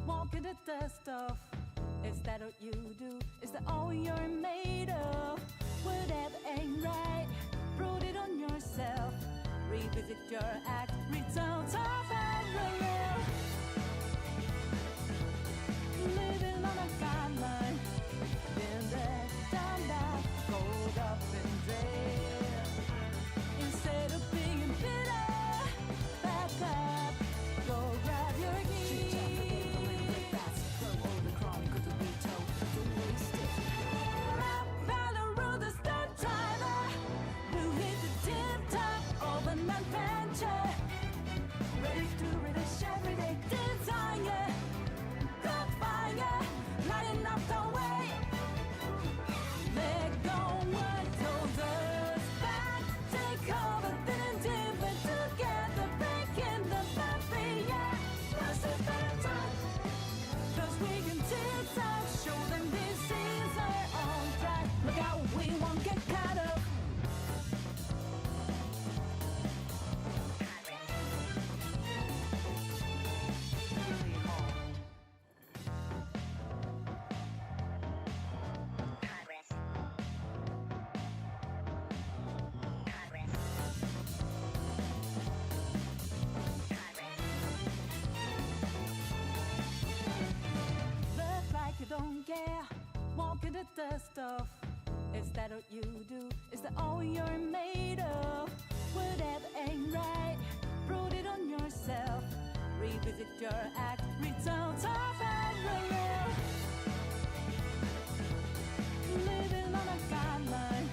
walking the dust off. Is that what you do? Is that all you're made of? Whatever ain't right, prove it on yourself. Revisit your act, return to parallel. Living on a guideline, been there, done that, rolled up and there. Instead of being bitter, back up, go grab your keys. Ready to relish everyday desire. Good fire, lighting up the way. Let go what holds us back. Take over, feeling deeper together. Breaking the boundary, yeah. Rush to better. 'Cause we can teach us, show them this is our own track. Look out, we won't get caught up. Look like you don't care, walking the dust off. Is that what you do? Is that all you're made of? Whatever ain't right, prove it on yourself. Revisit your act, return to parallel. Living on a guideline,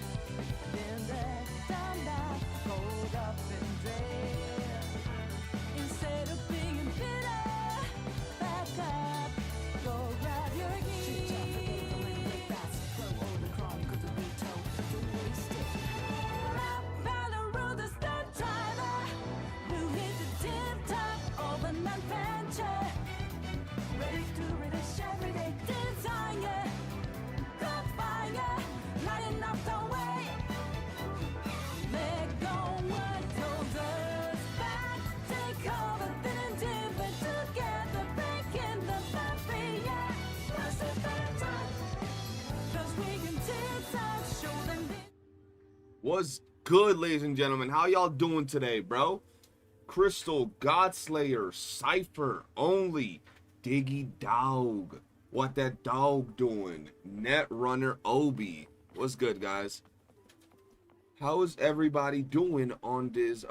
been there, done that, rolled up and there. Instead of being bitter, back up, go grab your keys. Follow road is the driver who hit the tip top of an adventure. Ready to relish everyday desire. Good fire, lighting up the way. Let go what holds us back. Take over, feeling deeper together. Breaking the boundary, yeah. Rush to better. 'Cause we can teach us, show them this. What's good, ladies and gentlemen? How y'all doing today, bro? Crystal, Godslayer, Cypher, Only, Diggy Dog. What that dog doing? Netrunner Obi. What's good, guys? How is everybody doing on this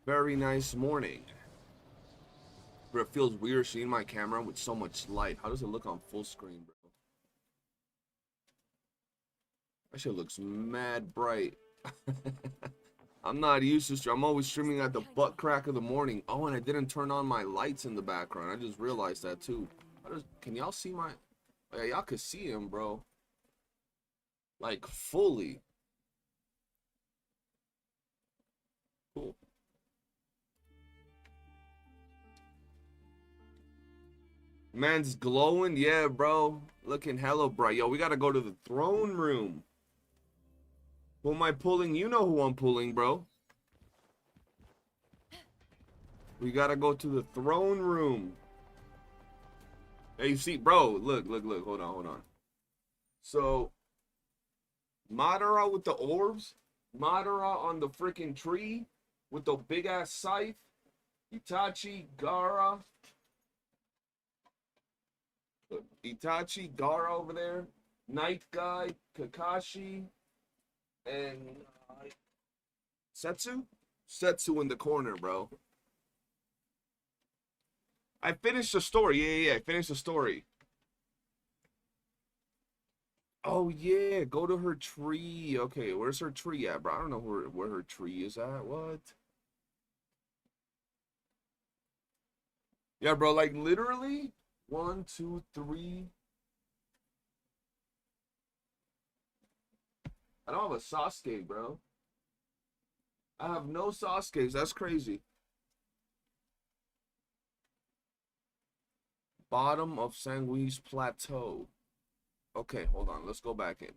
very nice morning? Bro, it feels weird seeing my camera with so much light. How does it look on full screen, bro? That shit looks mad bright. I'm not used to stream. I'm always streaming at the butt crack of the morning. Oh, and I didn't turn on my lights in the background. I just realized that too. Can y'all see my... Yeah, y'all could see him, bro. Like, fully. Cool. Man's glowing. Yeah, bro. Looking hella bright. Yo, we gotta go to the throne room. Who am I pulling? You know who I'm pulling, bro. We gotta go to the throne room. Hey, you see, bro, look. Hold on. So, Madara with the orbs. Madara on the freaking tree with the big-ass scythe. Itachi, Gaara. Itachi, Gaara over there. Night Guy, Kakashi. And Setsu? Setsu in the corner, bro. I finished the story. Yeah. I finished the story. Oh, yeah. Go to her tree. Okay, where's her tree at, bro? I don't know where her tree is at. What? Yeah, bro. Like, literally. 1, 2, 3. I don't have a Sasuke, bro. I have no Sasuke's. That's crazy. Bottom of Sangui's Plateau. Okay, hold on. Let's go back in.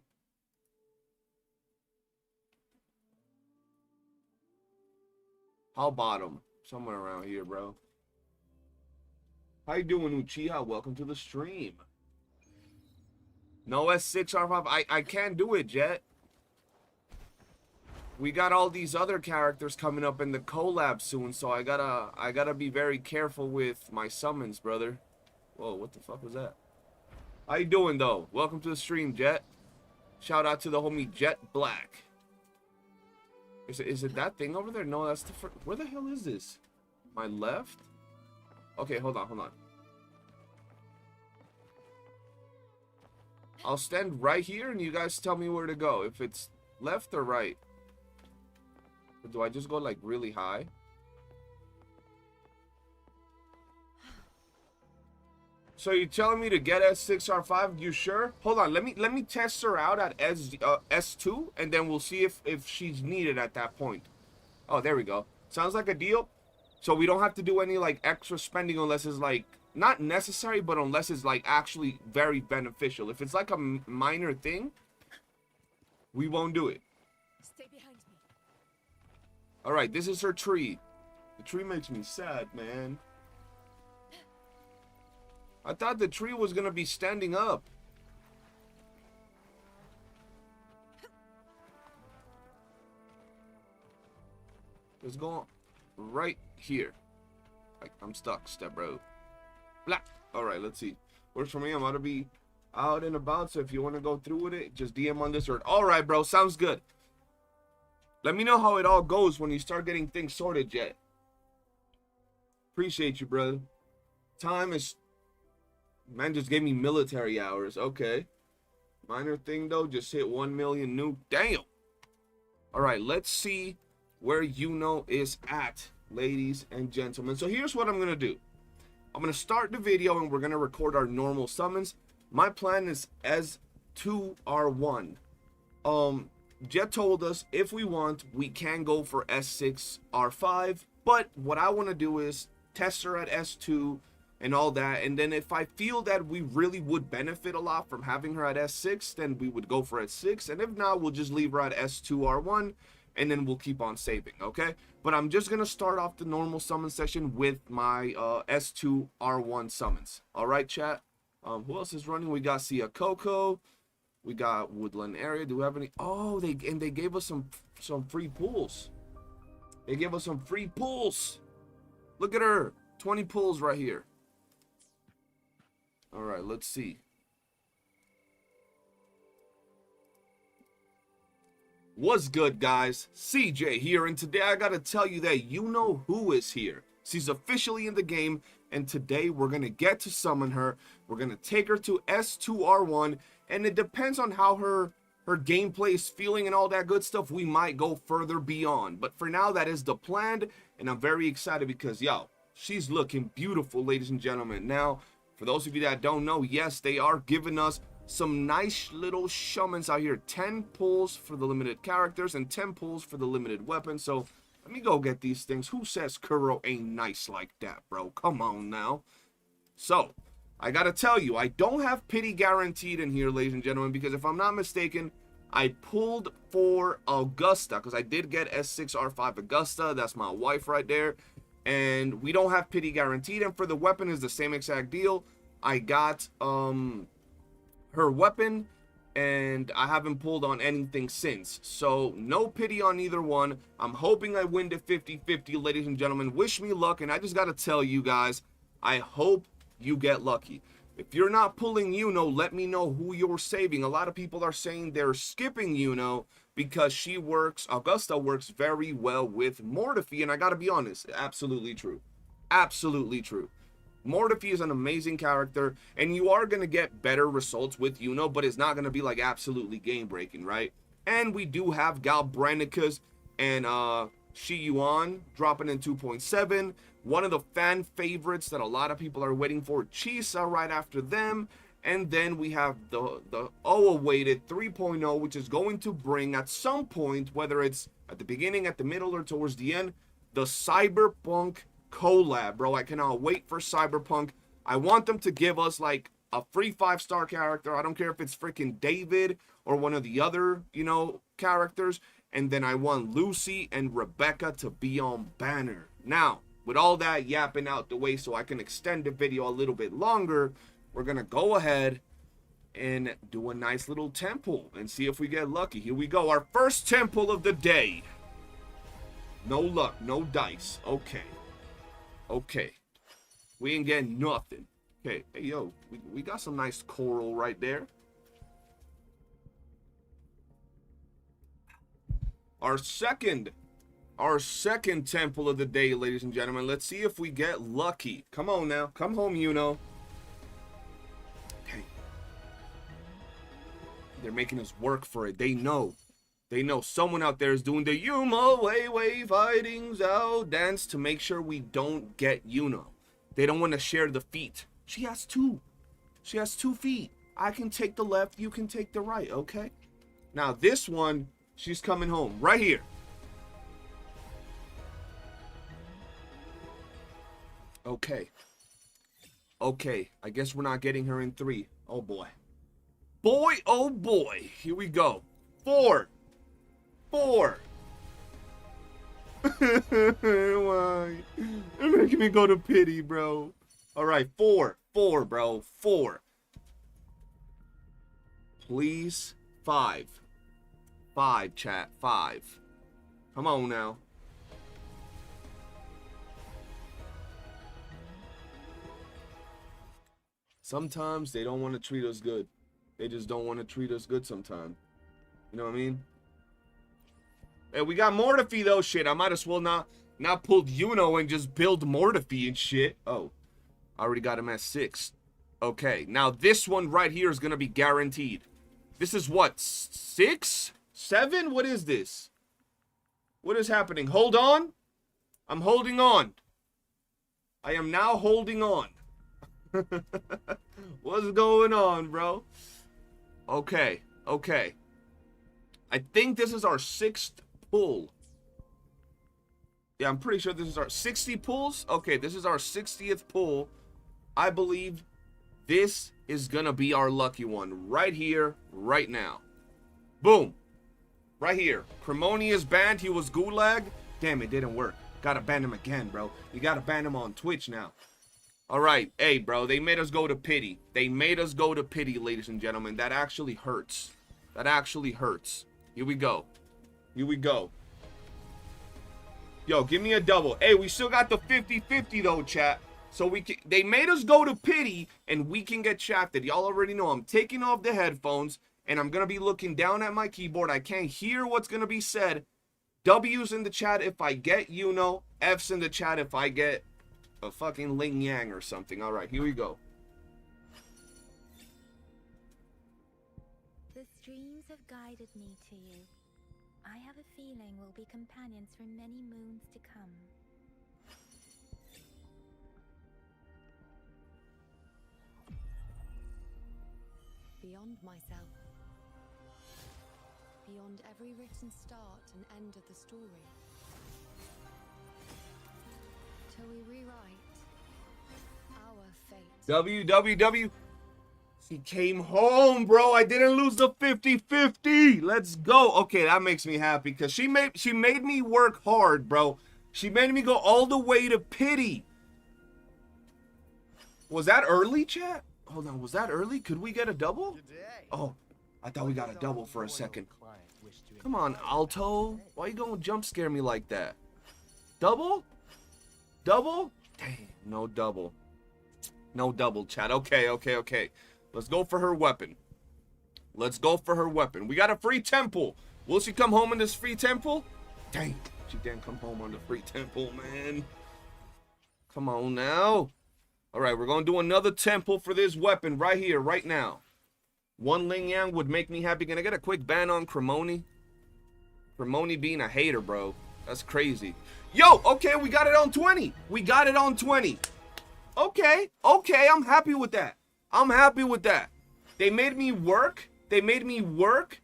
How bottom? Somewhere around here, bro. How you doing, Uchiha? Welcome to the stream. No S2R1. I can't do it, Jet. We got all these other characters coming up in the collab soon, so I gotta be very careful with my summons, brother. Whoa, what the fuck was that? How you doing, though? Welcome to the stream, Jet. Shout out to the homie Jet Black. Is it that thing over there? No, that's the first. Where the hell is this? My left? Okay, hold on. I'll stand right here and you guys tell me where to go. If it's left or right. Or do I just go like really high? So you're telling me to get S2R1? You sure? Hold on, let me test her out at S2 and then we'll see if she's needed at that point. Oh, there we go. Sounds like a deal. So we don't have to do any like extra spending unless it's like not necessary, but unless it's like actually very beneficial. If it's like a minor thing, we won't do it. Stay behind me. All right, this is her tree. The tree makes me sad, man. I thought the tree was gonna be standing up. Let's go right here. I'm stuck, step bro. Blah. All right, let's see. Works for me. I'm about to be out and about, so if you want to go through with it, just DM on Discord. All right, bro. Sounds good. Let me know how it all goes when you start getting things sorted, Jet. Appreciate you, brother. Time is... Man just gave me military hours. Okay. Minor thing, though. Just hit 1 million nuke. Damn. All right, let's see where Iuno is at, ladies and gentlemen. So here's what I'm going to do. I'm going to start the video and we're going to record our normal summons. My plan is S2R1. Jet told us if we want, we can go for S6R5. But what I want to do is test her at S2 and all that. And then if I feel that we really would benefit a lot from having her at S6, then we would go for S6. And if not, we'll just leave her at S2R1. And then we'll keep on saving, okay? But I'm just going to start off the normal summon session with my S2R1 summons. All right, chat? Who else is running? We got Sia Coco. We got Woodland Area. Do we have any? Oh, they gave us some free pulls. They gave us some free pulls. Look at her. 20 pulls right here. All right, let's see. What's good, guys? CJ here, and today I gotta tell you that you know who is here. She's officially in the game, and today we're gonna get to summon her. We're gonna take her to S2R1, and it depends on how her gameplay is feeling and all that good stuff. We might go further beyond, but for now, that is the plan, and I'm very excited because, yo, she's looking beautiful, ladies and gentlemen. Now, for those of you that don't know, yes, they are giving us some nice little summons out here. 10 pulls for the limited characters and 10 pulls for the limited weapons. So let me go get these things. Who says Kuro ain't nice like that, bro? Come on now. So I gotta tell you, I don't have pity guaranteed in here, ladies and gentlemen, because if I'm not mistaken, I pulled for Augusta because I did get S6R5 Augusta. That's my wife right there. And we don't have pity guaranteed. And for the weapon is the same exact deal. I got her weapon, and I haven't pulled on anything since. So no pity on either one. I'm hoping I win the 50-50, ladies and gentlemen. Wish me luck, and I just gotta tell you guys, I hope you get lucky. If you're not pulling Iuno, let me know who you're saving. A lot of people are saying they're skipping Iuno because Augusta works very well with Mortefi, and I gotta be honest, absolutely true. Absolutely true. Mortefi is an amazing character, and you are going to get better results with Iuno, but it's not going to be like absolutely game-breaking, right? And we do have Galbranicus and Shi Yuan dropping in 2.7. One of the fan favorites that a lot of people are waiting for, Chisa, right after them. And then we have the awaited 3.0, which is going to bring at some point, whether it's at the beginning, at the middle, or towards the end, the Cyberpunk collab, bro. I cannot wait for Cyberpunk. I want them to give us like a free 5-star character. I don't care if it's freaking David or one of the other, you know, characters. And then I want Lucy and Rebecca to be on banner. Now, with all that yapping out the way so I can extend the video a little bit longer, we're going to go ahead and do a nice little temple and see if we get lucky. Here we go. Our first temple of the day. No luck, no dice. Okay. Okay. We ain't getting nothing. Okay. Hey, yo, we got some nice coral right there. Our second temple of the day, ladies and gentlemen. Let's see if we get lucky. Come on now. Come home, Iuno. Okay. They're making us work for it. They know. They know someone out there is doing the Yumo way fightings out dance to make sure we don't get Iuno. They don't want to share the feet. She has two. She has 2 feet. I can take the left. You can take the right. Okay. Now this one, she's coming home right here. Okay. Okay. I guess we're not getting her in 3. Oh boy. Boy, oh boy. Here we go. 4. 4. Why? They're making me go to pity, bro. All right, 4. 4, bro. 4. Please. 5. 5, chat. 5. Come on now. Sometimes they don't want to treat us good. They just don't want to treat us good sometimes. You know what I mean? Hey, we got Mortifee though. Shit, I might as well not pull Iuno and just build Mortifee and shit. Oh, I already got him at 6. Okay, now this one right here is gonna be guaranteed. This is what, 6? 7? What is this? What is happening? Hold on. I'm holding on. I am now holding on. What's going on, bro? Okay, okay. I think this is our 6th pull. Yeah, I'm pretty sure this is our 60 pulls. Okay, this is our 60th pull. I believe this is gonna be our lucky one right here, right now. Boom. Right here. Cremoni is banned. He was gulag. Damn, it didn't work. Gotta ban him again, bro. You gotta ban him on Twitch now. Alright, hey, bro. They made us go to pity. They made us go to pity, ladies and gentlemen. That actually hurts. That actually hurts. Here we go. Here we go. Yo, give me a double. Hey, we still got the 50-50 though, chat. So we can, they made us go to pity and we can get shafted. Y'all already know I'm taking off the headphones and I'm going to be looking down at my keyboard. I can't hear what's going to be said. W's in the chat if I get Iuno. F's in the chat if I get a fucking Ling Yang or something. All right, here we go. The streams have guided me to you. I have a feeling we'll be companions for many moons to come. Beyond myself. Beyond every written start and end of the story. Till we rewrite our fate. WWW. He came home, bro. I didn't lose the 50-50. Let's go. Okay, that makes me happy because she made me work hard, bro. She made me go all the way to pity. Was that early, chat? Hold on, was that early? Could we get a double? Oh, I thought we got a double for a second. Come on, Alto. Why you gonna jump scare me like that? Double? Double? Dang, no double. No double, chat. Okay, okay, okay. Let's go for her weapon. Let's go for her weapon. We got a free temple. Will she come home in this free temple? Dang, she didn't come home on the free temple, man. Come on now. All right, we're going to do another temple for this weapon right here, right now. 1 Ling Yang would make me happy. Can I get a quick ban on Cremoni? Cremoni being a hater, bro. That's crazy. Yo, okay, we got it on 20. We got it on 20. Okay, okay, I'm happy with that. I'm happy with that. They made me work. They made me work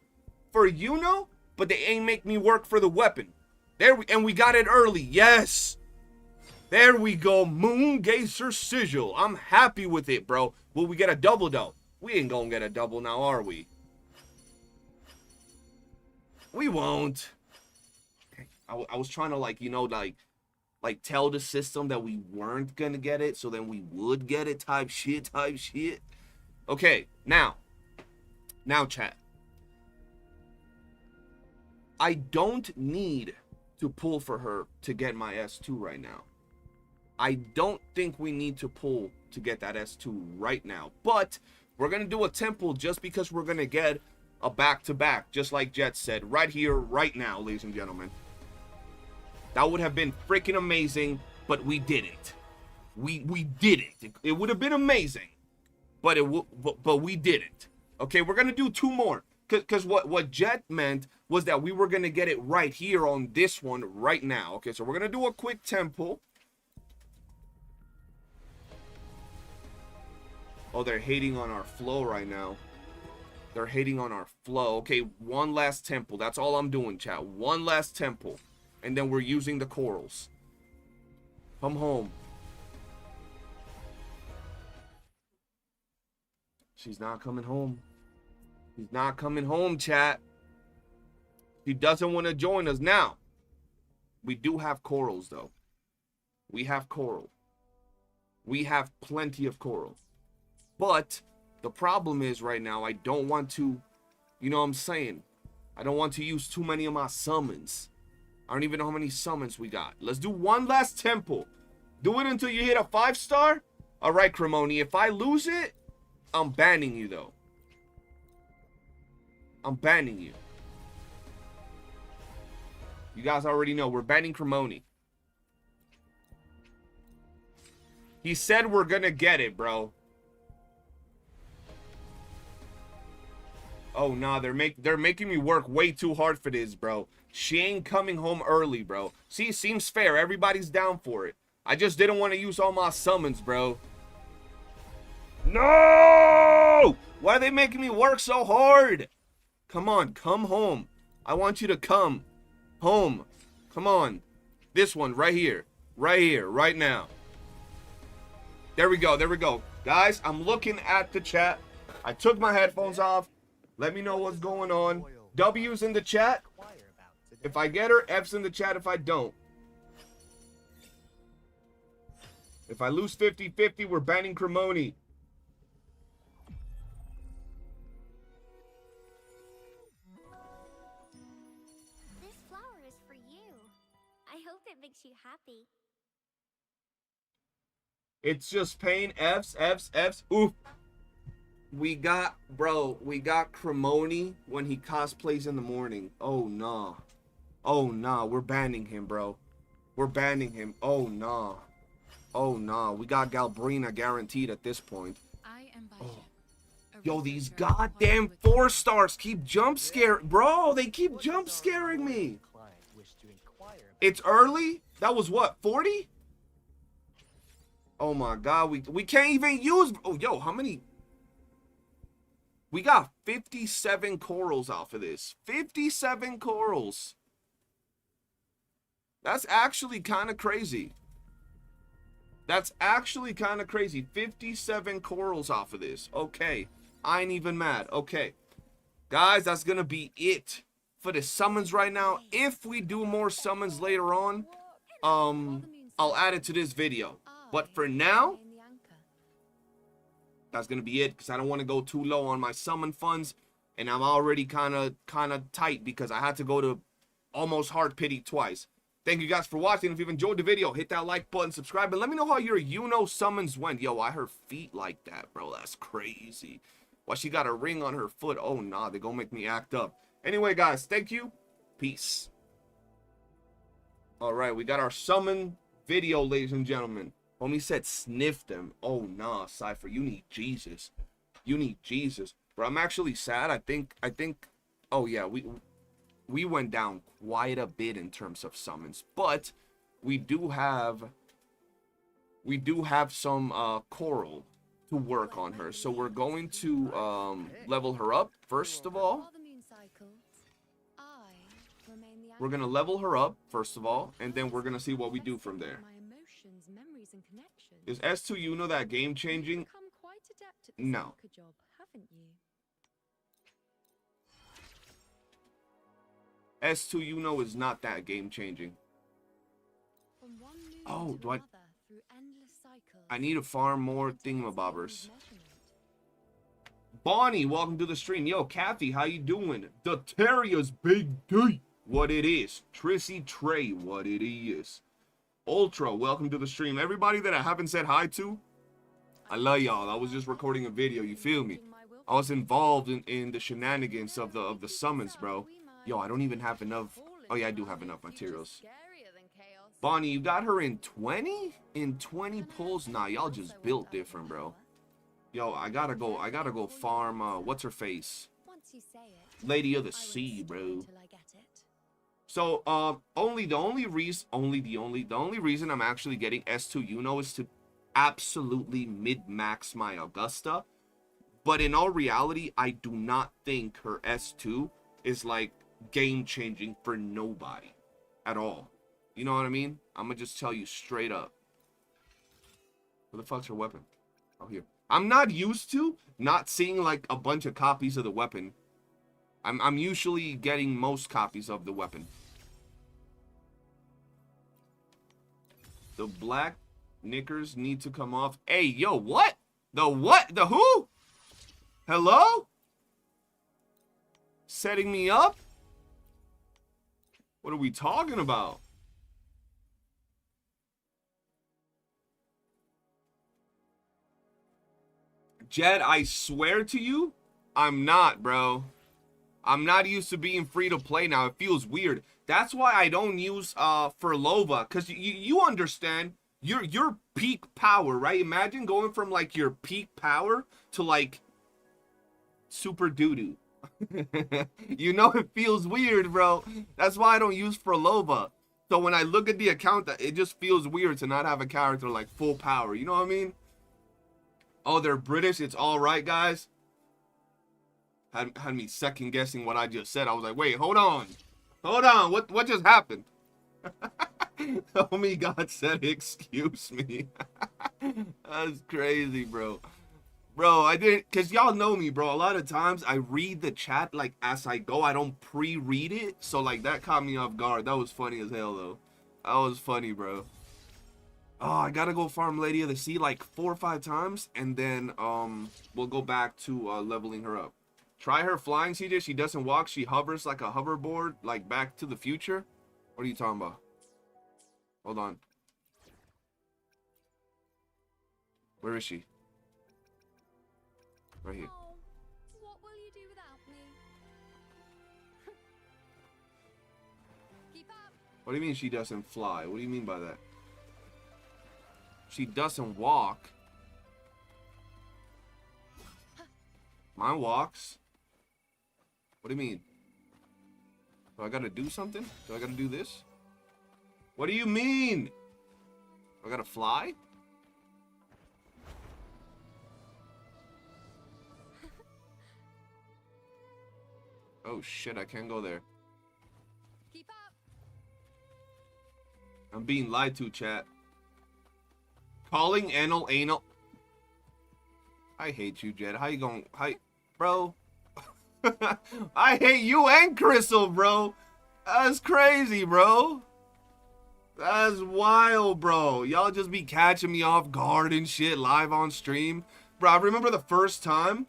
for Iuno, but they ain't make me work for the weapon. And we got it early. Yes. There we go. Moongazer Sigil. I'm happy with it, bro. Will we get a double, though? We ain't gonna get a double now, are we? We won't. I was trying to, like, you know, like, like tell the system that we weren't gonna get it, so then we would get it type shit. Okay, now chat. I don't need to pull for her to get my S2 right now. I don't think we need to pull to get that S2 right now. But we're going to do a temple just because we're going to get a back-to-back, just like Jet said, right here, right now, ladies and gentlemen. That would have been freaking amazing, but we didn't. We didn't. It would have been amazing, but we didn't. Okay, we're going to do two more. Because what Jet meant was that we were going to get it right here on this one right now. Okay, so we're going to do a quick temple. Oh, they're hating on our flow right now. They're hating on our flow. Okay, one last temple. That's all I'm doing, chat. One last temple. And then we're using the corals. Come home. She's not coming home. She's not coming home, chat. She doesn't want to join us. Now, we do have corals, though. We have coral. We have plenty of coral. But the problem is right now, I don't want to, you know what I'm saying? I don't want to use too many of my summons. I don't even know how many summons we got. Let's do one last temple. Do it until you hit a 5-star. All right, Cremoni. If I lose it, I'm banning you, though. I'm banning you. You guys already know. We're banning Cremoni. He said we're going to get it, bro. Oh, nah. They're making me work way too hard for this, bro. She ain't coming home early, bro. See, seems fair. Everybody's down for it. I just didn't want to use all my summons, bro. No! Why are they making me work so hard? Come on, come home. I want you to come home. Come on. This one right here. Right here, right now. There we go, there we go. Guys, I'm looking at the chat. I took my headphones off. Let me know what's going on. W's in the chat if I get her. F's in the chat if I don't. If I lose 50-50, we're banning Cremoni. This flower is for you. I hope it makes you happy. It's just pain. F's. Oof. We got Cremoni when he cosplays in the morning. Oh, nah. Oh, nah. We're banning him, bro. We're banning him. Oh, nah. Oh, nah. We got Galbrina guaranteed at this point. Oh. Yo, these goddamn 4-stars keep jump scaring. Bro, they keep jump scaring me. It's early? That was what, 40? Oh, my God. We can't even use... Oh, yo, how many... We got 57 corals off of this. 57 corals. That's actually kind of crazy. That's actually kind of crazy. 57 corals off of this. Okay. I ain't even mad. Okay. Guys, that's going to be it for the summons right now. If we do more summons later on, I'll add it to this video. But for now... That's going to be it, because I don't want to go too low on my summon funds. And I'm already kind of tight because I had to go to almost hard pity twice. Thank you guys for watching. If you've enjoyed the video, hit that like button, subscribe, and let me know how your Iuno summons went. Yo, I heard feet like that, bro. That's crazy. Why she got a ring on her foot? Oh, nah, they're going to make me act up. Anyway, guys, thank you. Peace. All right, we got our summon video, ladies and gentlemen. Homie said sniff them. Oh, nah, Cypher, you need Jesus. You need Jesus. Bro, I'm actually sad. I think, oh, yeah, we went down quite a bit in terms of summons. But we do have some coral to work on her. So we're going to level her up, first of all. We're going to level her up, first of all. And then we're going to see what we do from there. Is S2 Iuno that game changing? No. S2 Iuno is not that game changing. Oh, to do I? another through endless cycles, I need to farm more maintaining thingamabobbers. measurement. Bonnie, welcome to the stream. Yo, Kathy, how you doing? The Terrier's Big D. What it is. Trissy Trey, what it is. Ultra, welcome to the stream. Everybody that I haven't said hi to, I love y'all. I was just recording a video, you feel me? I was involved in the shenanigans of the summons, bro. Yo, I don't even have enough. Oh yeah, I do have enough materials. Bonnie, you got her in 20? In 20 pulls? Nah, y'all just built different, bro. Yo, I gotta go farm, what's her face? Once you say it, Lady of the I won't Sea, stop bro. until I get it. So, the only reason I'm actually getting S2 Iuno is to absolutely mid-max my Augusta. But in all reality, I do not think her S2 is, like, game-changing for nobody at all. You know what I mean? I'm gonna just tell you straight up. Where the fuck's her weapon? Oh, here. I'm not used to not seeing, like, a bunch of copies of the weapon. I'm usually getting most copies of the weapon. The black knickers need to come off. Hey, yo, what? The what? The who? Hello? Setting me up? What are we talking about? Jed, I swear to you, I'm not, bro. I'm not used to being free to play now. It feels weird. That's why I don't use Furlova, because you understand your peak power, right? Imagine going from like your peak power to like super doo-doo. You know, it feels weird, bro. That's why I don't use Furlova. So when I look at the account, it just feels weird to not have a character like full power. You know what I mean? Oh, they're British. It's all right, guys. Had me second guessing what I just said. I was like, wait, hold on. Hold on. What just happened? Homie God said, excuse me. That's crazy, bro. Bro, I didn't, because y'all know me, bro. A lot of times I read the chat like as I go. I don't pre-read it. So like that caught me off guard. That was funny as hell though. That was funny, bro. Oh, I gotta go farm Lady of the Sea like 4 or 5 times. And then we'll go back to leveling her up. Try her flying, CJ. She doesn't walk. She hovers like a hoverboard, like Back to the Future. What are you talking about? Hold on. Where is she? Right here. Oh, what will you do without me? Keep up. What do you mean she doesn't fly? What do you mean by that? She doesn't walk. Mine walks. What do you mean? Do I gotta do something? Do I gotta do this? What do you mean? I gotta fly? Oh shit, I can't go there. Keep up. I'm being lied to, chat. Calling anal. I hate you, Jed. How you going? Hi, bro. I hate you and Crystal, bro. That's crazy, bro. That's wild, bro. Y'all just be catching me off guard and shit live on stream. Bro, I remember the first time.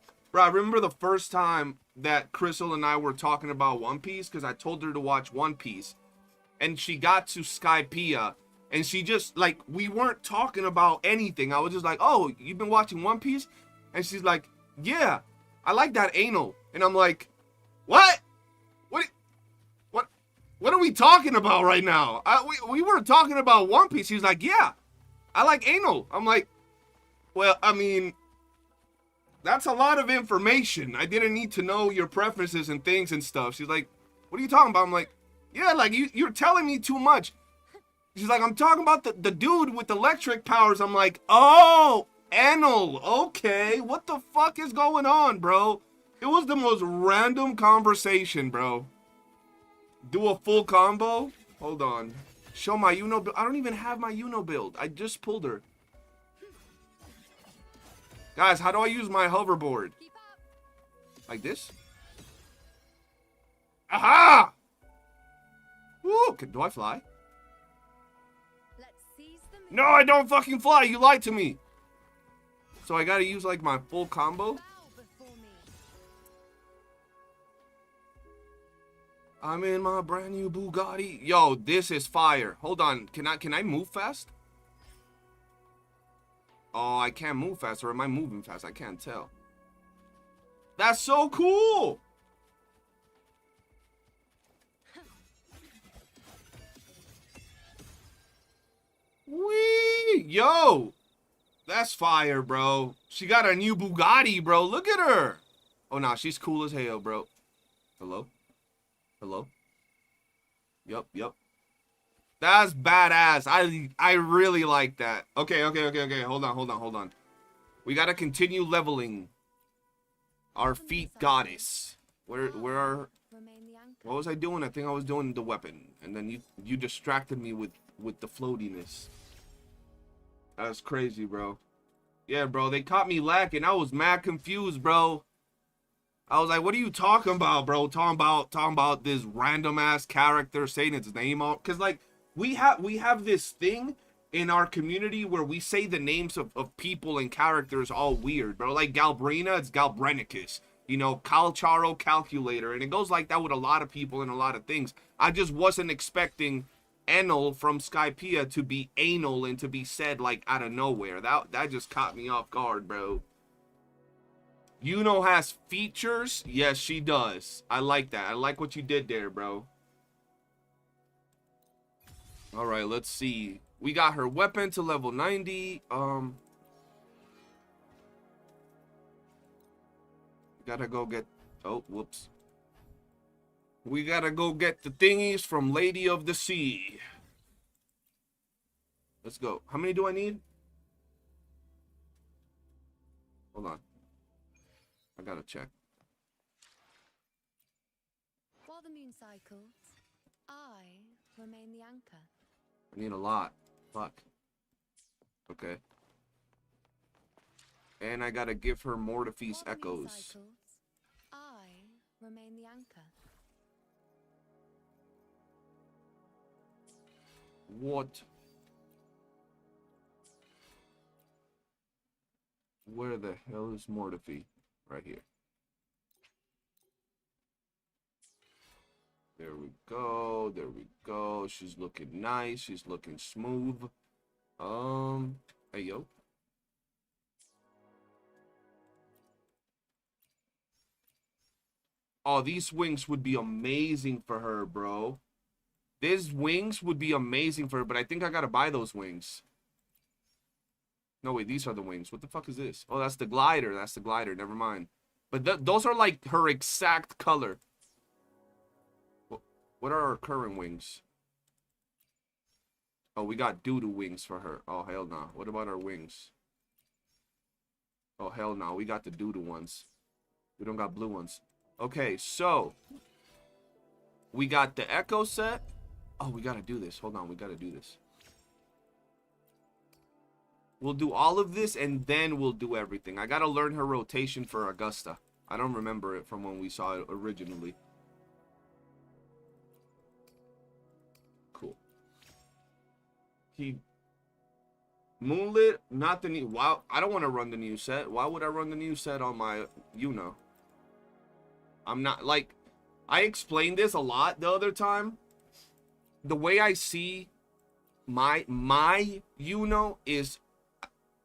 That Crystal and I were talking about One Piece, because I told her to watch One Piece. And she got to Skypiea. And she just, like, we weren't talking about anything. I was just like, oh, you've been watching One Piece? And she's like, yeah, I like that anal. And I'm like, what? What are we talking about right now? We were talking about One Piece. She's like, yeah, I like anal. I'm like, well, I mean, that's a lot of information. I didn't need to know your preferences and things and stuff. She's like, what are you talking about? I'm like, yeah, like, you're telling me too much. She's like, I'm talking about the dude with electric powers. I'm like, oh, anal. Okay, what the fuck is going on, bro? It was the most random conversation, bro. Do a full combo? Hold on. Show my Iuno build. I don't even have my Iuno build. I just pulled her. Guys, how do I use my hoverboard? Like this? Aha! Woo! Do I fly? Let's seize the No, I don't fucking fly. You lied to me. So I gotta use like my full combo. Bow before me. I'm in my brand new Bugatti. Yo, this is fire. Hold on. Can I move fast? Oh, I can't move fast. Or am I moving fast? I can't tell. That's so cool. Wee! Yo! That's fire, bro. She got a new Bugatti, bro. Look at her. Oh, nah. She's cool as hell, bro. Hello? Hello? Yup, yup. That's badass. I really like that. Okay. Hold on. We gotta continue leveling our feet goddess. Where are... Remain the anchor. What was I doing? I think I was doing the weapon. And then you distracted me with the floatiness. That's crazy, bro. Yeah, bro. They caught me lacking. I was mad confused, bro. I was like, what are you talking about, bro? Talking about this random ass character saying its name all, cause like we have this thing in our community where we say the names of people and characters all weird, bro. Like Galbrina, it's Galbrenicus. You know, Calcharo, Calculator, and it goes like that with a lot of people and a lot of things. I just wasn't expecting Enel from Skypiea to be anal and to be said like out of nowhere. That just caught me off guard, bro. Iuno has features? Yes, she does. I like that. I like what you did there, bro. Alright, let's see. We got her weapon to level 90. Gotta go get... Oh, whoops. We gotta go get the thingies from Lady of the Sea. Let's go. How many do I need? Hold on. I gotta check. While the moon cycles, I remain the anchor. I need a lot. Fuck. Okay. And I gotta give her Mortifi's While the moon Echoes. cycles, I remain the anchor. What? Where the hell is Mortifi? Right here. There we go. There we go. She's looking nice. She's looking smooth. Hey, yo. Oh, these wings would be amazing for her, bro. These wings would be amazing for her, but I think I gotta buy those wings. No, wait, these are the wings. What the fuck is this? Oh, that's the glider. That's the glider. Never mind. But those are like her exact color. What are our current wings? Oh, we got doo-doo wings for her. Oh, hell no. What about our wings? Oh, hell no. We got the doo-doo ones. We don't got blue ones. Okay, so. We got the Echo set. Oh, we gotta do this. Hold on. We gotta do this. We'll do all of this, and then we'll do everything. I gotta learn her rotation for Augusta. I don't remember it from when we saw it originally. Cool. Moonlit, not the new... Wow, I don't want to run the new set. Why would I run the new set on my Iuno? I'm not, like... I explained this a lot the other time. The way I see my Iuno is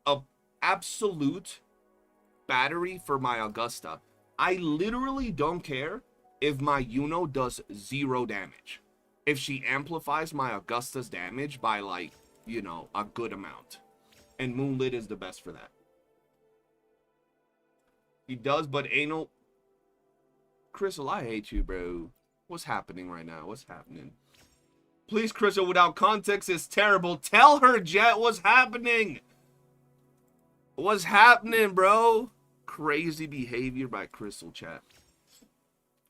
a absolute battery for my Augusta. I literally don't care if my Iuno does 0 damage. If she amplifies my Augusta's damage by, like, you know, a good amount. And Moonlit is the best for that. He does, but anal... Crystal, I hate you, bro. What's happening right now? What's happening? Please, Crystal, without context is terrible. Tell her, Jet, what's happening? What's happening, bro? Crazy behavior by Crystal, chat.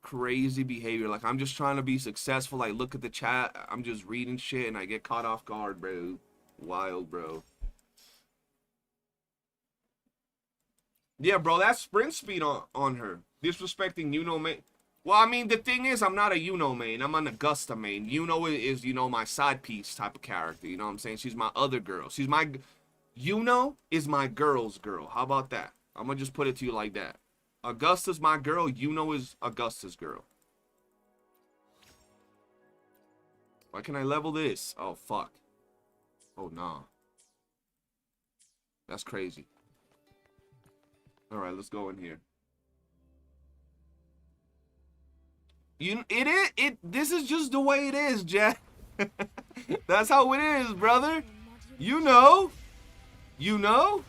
Crazy behavior. Like, I'm just trying to be successful. I look at the chat. I'm just reading shit, and I get caught off guard, bro. Wild, bro. Yeah, bro, that's sprint speed on her. Disrespecting Iuno, mate. Well, I mean, the thing is, I'm not a Yuno main. I'm an Augusta main. Yuno is, you know, my side piece type of character. You know what I'm saying? She's my other girl. She's my... Yuno is my girl's girl. How about that? I'm going to just put it to you like that. Augusta's my girl. Yuno is Augusta's girl. Why can I level this? Oh, fuck. Oh, nah. That's crazy. Alright, let's go in here. This is just the way it is, Jack. That's how it is, brother. You know. You know?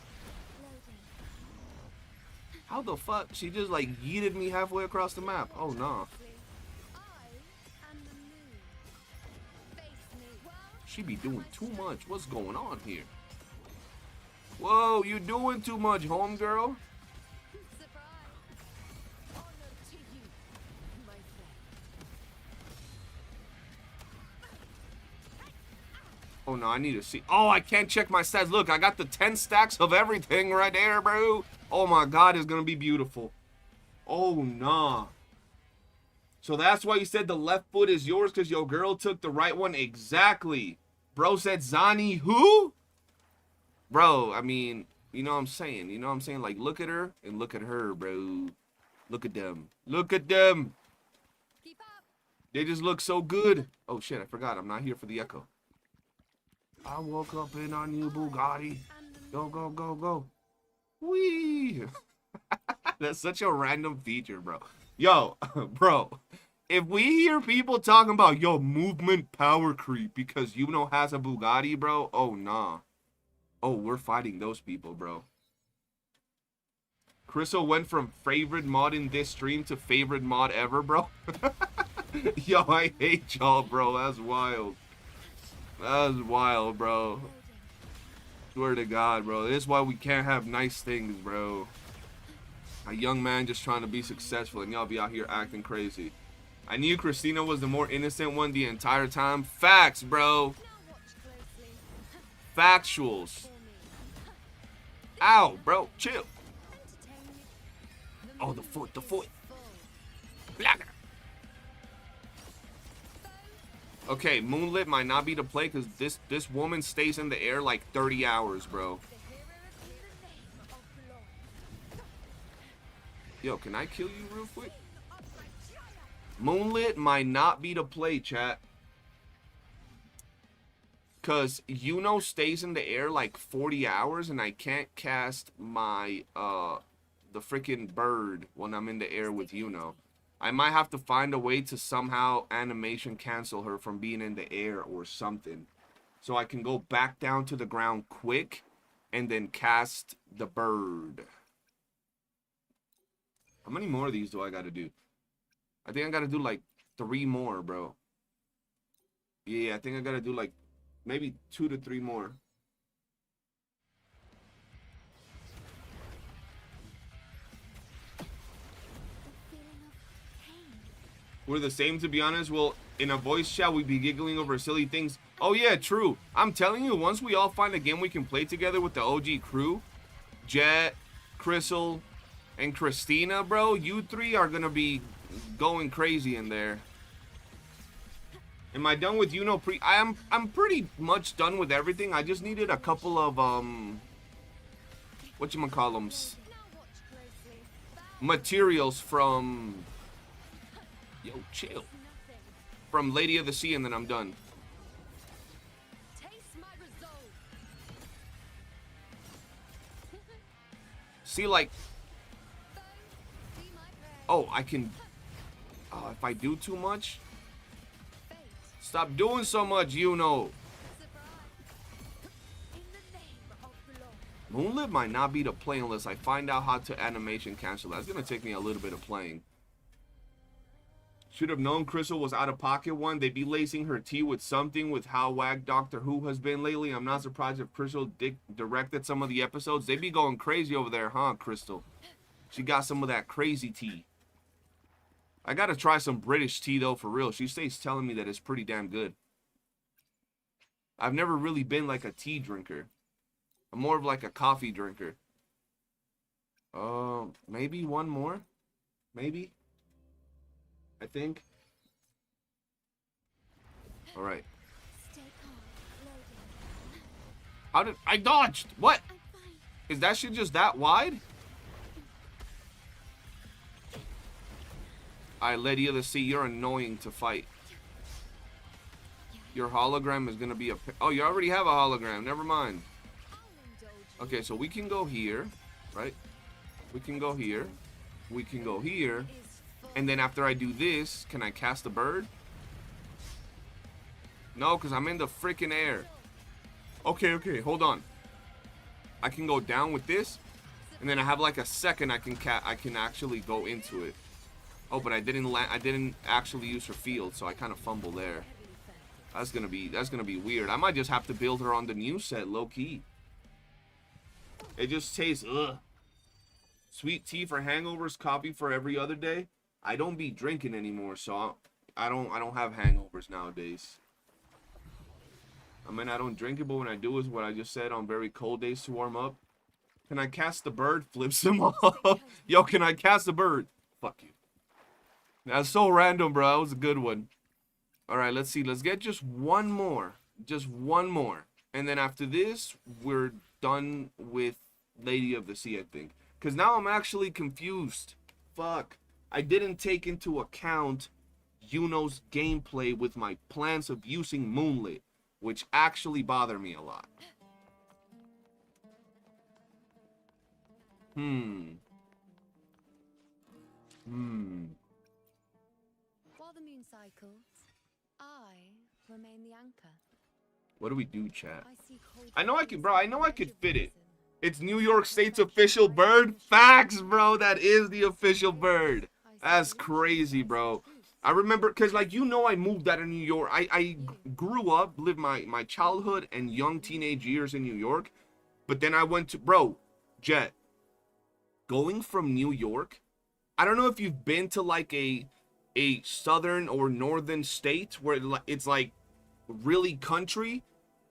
How the fuck? She just like yeeted me halfway across the map. Oh, nah. She be doing too much. What's going on here? Whoa, you doing too much, homegirl. Oh, no, I need to see. Oh, I can't check my stats. Look, I got the 10 stacks of everything right there, bro. Oh, my God, it's going to be beautiful. Oh, nah. So that's why you said the left foot is yours, because your girl took the right one. Exactly. Bro said Zani who? Bro, I mean, you know what I'm saying? You know what I'm saying? Like, look at her and look at her, bro. Look at them. Look at them. Keep up. They just look so good. Oh, shit, I forgot. I'm not here for the echo. I woke up in our new Bugatti. Go, go, go, go. Whee! That's such a random feature, bro. Yo, bro. If we hear people talking about, yo, movement power creep because Yuno has a Bugatti, bro. Oh, nah. Oh, we're fighting those people, bro. Crystal went from favorite mod in this stream to favorite mod ever, bro. Yo, I hate y'all, bro. That's wild. That's wild, bro. Swear to God, bro. This is why we can't have nice things, bro. A young man just trying to be successful, and y'all be out here acting crazy. I knew Christina was the more innocent one the entire time. Facts, bro. Factuals. Ow, bro. Chill. Oh, the foot, the foot. Blagger. Okay, Moonlit might not be the play because this woman stays in the air like 30 hours, bro. Yo, can I kill you real quick? Moonlit might not be the play, chat. Because Yuno stays in the air like 40 hours and I can't cast my, the freaking bird when I'm in the air with Yuno. I might have to find a way to somehow animation cancel her from being in the air or something. So I can go back down to the ground quick and then cast the bird. How many more of these do I got to do? I think I got to do like 3 more, bro. Yeah, I think I got to do like maybe 2 to 3 more. We're the same, to be honest. Well, in a voice chat, we'd be giggling over silly things. Oh, yeah, true. I'm telling you, once we all find a game we can play together with the OG crew, Jet, Crystal, and Christina, bro, you 3 are going to be going crazy in there. Am I done with Yuno pre? I'm pretty much done with everything. I just needed a couple of, whatchamacallums, materials from... Yo, chill. From Lady of the Sea, and then I'm done. See, like... Oh, I can... Oh, if I do too much... Stop doing so much, Yuno. Moonlit might not be the play unless I find out how to animation cancel. That's going to take me a little bit of playing. Should have known Crystal was out of pocket one. They'd be lacing her tea with something with how whack Doctor Who has been lately. I'm not surprised if Crystal directed some of the episodes. They'd be going crazy over there, huh, Crystal? She got some of that crazy tea. I got to try some British tea, though, for real. She stays telling me that it's pretty damn good. I've never really been like a tea drinker. I'm more of like a coffee drinker. Maybe one more? Maybe? I think. All right. Stay calm. Loading. How did I dodged? What? I'm fine. Is that shit just that wide? Alright, Lady of the Sea, you're annoying to fight. Your hologram is gonna be a... Oh, you already have a hologram. Never mind. Okay, so we can go here, right? We can go here. We can go here. And then after I do this, can I cast a bird? No, because I'm in the freaking air. Okay, okay, hold on. I can go down with this. And then I have like a second I can actually go into it. Oh, but I didn't actually use her field, so I kind of fumble there. That's gonna be weird. I might just have to build her on the new set, low key. It just tastes ugh. Sweet tea for hangovers, coffee for every other day. I don't be drinking anymore, so I don't have hangovers nowadays. I mean, I don't drink it, but when I do is what I just said on very cold days to warm up. Can I cast the bird? Flips him off. Yo, can I cast the bird? Fuck you. That's so random, bro. That was a good one. All right, let's see. Let's get just one more. Just one more. And then after this, we're done with Lady of the Sea, I think. Because now I'm actually confused. Fuck. I didn't take into account Iuno's gameplay with my plans of using Moonlit, which actually bother me a lot. While the moon cycles, I remain the anchor. What do we do, chat? I see cold I know I can, bro. I know I could fit it. reason. It's New York State's official bird. Facts, bro. That is the official bird. That's crazy, bro. I remember, because, like, you know, I moved out of New York. I grew up, lived my childhood and young teenage years in New York. But then I went to, bro, Jet, going from New York. I don't know if you've been to, like, a southern or northern state where it's, like, really country.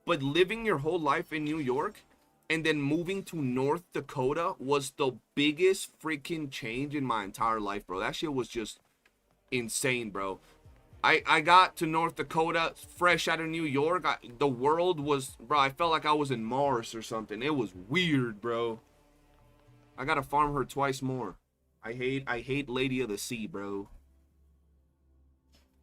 But living your whole life in New York and then moving to North Dakota was the biggest freaking change in my entire life, bro. That shit was just insane, bro. I got to North Dakota fresh out of New York. The world was, bro, I felt like I was in Mars or something. It was weird, bro. I gotta farm her twice more. I hate Lady of the Sea, bro.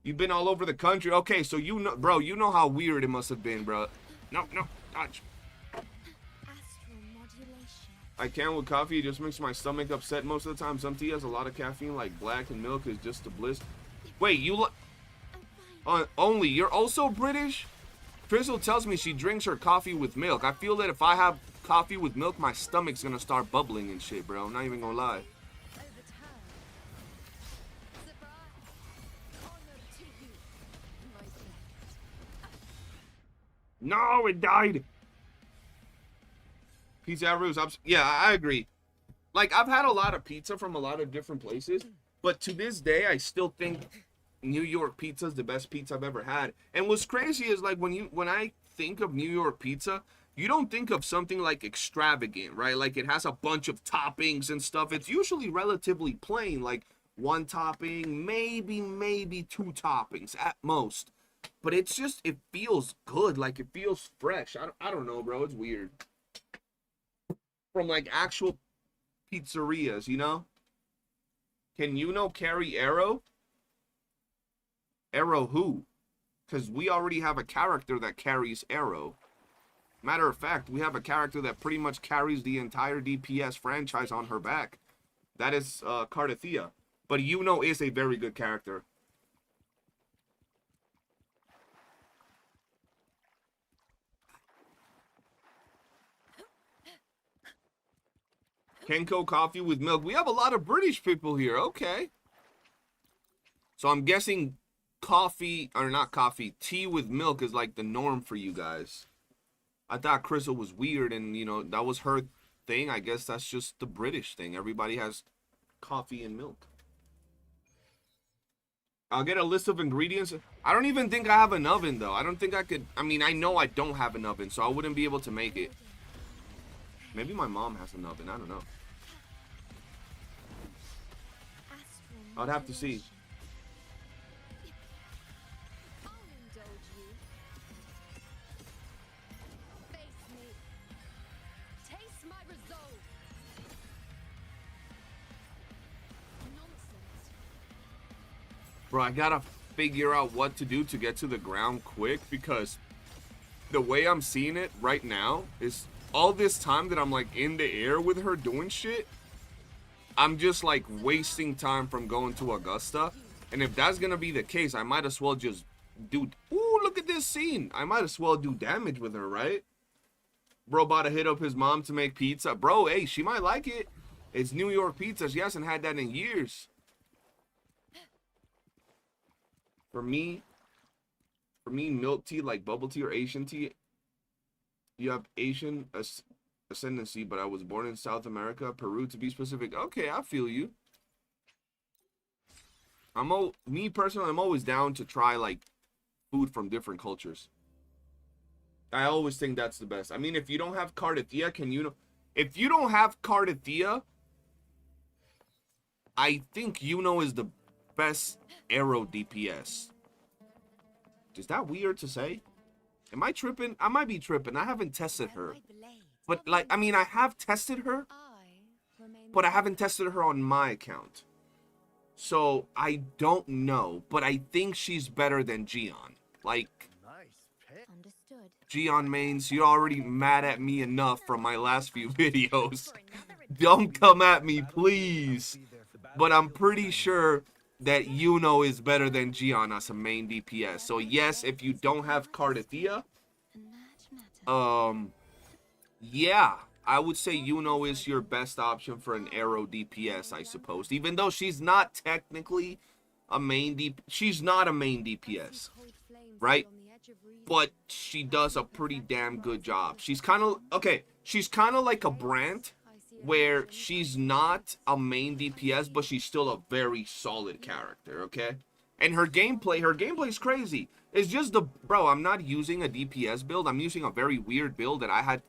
You've been all over the country. Okay, so you know, bro, you know how weird it must have been, bro. No, dodge. Astral modulation. I can with coffee. It just makes my stomach upset most of the time. Some tea has a lot of caffeine, like black, and milk is just a bliss. Wait, you only you're also British? Crystal tells me she drinks her coffee with milk. I feel that if I have coffee with milk, my stomach's gonna start bubbling and shit, bro. I'm not even gonna lie. No, it died. Pizza Haru's. Yeah, I agree. Like, I've had a lot of pizza from a lot of different places, but to this day, I still think New York pizza is the best pizza I've ever had. And what's crazy is, like, when I think of New York pizza, you don't think of something like extravagant, right? Like, it has a bunch of toppings and stuff. It's usually relatively plain, like one topping, maybe two toppings at most. But it's just, it feels good. Like, it feels fresh. I don't know, bro. It's weird. From, like, actual pizzerias, you know? Can Iuno carry Arrow? Arrow who? Because we already have a character that carries Arrow. Matter of fact, we have a character that pretty much carries the entire DPS franchise on her back. That is Cardathea. But Iuno is a very good character. Kenko coffee with milk. We have a lot of British people here. Okay. So I'm guessing coffee, or not coffee, tea with milk is like the norm for you guys. I thought Crystal was weird and, you know, that was her thing. I guess that's just the British thing. Everybody has coffee and milk. I'll get a list of ingredients. I don't even think I have an oven, though. I don't think I could. I mean, I know I don't have an oven, so I wouldn't be able to make it. Maybe my mom has an oven. I don't know. I'd have to see. Bro, I gotta figure out what to do to get to the ground quick, because the way I'm seeing it right now is all this time that I'm like in the air with her doing shit, I'm just like wasting time from going to Augusta. And if that's gonna be the case, I might as well just do, ooh, look at this scene. I might as well do damage with her, right? Bro about to hit up his mom to make pizza. Bro, hey, she might like it. It's New York pizza. She hasn't had that in years. For me, milk tea, like bubble tea or Asian tea, you have Asian ascendancy, but I was born in South America, Peru to be specific. Okay, I feel you. Me personally, I'm always down to try like food from different cultures. I always think that's the best. I mean, if you don't have cartithia, if you don't have cartithia, I think Iuno is the best arrow DPS. Is that weird to say? Am I tripping? I might be tripping. I haven't tested her. But like, I mean, I have tested her, but I haven't tested her on my account. So I don't know, but I think she's better than Gion. Like, Understood. Gion mains, you're already mad at me enough from my last few videos. Don't come at me, please. But I'm pretty sure that Iuno is better than Gion as a main DPS. So yes, if you don't have Cartithia, yeah, I would say Iuno is your best option for an arrow DPS, I suppose. Even though she's not technically a main she's not a main DPS, right? But she does a pretty damn good job. She's kind of, okay, she's kind of like a Brandt, where she's not a main DPS, but she's still a very solid character, okay? And her gameplay is crazy. It's just bro, I'm not using a DPS build. I'm using a very weird build that I had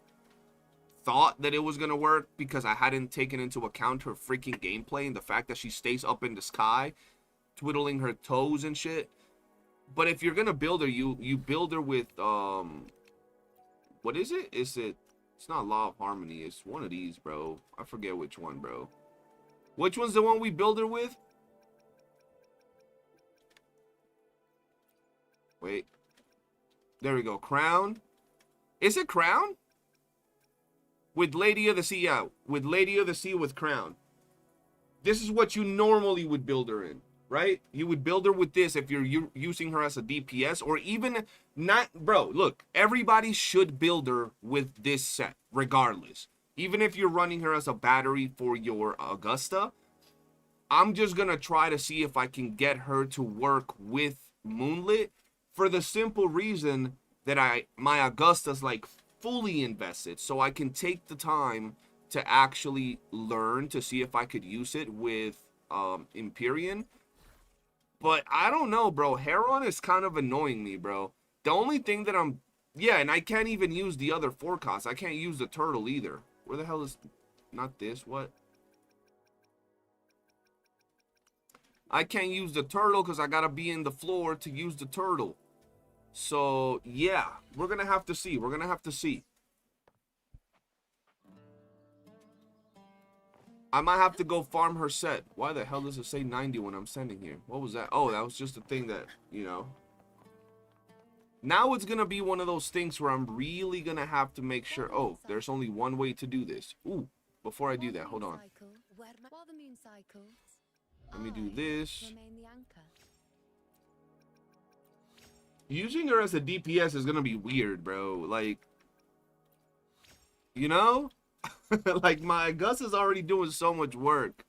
thought that it was gonna work because I hadn't taken into account her freaking gameplay and the fact that she stays up in the sky, twiddling her toes and shit. But if you're gonna build her, you build her with what is it? It's not Law of Harmony. It's one of these, bro. I forget which one, bro. Which one's the one we build her with? Wait. There we go. Crown. Is it Crown? With Lady of the Sea, yeah. With Lady of the Sea with Crown. This is what you normally would build her in, right? You would build her with this if you're using her as a DPS, or even not. Bro, look, everybody should build her with this set, regardless. Even if you're running her as a battery for your Augusta, I'm just gonna try to see if I can get her to work with Moonlit, for the simple reason that my Augusta's like fully invested, so I can take the time to actually learn to see if I could use it with Empyrean. But I don't know, bro. Heron is kind of annoying me, bro. The only thing that yeah, and I can't even use the other forecast. I can't use the turtle either. Where the hell is, not this, what? I can't use the turtle because I gotta be in the floor to use the turtle. So yeah, we're gonna have to see. We're gonna have to see. I might have to go farm her set. Why the hell does it say 90 when I'm sending here? What was that? Oh, that was just a thing that, you know. Now it's gonna be one of those things where I'm really gonna have to make sure. Oh, there's only one way to do this. Ooh, before I do that, hold on. Let me do this. Using her as a DPS is gonna be weird, bro. Like, you know? Like, my Gus is already doing so much work.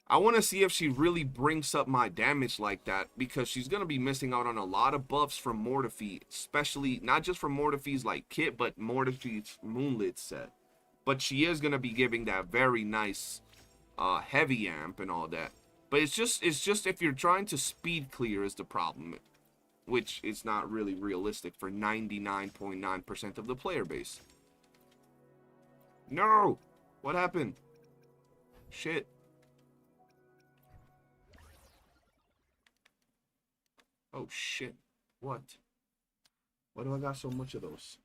I want to see if she really brings up my damage like that, because she's going to be missing out on a lot of buffs from Mortifee, especially not just from Mortifee's like kit, but Mortifee's Moonlit set. But she is going to be giving that very nice heavy amp and all that. But it's just if you're trying to speed clear is the problem, which is not really realistic for 99.9% of the player base. No! What happened? Shit. Oh shit. What? Why do I got so much of those?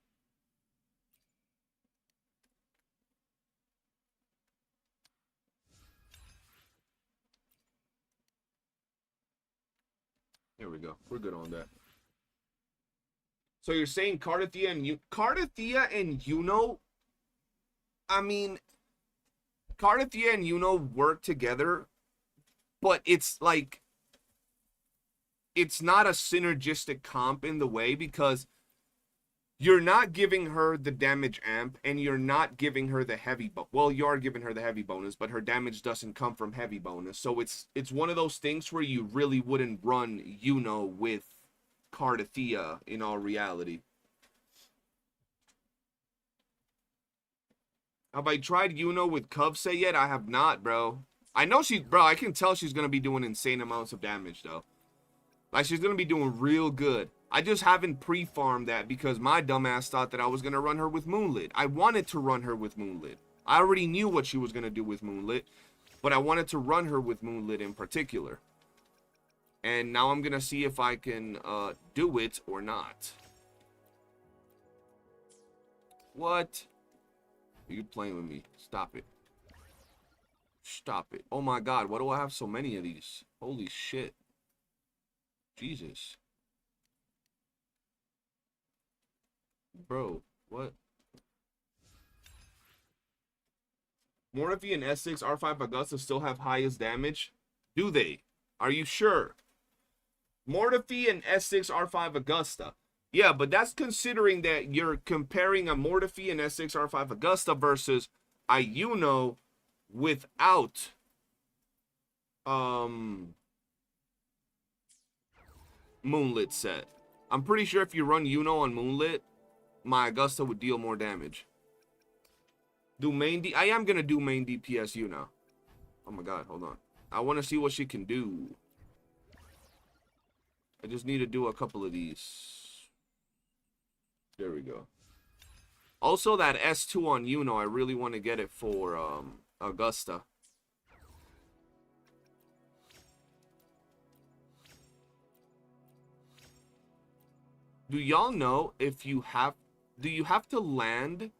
There we go. We're good on that. So you're saying Cardathea and Iuno? I mean, Cardathea and Iuno work together, but it's like, it's not a synergistic comp in the way, because you're not giving her the damage amp and you're not giving her the heavy well, you are giving her the heavy bonus, but her damage doesn't come from heavy bonus. So it's one of those things where you really wouldn't run Iuno with Cardathea in all reality. Have I tried Iuno with Kuvse yet? I have not, bro. I know I can tell she's going to be doing insane amounts of damage, though. Like, she's going to be doing real good. I just haven't pre-farmed that because my dumbass thought that I was going to run her with Moonlit. I wanted to run her with Moonlit. I already knew what she was going to do with Moonlit, but I wanted to run her with Moonlit in particular. And now I'm going to see if I can do it or not. What? Are you playing with me? Stop it. Stop it. Oh my god, why do I have so many of these? Holy shit. Jesus. Bro, what? Morphe and S6 R5 Augusta still have highest damage? Do they? Are you sure? Morphe and S6 R5 Augusta. Yeah, but that's considering that you're comparing a Morphe and S6 R5 Augusta versus a Iuno without Moonlit set. I'm pretty sure if you run Iuno on Moonlit, my Augusta would deal more damage. Do main D. I am gonna do main DPS Iuno. Oh my god, hold on. I want to see what she can do. I just need to do a couple of these. There we go. Also, that S2 on Iuno, I really want to get it for Augusta. Do y'all know if you have... Do you have to land...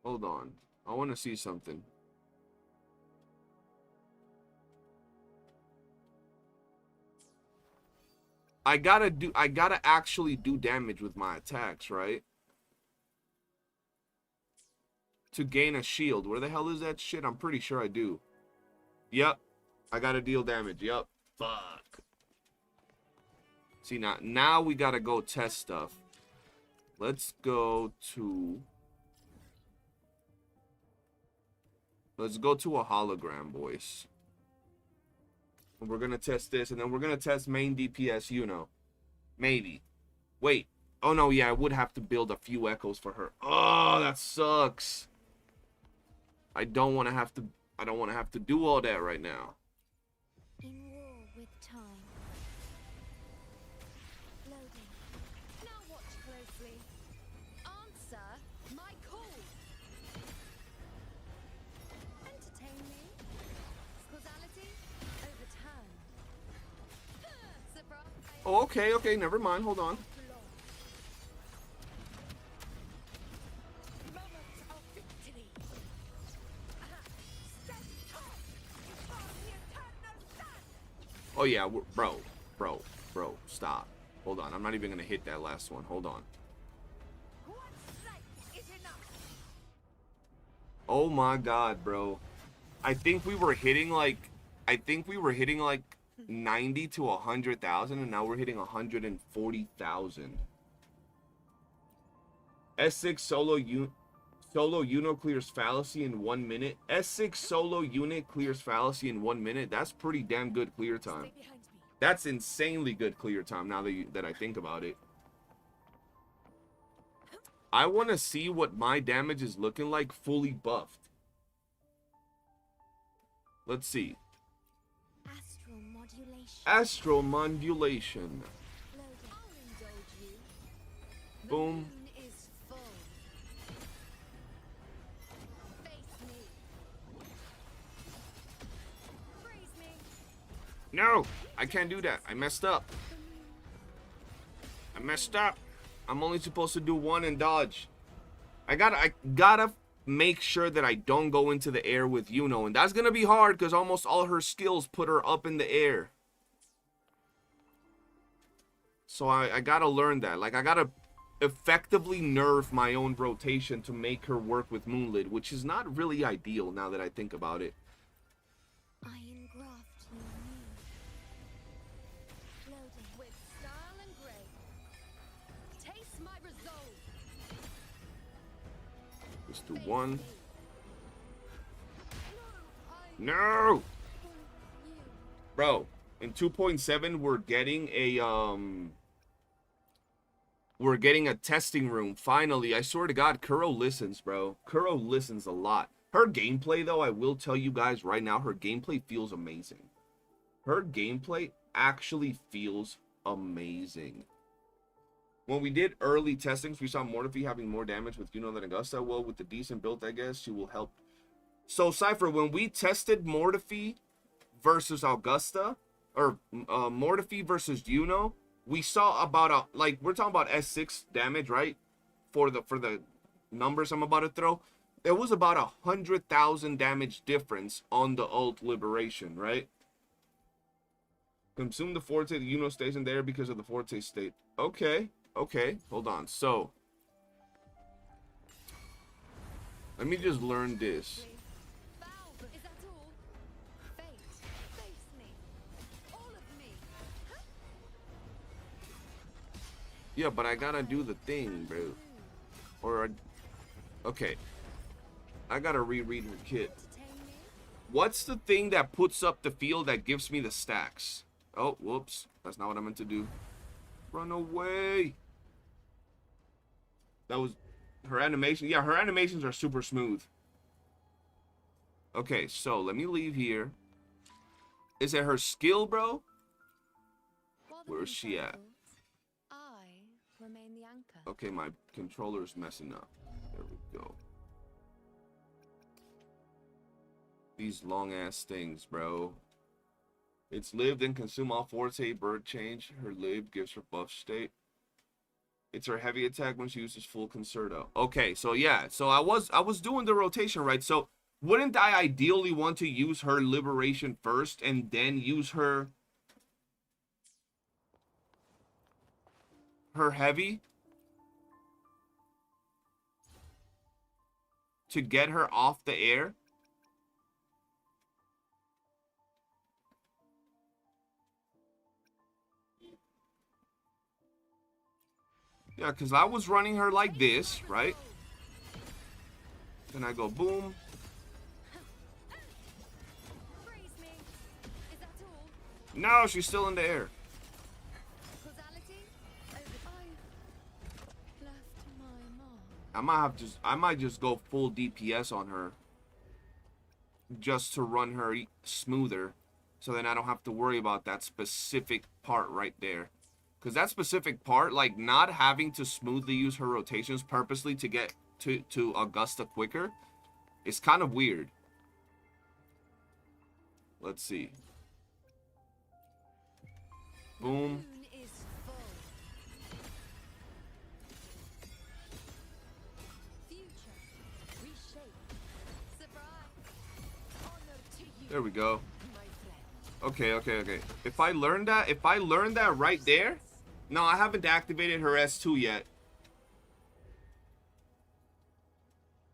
Hold on. I want to see something. I gotta actually do damage with my attacks, right? To gain a shield. Where the hell is that shit? I'm pretty sure I do. Yep. I gotta deal damage. Yep. Fuck. See, now we gotta go test stuff. Let's go to... Let's go to a hologram, boys. And we're gonna test this, and then we're gonna test main DPS Iuno. Maybe. Wait. Oh no, yeah, I would have to build a few echoes for her. Oh, that sucks. I don't want to have to do all that right now. In war with time. Loading. Now watch closely. Answer my call. Entertain me. Causality overturned. Surprise. Oh, okay, never mind. Hold on. Moment of victory. Stand tall. You are the eternal sun. Oh yeah, bro, stop. Hold on, I'm not even gonna hit that last one. Hold on. One strike is enough. Oh my god, bro. I think we were hitting like 90 to 100,000, and now we're hitting 140,000. S6 solo Iuno clears fallacy in 1 minute. S6 solo unit clears fallacy in 1 minute. That's pretty damn good clear time. Stay behind me. That's insanely good clear time now that I think about it. I want to see what my damage is looking like fully buffed. Let's see. Astral modulation. Astral modulation. Loading. I'll indulge you. The Boom. moon is full. Face me. Praise me. No, I can't do that. I messed up. messed up. I'm only supposed to do one and dodge. I gotta make sure that I don't go into the air with Iuno, and that's gonna be hard because almost all her skills put her up in the air. So I gotta learn that. Like, I gotta effectively nerf my own rotation to make her work with Moonlit, which is not really ideal now that I think about it. I engraft you anew, loading with style and grace. Taste my resolve. Just do one. No, No! you. Bro, in 2.7 we're getting a testing room. Finally, I swear to God, Kuro listens, bro. Kuro listens a lot. Her gameplay, though, I will tell you guys right now, her gameplay feels amazing. Her gameplay actually feels amazing. When we did early testings, we saw Mortifi having more damage with Iuno than Augusta. Well, with the decent build, I guess, she will help. So, Cypher, when we tested Mortifi versus Augusta, or Mortifi versus Iuno, we saw about like, we're talking about S6 damage, right? For the numbers I'm about to throw. There was about 100,000 damage difference on the ult Liberation, right? Consume the Forte, the Iuno stays in there because of the Forte state. Okay, hold on. So, let me just learn this. Is that all? Face me. All of me. Yeah, but I gotta do the thing, bro. Or, okay. I gotta reread her kit. Entertain me. What's the thing that puts up the field that gives me the stacks? Oh, whoops. That's not what I meant to do. Run away. That was her animation. Yeah, her animations are super smooth. Okay, so let me leave here. Is it her skill, bro? While the Where's moon she at? cycles, I remain the anchor. Okay, my controller's messing up. There we go. These long ass things, bro. It's lived and consume all Forte bird change. Her lib gives her buff state. It's her heavy attack when she uses full concerto. Okay, so yeah, so I was doing the rotation right. So wouldn't I ideally want to use her Liberation first and then use her heavy to get her off the air? Yeah, because I was running her like this, right? Then I go boom. Praise me. Is that all? No, she's still in the air. Causality? I left my mark. I might just go full DPS on her. Just to run her smoother. So then I don't have to worry about that specific part right there. Because that specific part, like not having to smoothly use her rotations purposely to get to Augusta quicker, is kind of weird. Let's see. Boom. Moon is full. Future. Reshape. Surprise. Honor to you. There we go. My friend. Okay. If I learn that right there. No, I haven't activated her S2 yet.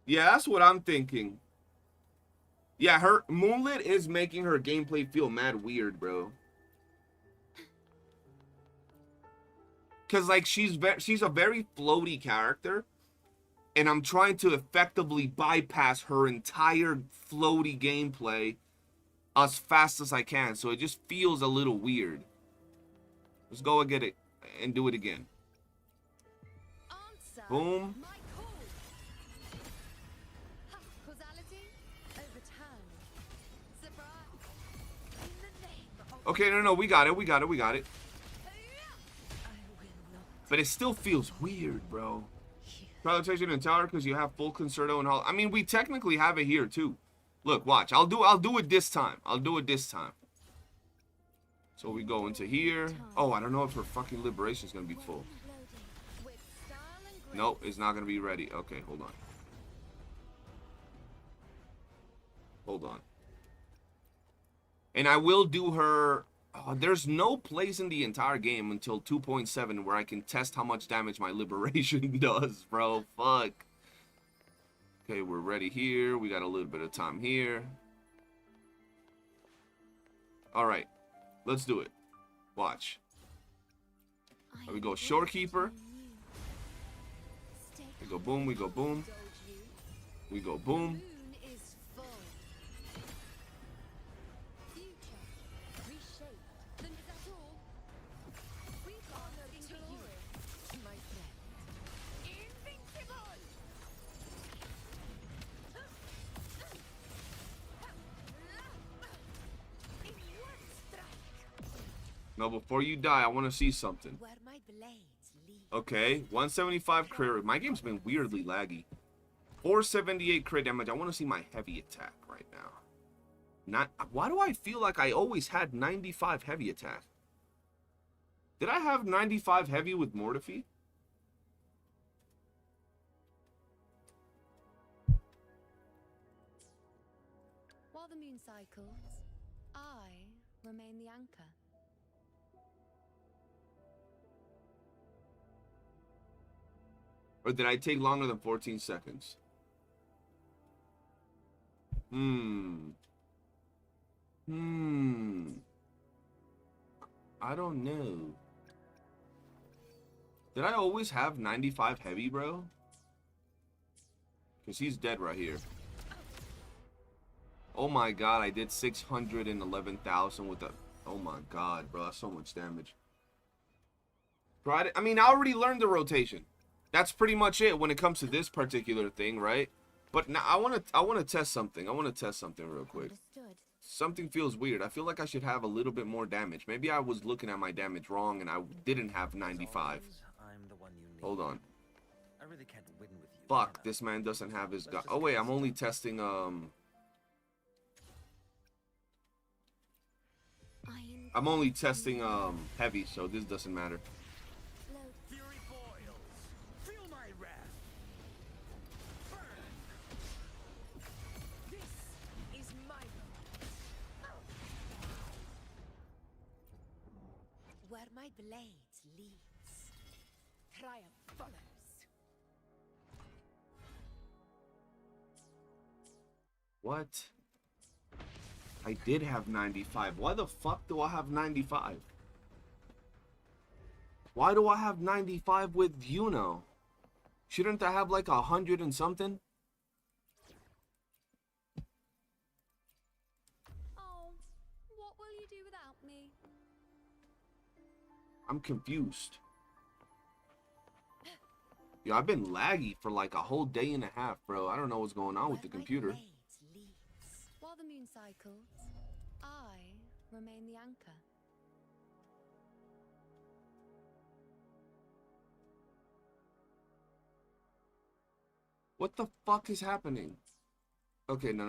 Yeah, that's what I'm thinking. Yeah, her Moonlit is making her gameplay feel mad weird, bro. Cause like she's a very floaty character, and I'm trying to effectively bypass her entire floaty gameplay as fast as I can. So it just feels a little weird. Let's go and get it and do it again. Answer Boom. my call. Ha, causality overturned. Surprise. In the name of Okay, no, we got it. I will not. But it still feels weird, bro. Protection and tower because you have full concerto and all. I mean, we technically have it here too. Look, watch. I'll do it this time. So we go into here. Oh, I don't know if her fucking liberation is gonna be full. Nope, it's not gonna be ready. Okay, hold on. Hold on. And I will do her... Oh, there's no place in the entire game until 2.7 where I can test how much damage my liberation does, bro. Fuck. Okay, we're ready here. We got a little bit of time here. Alright. Let's do it. Watch. There we go. Shorekeeper. We go boom, we go boom. We go boom. No, before you die, I want to see something. Okay, 175 crit rate. My game's been weirdly laggy. 478 crit damage. I want to see my heavy attack right now. Not. Why do I feel like I always had 95 heavy attack? Did I have 95 heavy with Mortifee? While the moon cycles, I remain the anchor. Or did I take longer than 14 seconds? I don't know. Did I always have 95 heavy, bro? Because he's dead right here. Oh my god, I did 611,000 with the... Oh my god, bro, that's so much damage. Bro, I mean, I already learned the rotation. That's pretty much it when it comes to this particular thing, right? But now I want to test something. I want to test something real quick. Understood. Something feels weird. I feel like I should have a little bit more damage. Maybe I was looking at my damage wrong and I didn't have 95. I'm the one you need. Hold on. I really can't win with you. Fuck, can I? this man doesn't have his gun. Oh wait, I'm only testing I'm only testing heavy, so this doesn't matter. Fury boils. Feel my wrath. Burn. This is my Where my blade leads, triumph follows. What? I did have 95. Why the fuck do I have 95? Why do I have 95 with Iuno? Shouldn't I have like 100 and something? Oh, what will you do without me? I'm confused. Yo, I've been laggy for like a whole day and a half, bro. I don't know what's going on with the computer. While the moon cycles, I remain the anchor. What the fuck is happening? Okay, no.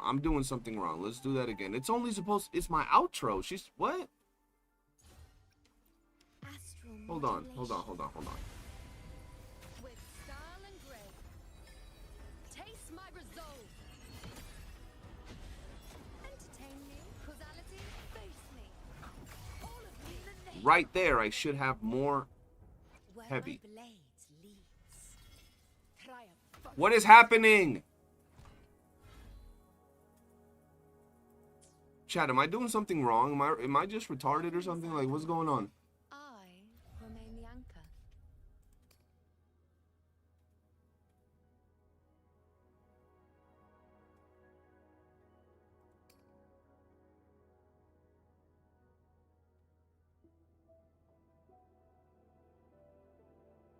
I'm doing something wrong. Let's do that again. It's only supposed... It's my outro. She's... What? Astral Hold on. modulation. With style and grace, taste my resolve. Entertain me, causality, face me. All of me in the name. Right there, I should have more Where heavy. my blade leads, triumph follows. What is happening? Chat, am I doing something wrong? Am I just retarded or something? Like, what's going on? I remain the anchor.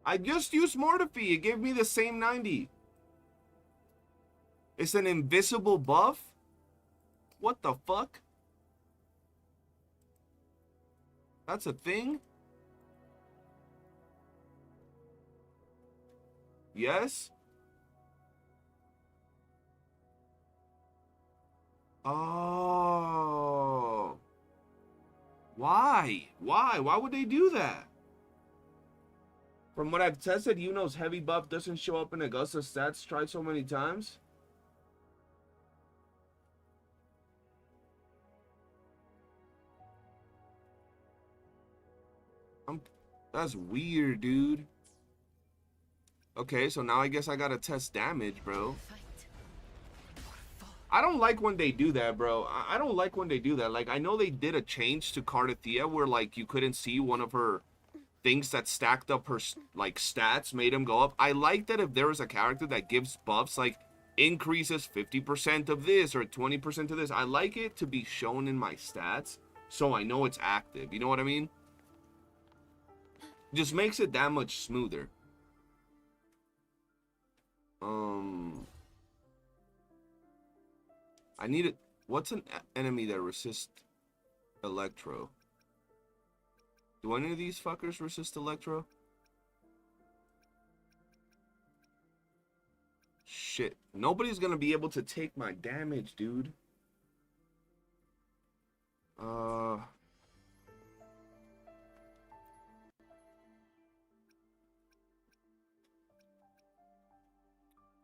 I just used Mortifee. It gave me the same 90. It's an invisible buff? What the fuck? That's a thing? Yes? Oh. Why? Why? Why would they do that? From what I've tested, Iuno's heavy buff doesn't show up in Augusta's stats. Tried so many times. That's weird, dude. Okay, so now I guess I gotta test damage, bro. I don't like when they do that, bro. I don't like when they do that. Like, I know they did a change to Cardathea where, like, you couldn't see one of her things that stacked up her, like, stats, made them go up. I like that if there is a character that gives buffs, like, increases 50% of this or 20% of this. I like it to be shown in my stats so I know it's active. You know what I mean? Just makes it that much smoother. I need it. What's an enemy that resists Electro? Do any of these fuckers resist Electro? Shit. Nobody's gonna be able to take my damage, dude.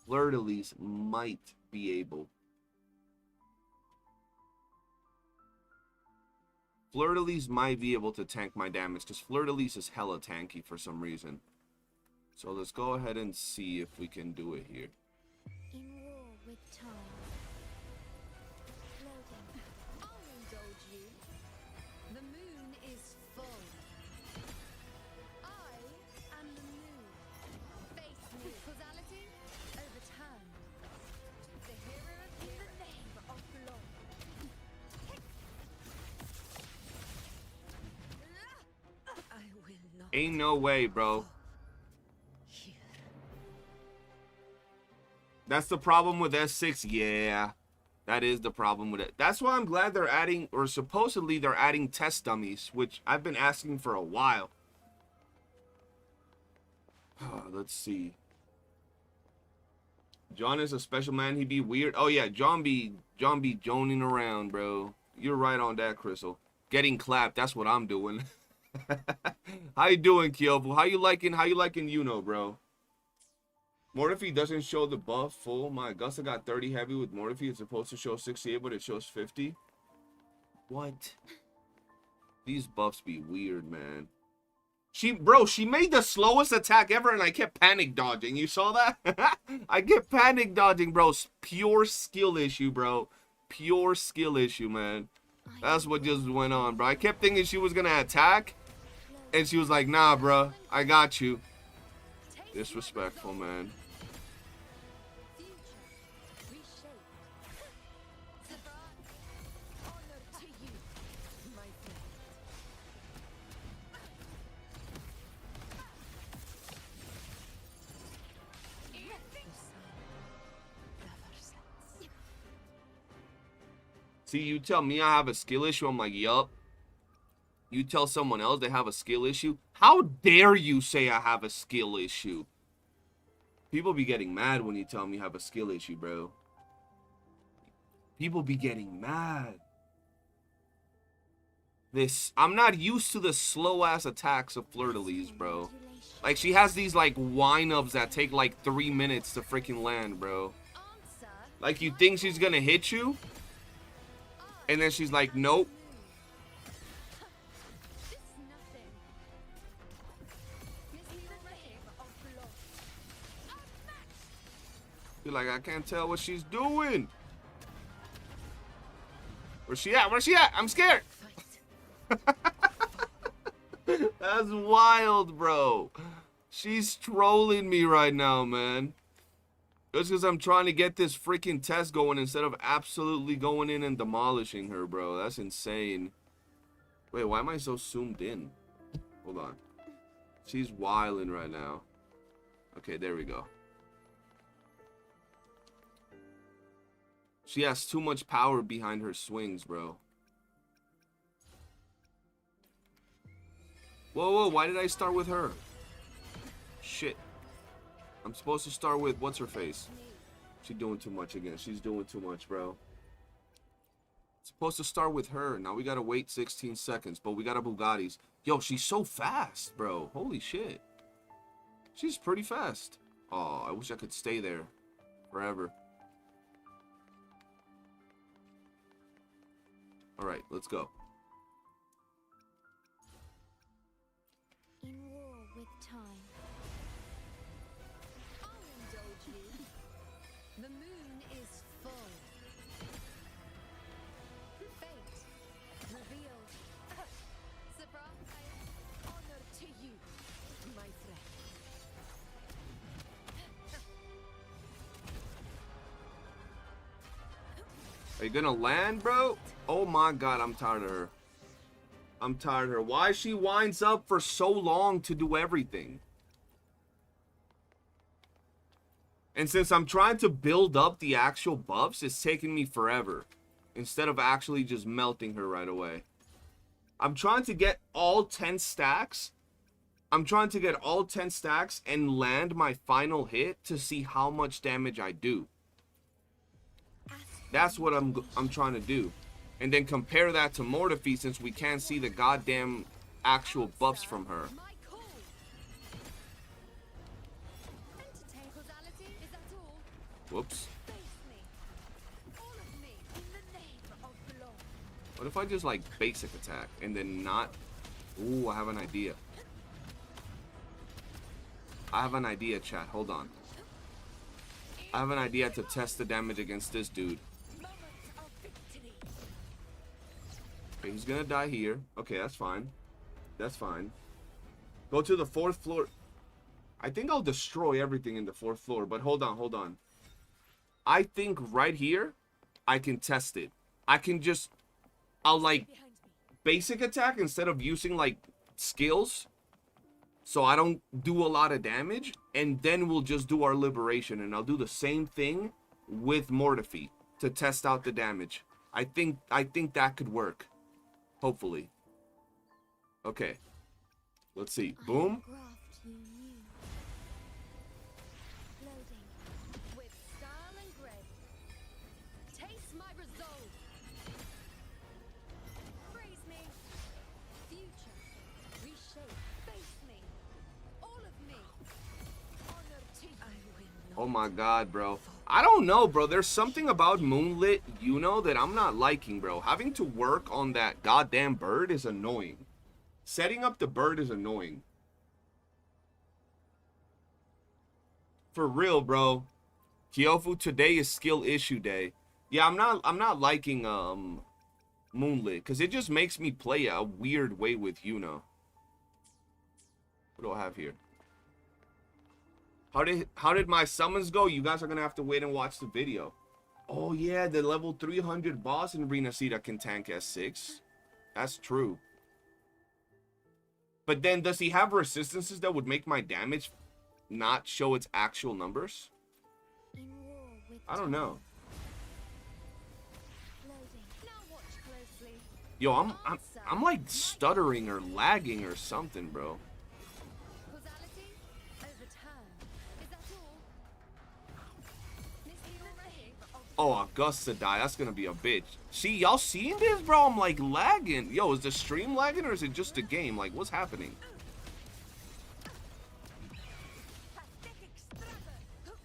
Fleur-de-Lis might be able. Fleur-de-Lis might be able to tank my damage because Fleur-de-Lis is hella tanky for some reason. So let's go ahead and see if we can do it here. In war with time. Loading. I'll indulge you. The moon is full. I am the moon. Face me. Causality overturned. The hero in the name of law. I will not. Ain't no way, bro. Here. That's the problem with S6. Yeah, that is the problem with it. That's why I'm glad they're adding, or supposedly they're adding test dummies, which I've been asking for a while. Let's see. John is a special man. He be weird. Oh yeah, John be joning around, bro. You're right on that, Crystal. Getting clapped. That's what I'm doing. How you doing, Kyobu? How you liking Iuno, bro? Mortifi doesn't show the buff full. My Augusta got 30 heavy with Mortifi. It's supposed to show 68, but it shows 50. What? These buffs be weird, man. She made the slowest attack ever, and I kept panic dodging. You saw that? I kept panic dodging, bro. Pure skill issue, bro. Pure skill issue, man. That's what just went on, bro. I kept thinking she was gonna attack, and she was like, nah, bro. I got you. Disrespectful, man. Future reshaped. Survive. Honor to you, my friend. See, you tell me I have a skill issue, I'm like, yup. You tell someone else they have a skill issue? How dare you say I have a skill issue? People be getting mad when you tell me you have a skill issue, bro. People be getting mad. I'm not used to the slow-ass attacks of Fleur-de-Lis, bro. Like, she has these, like, wind-ups that take, like, 3 minutes to freaking land, bro. Answer. Like, you think she's gonna hit you? And then she's like, nope. This is nothing. This is the name of law. Unmatched. You're like, I can't tell what she's doing. Where's she at? Where's she at? I'm scared. That's wild, bro. She's trolling me right now, man. Just because I'm trying to get this freaking test going instead of absolutely going in and demolishing her, bro. That's insane. Wait, why am I so zoomed in? Hold on. She's wilding right now. Okay, there we go. She has too much power behind her swings, bro. Whoa, whoa, why did I start with her? Shit. I'm supposed to start with what's her face? She's doing too much again. She's doing too much, bro. Supposed to start with her. Now we gotta wait 16 seconds, but we got a Bugatti's. Yo, she's so fast, bro. Holy shit. She's pretty fast. Oh, I wish I could stay there forever. Alright, let's go. In war with time. I'll indulge you. The moon is full. Fate revealed. Surprise. Honor to you, my friend. Are you gonna land, bro? Oh my god, I'm tired of her. I'm tired of her. Why she winds up for so long to do everything? And since I'm trying to build up the actual buffs, it's taking me forever. Instead of actually just melting her right away. I'm trying to get all 10 stacks. I'm trying to get all 10 stacks and land my final hit to see how much damage I do. That's what I'm trying to do. And then compare that to Mortifi since we can't see the goddamn actual buffs from her. My call. Entertain causality, is that all? Whoops. Face me. All of me in the name of blood. What if I just like basic attack and then not... Ooh, I have an idea. I have an idea, chat. Hold on. I have an idea to test the damage against this dude. Moment of victory. Okay, he's gonna die here. Okay, that's fine. That's fine. Go to the 4th floor. I think I'll destroy everything in the 4th floor, but hold on, hold on. I think right here, I can test it. I can just... I'll like Behind me. basic attack instead of using like skills. So I don't do a lot of damage. And then we'll just do our liberation. And I'll do the same thing with Mortifi to test out the damage. I think that could work. Hopefully. Okay. Let's see. Boom. Graft you knew. Loading. With style and grace. Taste my resolve. Praise me. Future. Reshape. Face me. All of me. Honor to you. I will Oh my god, bro. I don't know, bro. There's something about Moonlit Iuno that I'm not liking, bro. Having to work on that goddamn bird is annoying. Setting up the bird is annoying. For real, bro. Kyofu, today is skill issue day. Yeah, I'm not liking Moonlit because it just makes me play a weird way with Iuno. What do I have here? How did my summons go? You guys are gonna have to wait and watch the video. Oh yeah, the level 300 boss in Renacida can tank S6. That's true. But then does he have resistances that would make my damage not show its actual numbers? In war with I don't know. Loading. now watch closely. Yo, I'm like stuttering or lagging or something, bro. Causality. Overturn. Is that all? Miss you already? Oh, Augusta die. That's gonna be a bitch. See, y'all seeing this, bro? I'm like lagging. Yo, is the stream lagging or is it just the game? Like, what's happening? Pathetic struggle.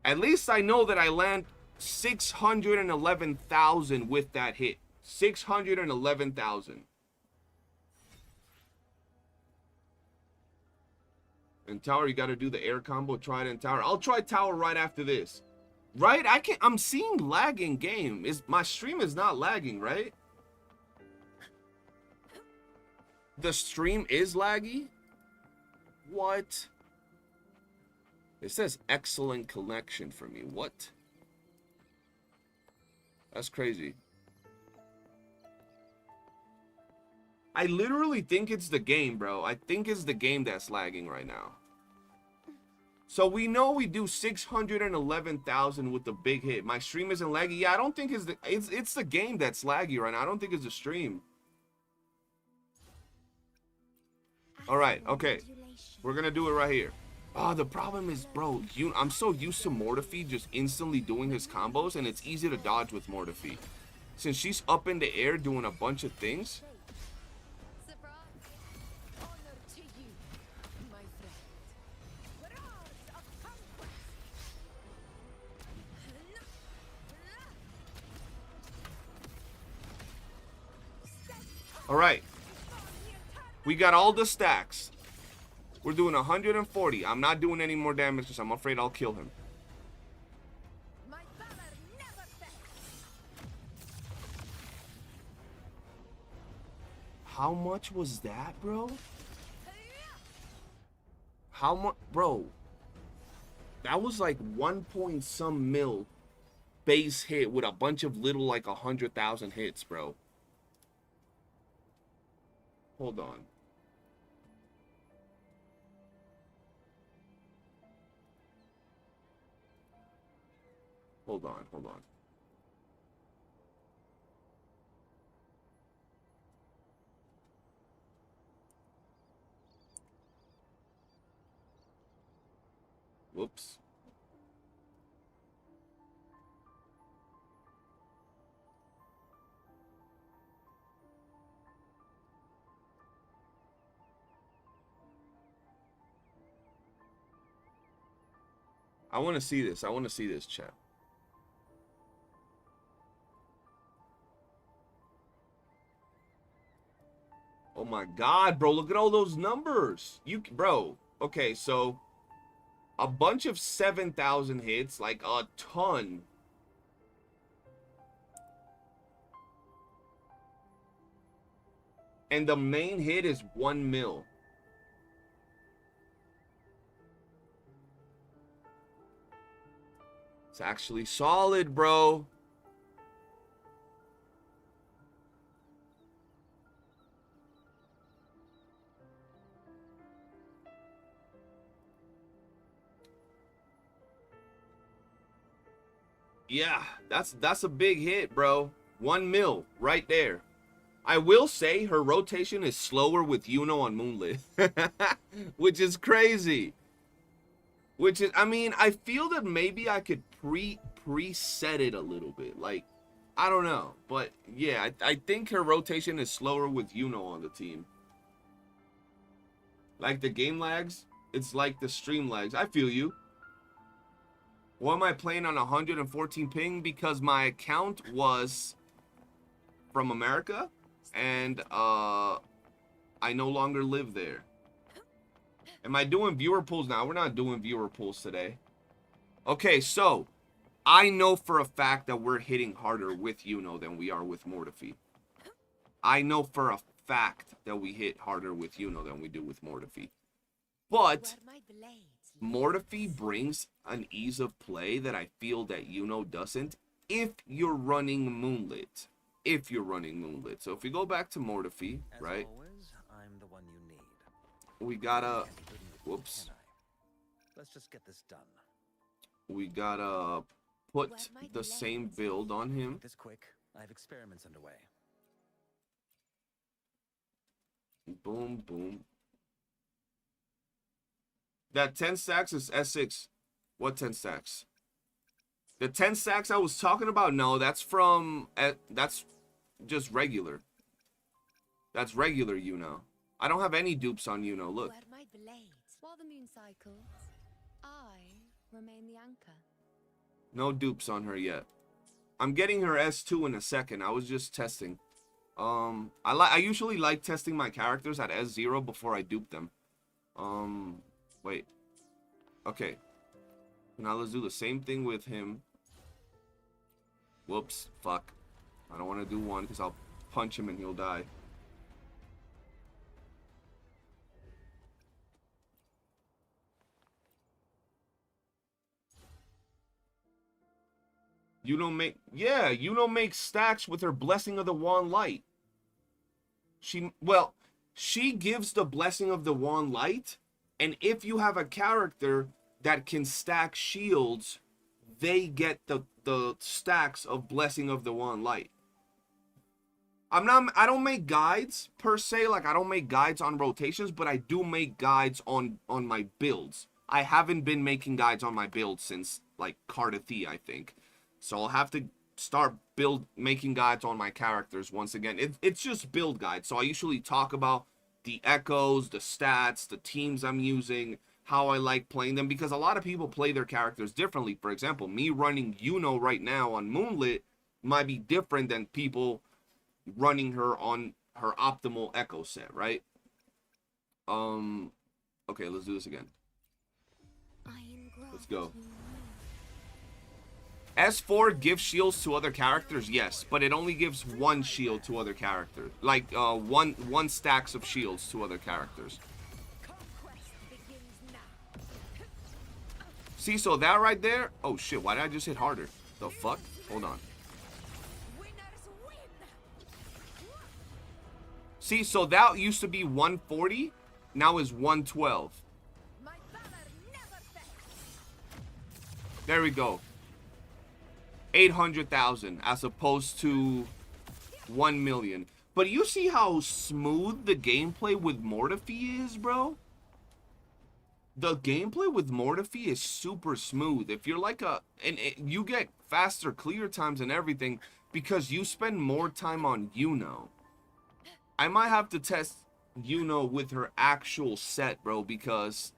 At least I know that I land 611,000 with that hit. 611,000. And tower, you got to do the air combo. Try it in tower. I'll try tower right after this. Right? I'm seeing lagging game. My stream is not lagging, right? The stream is laggy? What? It says excellent connection for me. What? That's crazy. I literally think it's the game, bro. I think it's the game that's lagging right now. So we know we do 611,000 with the big hit. My stream isn't laggy. Yeah, I don't think it's the game that's laggy right now. I don't think it's the stream. All right, okay. We're gonna do it right here. Oh, the problem is, bro, I'm so used to Mortifi just instantly doing his combos, and it's easy to dodge with Mortifi. Since she's up in the air doing a bunch of things. Surprise. Honor to you, my All right. We got all the stacks. We're doing 140. I'm not doing any more damage because I'm afraid I'll kill him. My valor never fails. How much was that, bro? How much, bro? That was like 1 point some mil base hit with a bunch of little like 100,000 hits, bro. Hold on. Hold on, hold on. Whoops. I want to see this. I want to see this, chat. Oh my God, bro. Look at all those numbers. Bro. Okay, so a bunch of 7,000 hits, like a ton. And the main hit is 1 mil. It's actually solid, bro. Yeah, that's a big hit, bro. 1 mil right there. I will say her rotation is slower with Iuno on Moonlit, which is crazy. Which is, I mean, I feel that maybe I could preset it a little bit. Like, I don't know. But, yeah, I think her rotation is slower with Iuno on the team. Like the game lags, it's like the stream lags. I feel you. Why am I playing on 114 ping? Because my account was from America, and I no longer live there. Am I doing viewer pools now? We're not doing viewer pools today. Okay, so I know for a fact that we're hitting harder with Iuno than we are with Mortifee. I know for a fact that we hit harder with Iuno than we do with Mortifee. But Where my blades Mortifee brings an ease of play that I feel that Iuno doesn't if you're running Moonlit. If you're running Moonlit. So if we go back to Mortifee, As right? always, I'm the one you need. We gotta, Can't win with you, whoops. can I? Let's just get this done. We gotta put the same build on him. Make this quick. I have experiments underway. Boom, boom. That 10 stacks is S6. What 10 stacks? The 10 stacks I was talking about, no, that's from, that's just regular. That's regular Iuno. I don't have any dupes on Iuno, look. where my blades. While the moon cycles, I remain the anchor. No dupes on her yet. I'm getting her S2 in a second. I was just testing. I usually like testing my characters at S0 before I dupe them. Wait. Okay. Now let's do the same thing with him. Whoops. Fuck. I don't want to do one because I'll punch him and he'll die. Iuno makes stacks with her Blessing of the Wand Light. She gives the Blessing of the Wand Light, and if you have a character that can stack shields, they get the stacks of Blessing of the Wand Light. I don't make guides per se, like I don't make guides on rotations, but I do make guides on my builds. I haven't been making guides on my build since like Cardathea, I think. So I'll have to start making guides on my characters once again. It's just build guides. So I usually talk about the echoes, the stats, the teams I'm using, how I like playing them, because a lot of people play their characters differently. For example, me running Iuno right now on Moonlit might be different than people running her on her optimal echo set, right? Okay, let's do this again. Let's go. S4 gives shields to other characters, yes, but it only gives one shield to other characters. Like, one stacks of shields to other characters. See, so that right there... Oh, shit, why did I just hit harder? The fuck? Hold on. See, so that used to be 140, now is 112. There we go. 800,000 as opposed to 1 million. But you see how smooth the gameplay with Mortifee is, bro? The gameplay with Mortifee is super smooth. If you're like you get faster clear times and everything because you spend more time on Iuno. I might have to test Iuno with her actual set, bro, because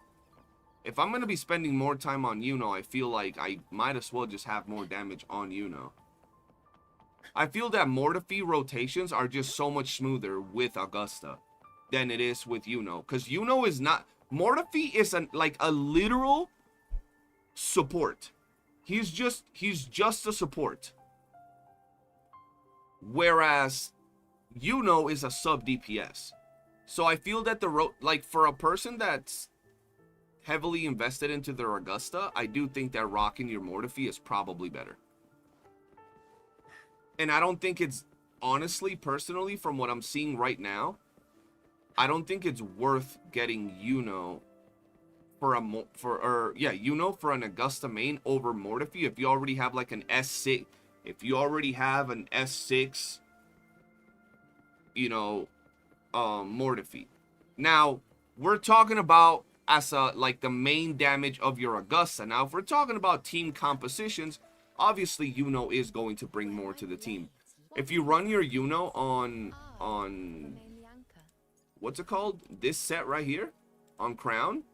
if I'm going to be spending more time on Iuno, I feel like I might as well just have more damage on Iuno. I feel that Mortifee rotations are just so much smoother with Augusta than it is with Iuno. Because Iuno is not... Mortifee is like a literal support. He's just a support. Whereas Iuno is a sub DPS. So I feel that like for a person that's heavily invested into their Augusta, I do think that rocking your Mortifee is probably better. And I don't think it's, honestly, personally, from what I'm seeing right now, I don't think it's worth getting Iuno for Iuno for an Augusta main over Mortifee if you already have like an S6, if you already have an S6, you know, Mortifee. Now, we're talking about as like the main damage of your Augusta. Now, if we're talking about team compositions, obviously Iuno is going to bring more to the team. If you run your Iuno on what's it called? This set right here on Crown,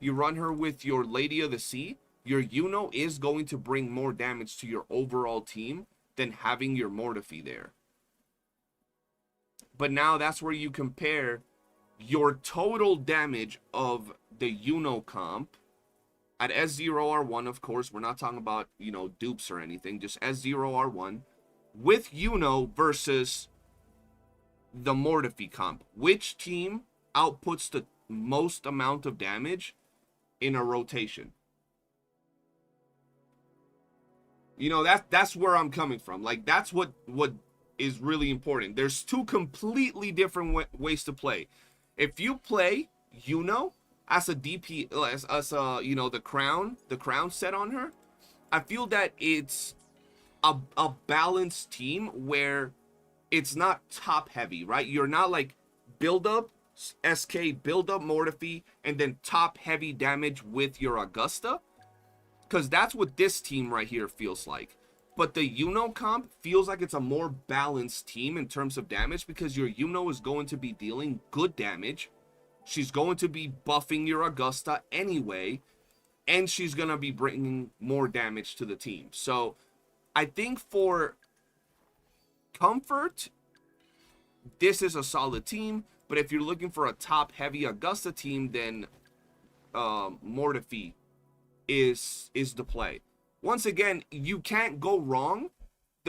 you run her with your Lady of the Sea, your Iuno is going to bring more damage to your overall team than having your Mortifee there. But now that's where you compare your total damage of the Iuno comp at S2R1, of course. We're not talking about, you know, dupes or anything, just S2R1 with Iuno versus the Mortifee comp. Which team outputs the most amount of damage in a rotation? You know, that's where I'm coming from. Like, that's what is really important. There's two completely different ways to play. If you play Iuno as a DP, as a, you know, the crown set on her, I feel that it's a balanced team where it's not top heavy, right? You're not like build up SK, build up Mortifee, and then top heavy damage with your Augusta, because that's what this team right here feels like. But the Iuno comp feels like it's a more balanced team in terms of damage, because your Iuno is going to be dealing good damage. She's going to be buffing your Augusta anyway, and she's going to be bringing more damage to the team. So I think for comfort, this is a solid team. But if you're looking for a top-heavy Augusta team, then Mortifee is the play. Once again, you can't go wrong.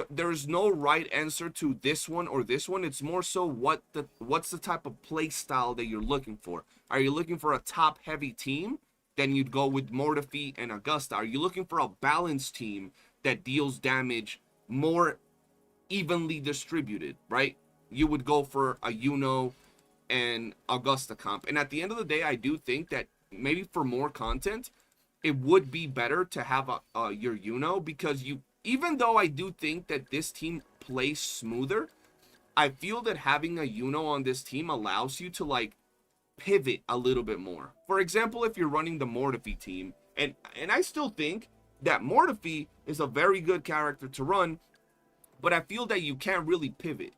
There's no right answer to this one or this one. It's more so what's the type of play style that you're looking for. Are you looking for a top-heavy team? Then you'd go with Mortifee and Augusta. Are you looking for a balanced team that deals damage more evenly distributed, right? You would go for a Iuno and Augusta comp. And at the end of the day, I do think that maybe for more content, it would be better to have your Iuno, because even though I do think that this team plays smoother, I feel that having a Iuno on this team allows you to like pivot a little bit more. For example, if you're running the Mortifee team, and I still think that Mortifee is a very good character to run, but I feel that you can't really pivot.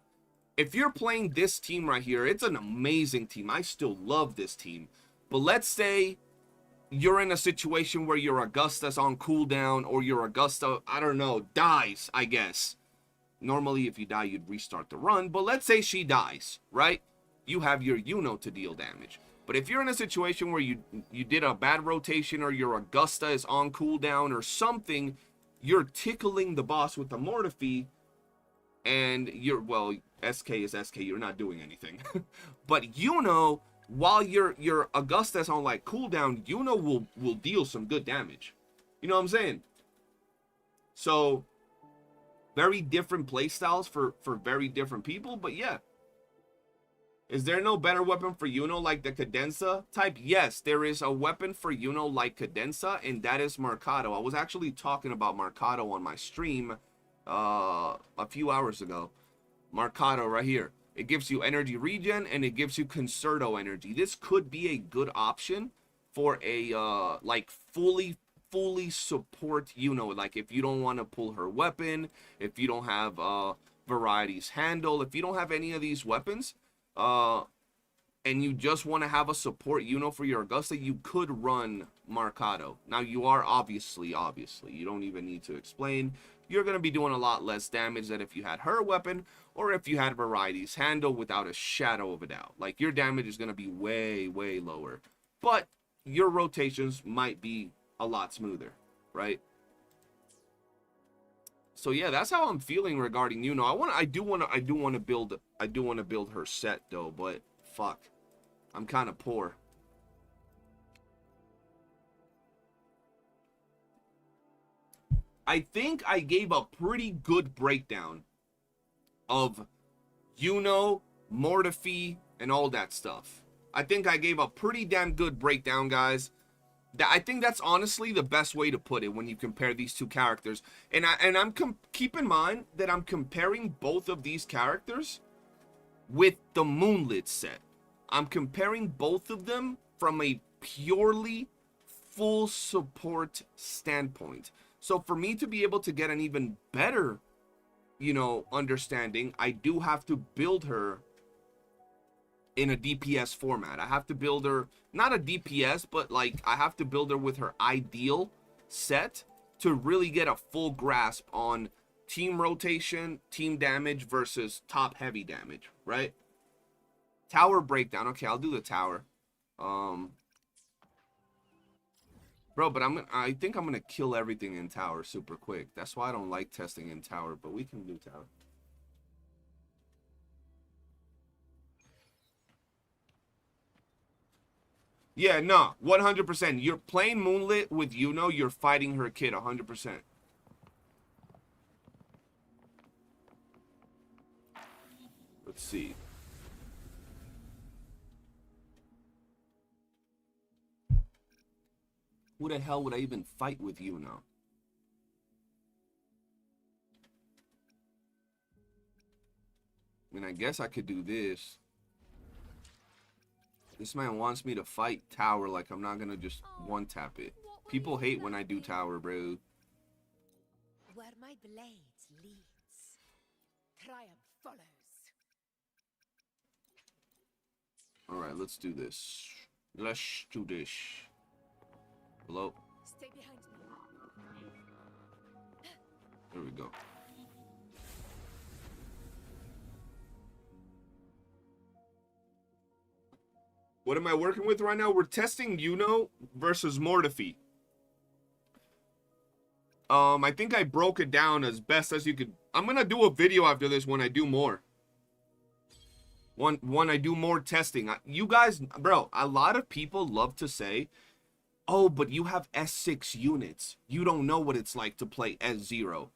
If you're playing this team right here, it's an amazing team. I still love this team. But let's say you're in a situation where your Augusta's on cooldown, or your Augusta, I don't know, dies, I guess. Normally, if you die, you'd restart the run. But let's say she dies, right? You have your Iuno to deal damage. But if you're in a situation where you did a bad rotation or your Augusta is on cooldown or something, you're tickling the boss with the Mortifi, and you're, well, SK is SK, you're not doing anything. But Iuno, while your Augusta is on like cooldown, Iuno will deal some good damage. You know what I'm saying? So very different playstyles for very different people, but yeah. Is there no better weapon for Iuno like the Cadenza type? Yes, there is a weapon for Iuno like Cadenza, and that is Mercado. I was actually talking about Mercado on my stream a few hours ago. Mercado right here. It gives you energy regen, and it gives you Concerto energy. This could be a good option for a like fully support Iuno. Like if you don't want to pull her weapon, if you don't have Variety's Handle, if you don't have any of these weapons, and you just want to have a support Iuno for your Augusta, you could run Mercado. Now you are obviously, you don't even need to explain, you're going to be doing a lot less damage than if you had her weapon, or if you had Variety's Handle, without a shadow of a doubt. Like your damage is going to be way way lower, but your rotations might be a lot smoother, right? So yeah, that's how I'm feeling regarding Iuno. I do want to build her set though, but fuck, I'm kind of poor. I think I gave a pretty good breakdown of Iuno, Mortifi, and all that stuff. I think I gave a pretty damn good breakdown, guys. I think that's honestly the best way to put it when you compare these two characters. And keep in mind that I'm comparing both of these characters with the Moonlit set. I'm comparing both of them from a purely full support standpoint. So for me to be able to get an even better, you know, understanding, I do have to build her in a DPS format. I have to build her, not a DPS, but like I have to build her with her ideal set to really get a full grasp on team rotation, team damage versus top heavy damage, right? Tower breakdown. Okay, I'll do the tower. Bro, but I think I'm gonna kill everything in tower super quick. That's why I don't like testing in tower, but we can do tower. Yeah, no, 100%. You're playing Moonlit with Iuno, you're fighting her kid 100%. Let's see. Who the hell would I even fight with Iuno? I mean, I guess I could do this. This man wants me to fight tower like I'm not gonna just one-tap it. People hate when I do tower, bro. Where my blades leads, triumph follows. Alright, let's do this. Let's do this. Hello? Stay behind me. There we go. What am I working with right now? We're testing Iuno versus Mortifi. I think I broke it down as best as you could. I'm gonna do a video after this when I do more. When I do more testing. You guys, bro, a lot of people love to say, oh, but you have S6 units. You don't know what it's like to play S0.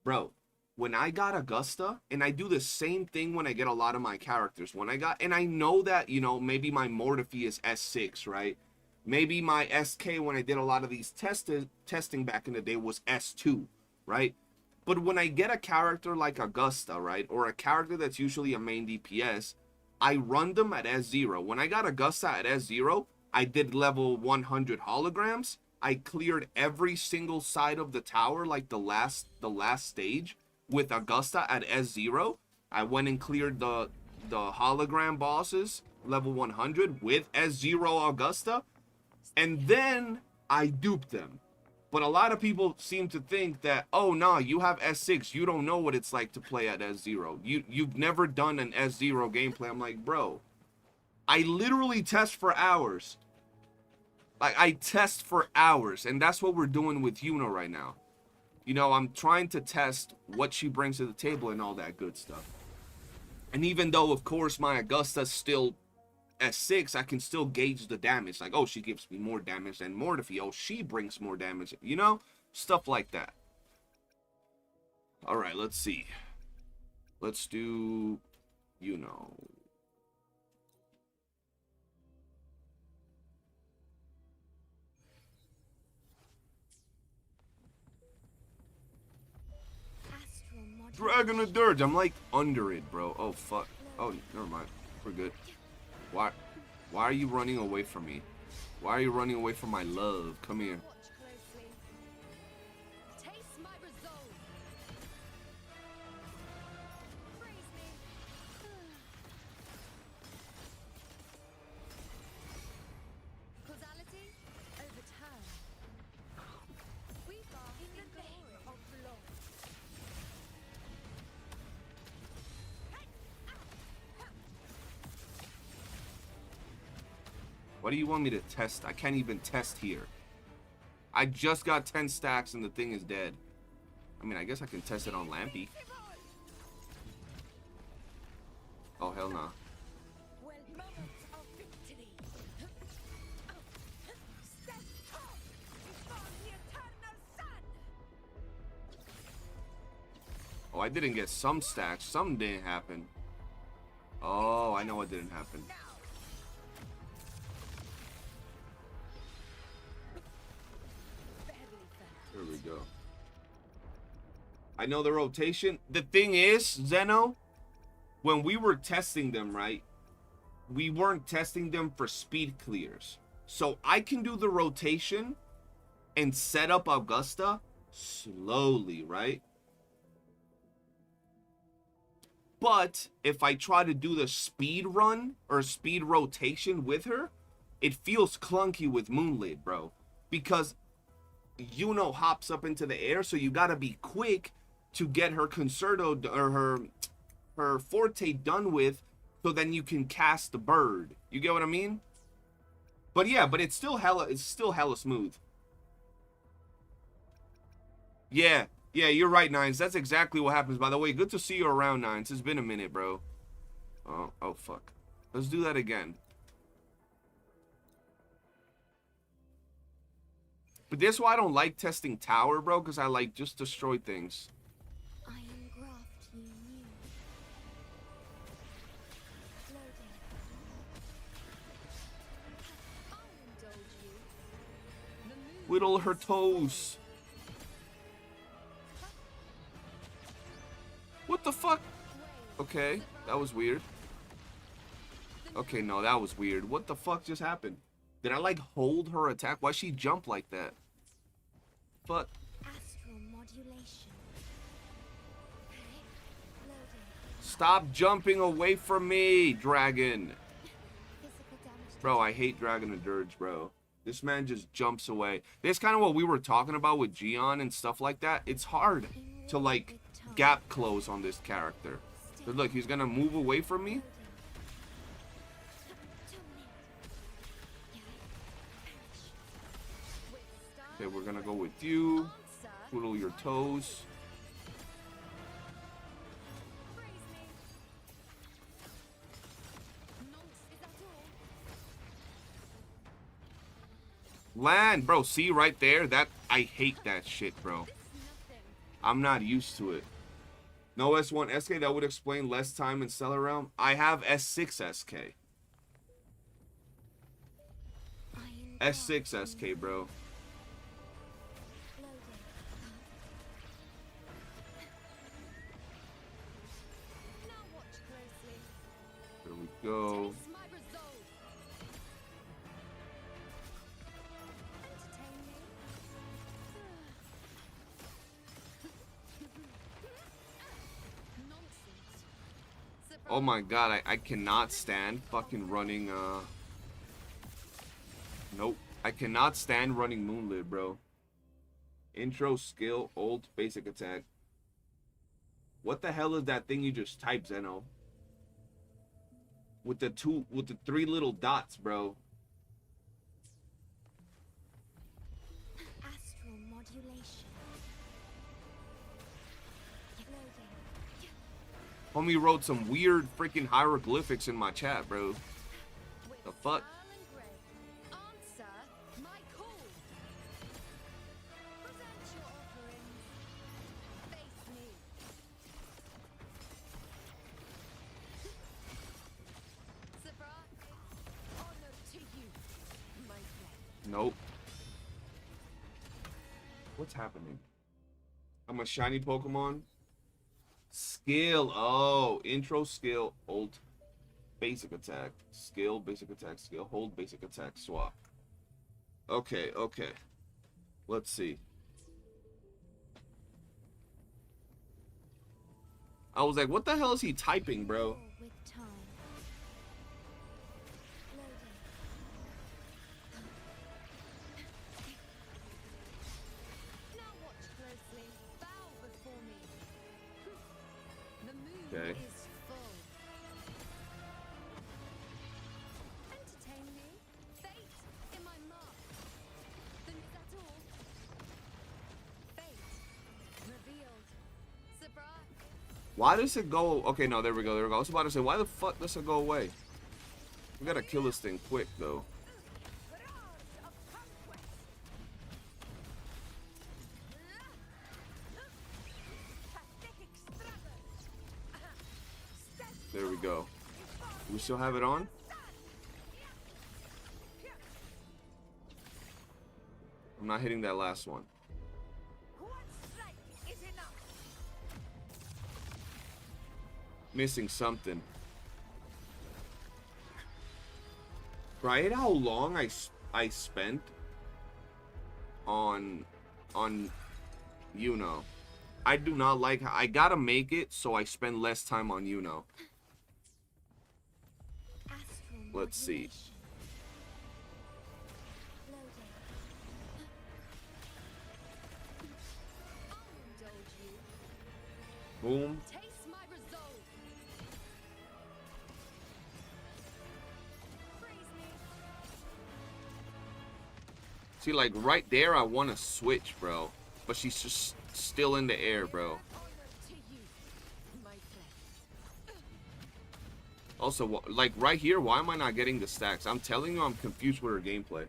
Bro, when I got Augusta, and I do the same thing when I get a lot of my characters. When I got, and I know that, you know, maybe my Mortifi is S6, right? Maybe my SK, when I did a lot of these testing back in the day, was S2, right? But when I get a character like Augusta, right, or a character that's usually a main DPS, I run them at S0. When I got Augusta at S0, I did level 100 holograms. I cleared every single side of the tower, like the last stage, with Augusta at S0. I went and cleared the hologram bosses, level 100, with S0 Augusta. And then I duped them. But a lot of people seem to think that, oh, no, you have S6. You don't know what it's like to play at S0. You've never done an S0 gameplay. I'm like, bro, I literally test for hours. Like, I test for hours. And that's what we're doing with Iuno right now. You know, I'm trying to test what she brings to the table and all that good stuff. And even though, of course, my Augusta's still S6, I can still gauge the damage. Like, oh, she gives me more damage than Mortifi. Oh, she brings more damage. You know? Stuff like that. Alright, let's see. Let's do Iuno. Dragon of Dirge. I'm like under it, bro. Oh, fuck. Oh, never mind. We're good. Why are you running away from me? Why are you running away from my love? Come here. Watch closely. Taste my resolve. Praise me. Causality overturned. We bask in the name of law. What do you want me to test? I can't even test here. I just got 10 stacks and the thing is dead. I mean, I guess I can test it on Lampy. Oh, hell nah. Well, moments of victory. Step up before the eternal sun. Oh, I didn't get some stacks. Some didn't happen. Oh, I know what didn't happen. There we go. I know the rotation. The thing is, Zeno, when we were testing them, right, we weren't testing them for speed clears. So I can do the rotation and set up Augusta slowly, right? But if I try to do the speed run or speed rotation with her, it feels clunky with Moonlit, bro. Because Iuno hops up into the air, so you gotta be quick to get her concerto or her forte done with, so then you can cast the bird. You get what I mean? But yeah, but it's still hella smooth. Yeah, you're right, Nines. That's exactly what happens. By the way, good to see you around, Nines. It's been a minute, bro. Oh fuck. Let's do that again. But that's why I don't like testing tower, bro, because I like just destroy things. I engraft you new. Loading. I'll indulge you. The moon Whittle her toes. What the fuck? Okay, that was weird. Okay, no, that was weird. What the fuck just happened? Did I like hold her attack? Why'd she jump like that? Fuck. Astral modulation. Loading. Stop jumping away from me, dragon. Physical damage. Bro, I hate Dragon of Dirge, bro. This man just jumps away. That's kind of what we were talking about with Gion and stuff like that. It's hard to, like, gap close on this character. But look, he's gonna move away from me. Okay, we're gonna go with you. Twiddle your toes. Land, bro. See right there? That I hate that shit, bro. I'm not used to it. No S1 SK, that would explain less time in Stellar Realm. I have S6 SK. S6 SK, bro. There we go. Oh my god, I cannot stand fucking running, Nope. I cannot stand running Moonlit, bro. Intro skill, ult, basic attack. What the hell is that thing you just typed, Zeno? With the 3 little dots, bro. Astral modulation. Loading. Homie wrote some weird freaking hieroglyphics in my chat, bro. With The fuck? pearl and grey. Answer my call. Present your offerings. Face me. Surprise. Honor to you, my friend. Nope. What's happening? I'm a shiny Pokemon. Skill. Oh, intro skill, ult, basic attack, skill, basic attack, skill, hold, basic attack, swap. Okay, okay. Let's see. I was like, what the hell is he typing, bro? War with time. Loading. Now watch closely. Bow before me. The moon Okay. is full. Entertain me. Fate in my mark. Then is that all? Fate revealed. Surprise. Why does it go? Okay, no, there we go, there we go. I was about to say, why the fuck does it go away? We gotta kill this thing quick, though. There we go. Do we still have it on? I'm not hitting that last one. Missing something. Right? How long I spent on Iuno. I do not like. I gotta make it so I spend less time on Iuno. Astral Let's see. modulation. Loading. I'll indulge you. Boom. Taste my resolve. Praise me. See, like right there, I want to switch, bro. But she's just still in the air, bro. Honor to you, my friend. Also, like right here, why am I not getting the stacks? I'm telling you, I'm confused with her gameplay.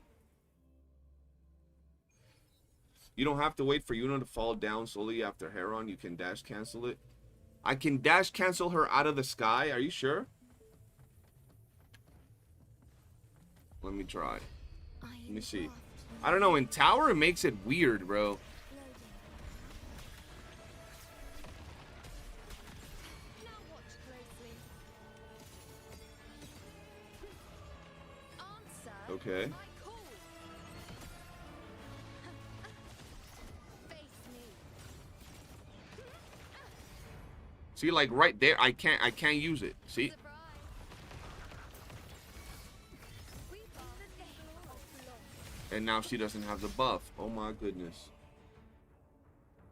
You don't have to wait for Iuno to fall down slowly after Heron. You can dash cancel it. I can dash cancel her out of the sky. Are you sure? Let me try. Let me see. I don't know. In tower, it makes it weird, bro. Loading. Now watch closely. Answer Okay. my call. Face me. See, like right there, I can't use it. See? Surprise. We are the day of love. And now she doesn't have the buff. Oh my goodness.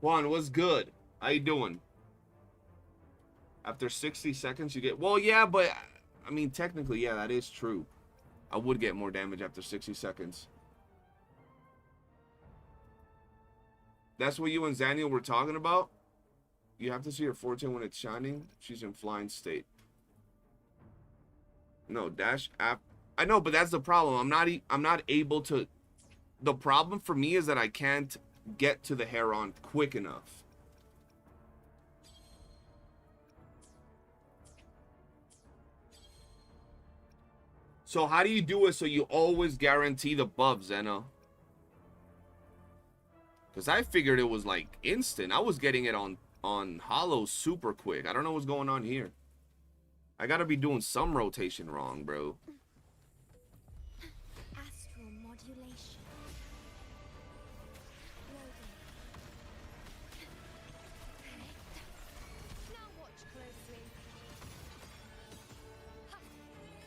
Juan, what's good? How you doing? After 60 seconds, you get... Well, yeah, but... I mean, technically, yeah, that is true. I would get more damage after 60 seconds. That's what you and Zaniel were talking about? You have to see her forte when it's shining. She's in flying state. No, dash app. I know, but that's the problem. I'm not able to... The problem for me is that I can't get to the Heron quick enough. So how do you do it so you always guarantee the buff, Zeno? Because I figured it was like instant. I was getting it on Hollow super quick. I don't know what's going on here. I gotta be doing some rotation wrong, bro. Astral modulation. Loading. Now watch closely.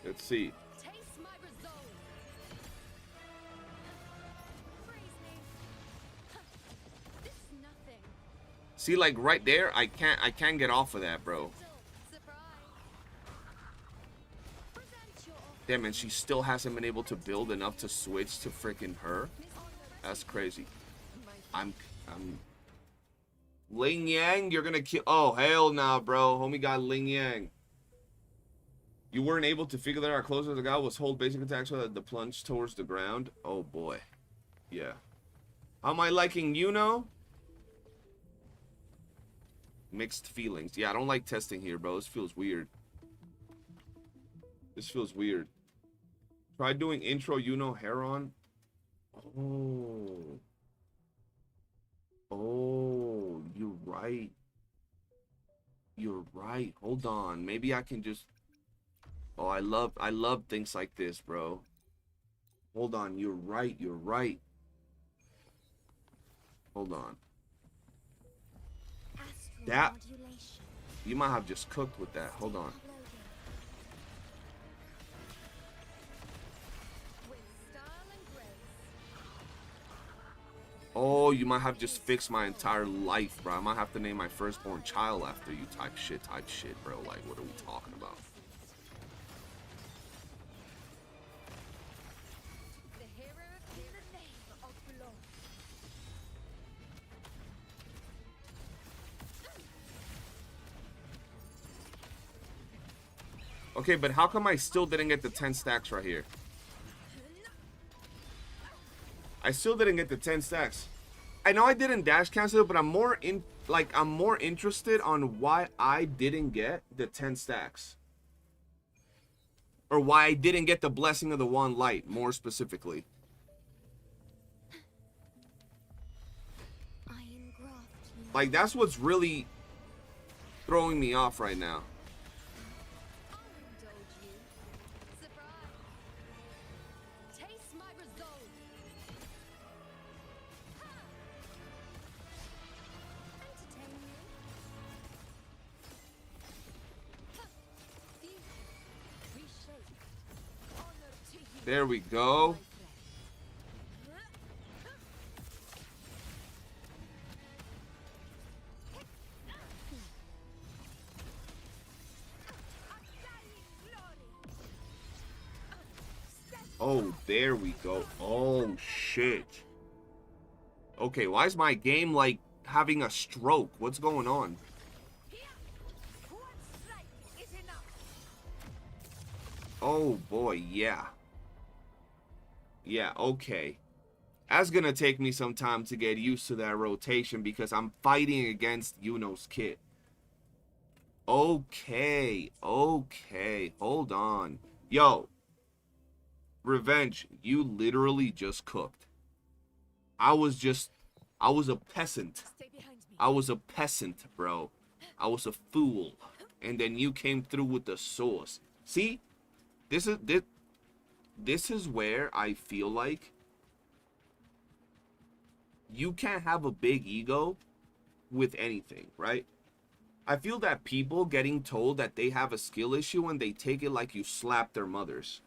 Let's see. Taste my resolve. Praise me. This See, like right there, I can't get off of that, bro. Surprise. Present your Damn, and she still hasn't been able to build enough to switch to freaking her. That's crazy. I'm Ling Yang, you're gonna kill. Oh, hell nah, bro. Homie got Ling Yang. You weren't able to figure that out. Closer the guy was hold basic attacks so that the plunge towards the ground. Oh boy. Yeah. How am I liking Iuno? Mixed feelings. Yeah, I don't like testing here, bro. This feels weird. This feels weird. Try doing intro Iuno Heron. Oh. Oh, you're right. You're right. Hold on. Maybe I can just... Oh, I love things like this, bro. Hold on. You're right. You're right. Hold on. Astral That... modulation. You might have just cooked with that. Hold on. with style and grace. Oh, you might have just fixed my entire life, bro. I might have to name my firstborn child after you type shit, bro. Like, what are we talking about? The hero in the name of blood. Okay, but how come I still didn't get the 10 stacks right here? I still didn't get the 10 stacks. I know I didn't dash cancel it, but I'm more interested on why I didn't get the 10 stacks. Or why I didn't get the blessing of the one light, more specifically. I engraft you. Like, that's what's really throwing me off right now. I'll indulge you. Surprise. Taste my resolve. Ha! Entertain you. Ha! Fuse. Reshape. Honor to you. There we go. Oh, there we go. Oh, shit. Okay, why is my game, like, having a stroke? What's going on? Oh, boy, yeah. Yeah, okay. That's gonna take me some time to get used to that rotation because I'm fighting against Iuno's kit. Okay, okay, hold on. Yo. Revenge, you literally just cooked. I was a peasant. Stay behind me. I was a peasant, bro. I was a fool. And then you came through with the sauce. See? This is where I feel like you can't have a big ego with anything, right? I feel that people getting told that they have a skill issue and they take it like you slapped their mothers.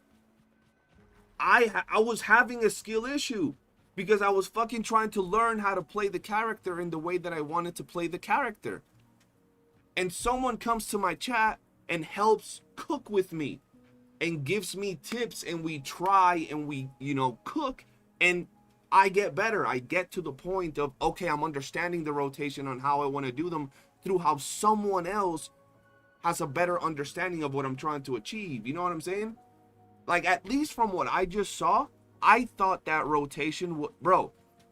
I was having a skill issue because I was fucking trying to learn how to play the character in the way that I wanted to play the character. And someone comes to my chat and helps cook with me and gives me tips and we try and we, you know, cook and I get better. I get to the point of, okay, I'm understanding the rotation on how I want to do them through how someone else has a better understanding of what I'm trying to achieve. You know what I'm saying? Like, at least from what I just saw, I thought that rotation would... Bro,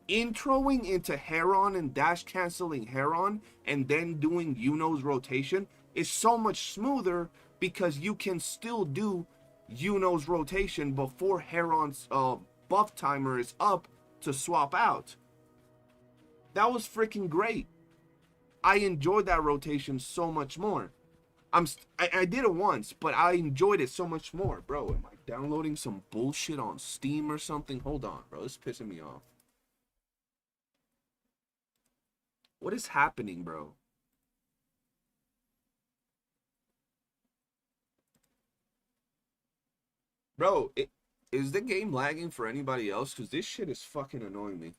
introing into Heron and dash canceling Heron and then doing Iuno's rotation is so much smoother because you can still do Iuno's rotation before Heron's buff timer is up to swap out. That was freaking great. I enjoyed that rotation so much more. I did it once, but I enjoyed it so much more. Bro, am I downloading some bullshit on Steam or something? Hold on, bro. This is pissing me off. What is happening, bro? Bro, is the game lagging for anybody else? Because this shit is fucking annoying me.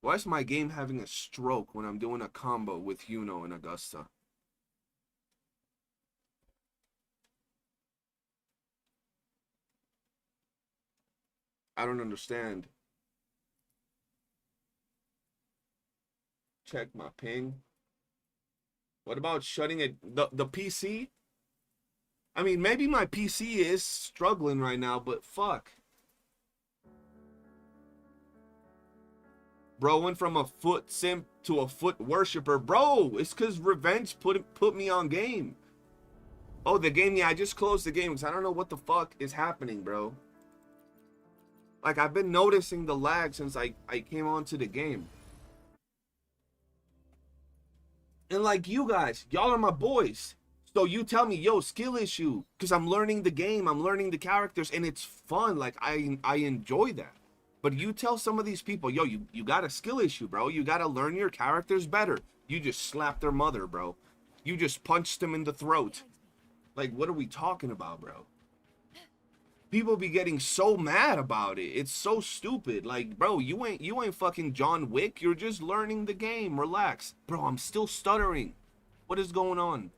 Why is my game having a stroke when I'm doing a combo with Iuno and Augusta? I don't understand. Check my ping. What about shutting it? The PC? I mean, maybe my PC is struggling right now, but fuck. Bro went from a foot simp to a foot worshiper. Bro, it's because revenge put me on game. Oh, the game, yeah, I just closed the game because I don't know what the fuck is happening, bro. Like, I've been noticing the lag since I came onto the game. And like you guys, y'all are my boys. So you tell me, yo, skill issue. Because I'm learning the game, I'm learning the characters, and it's fun. Like, I enjoy that. But you tell some of these people, yo, you got a skill issue, bro. You got to learn your characters better. You just slapped their mother, bro. You just punched them in the throat. Like, what are we talking about, bro? People be getting so mad about it. It's so stupid. Like, bro, you ain't fucking John Wick. You're just learning the game. Relax. Bro, I'm still stuttering. What is going on?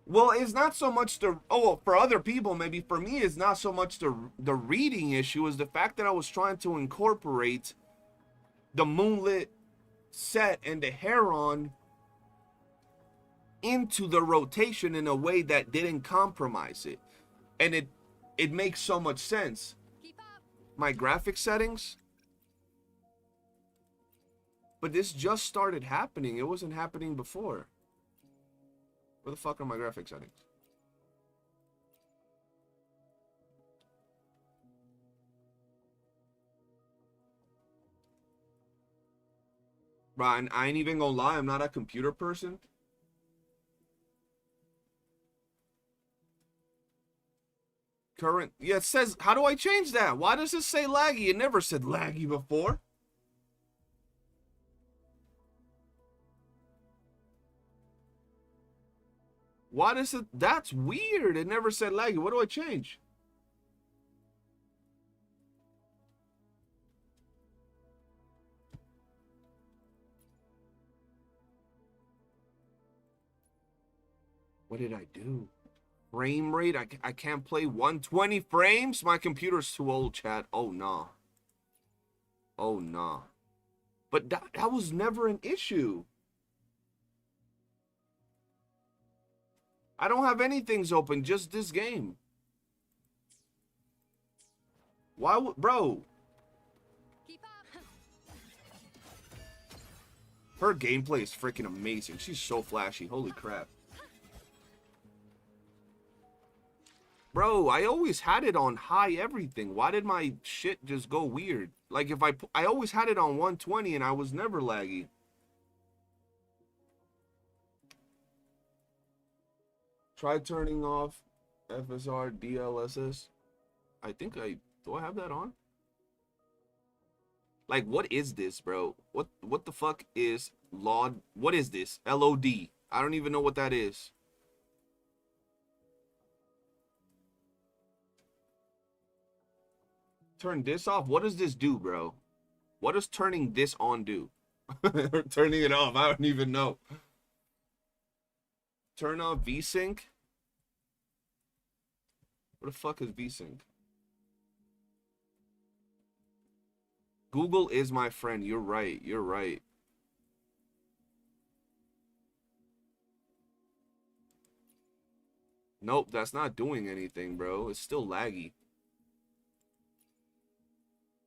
Well, it's not so much the, oh, for other people, maybe. For me, it's not so much the reading issue, is the fact that I was trying to incorporate the moonlit set and the heron into the rotation in a way that didn't compromise it. And it makes so much sense. Keep up. My graphic settings. But this just started happening. It wasn't happening before. Where the fuck are my graphic settings? Brian, I ain't even gonna lie, I'm not a computer person. Current, yeah, it says, how do I change that? Why does it say laggy? It never said laggy before. Why does it, that's weird. It never said laggy. What do I change? What did I do? Frame rate? I can't play 120 frames? My computer's too old, chat. Oh, nah. Oh, nah. But that was never an issue. I don't have anything's open, just this game. Why would, bro? Keep up. Her gameplay is freaking amazing. She's so flashy. Holy crap. Bro, I always had it on high everything. Why did my shit just go weird? Like, if I always had it on 120 and I was never laggy. Try turning off FSR DLSS. I think do I have that on? Like, what is this, bro? What the fuck is LOD? What is this? LOD. I don't even know what that is. Turn this off? What does this do, bro? What does turning this on do? Or turning it off? I don't even know. Turn off VSync? What the fuck is VSync? Google is my friend. You're right. You're right. Nope, that's not doing anything, bro. It's still laggy.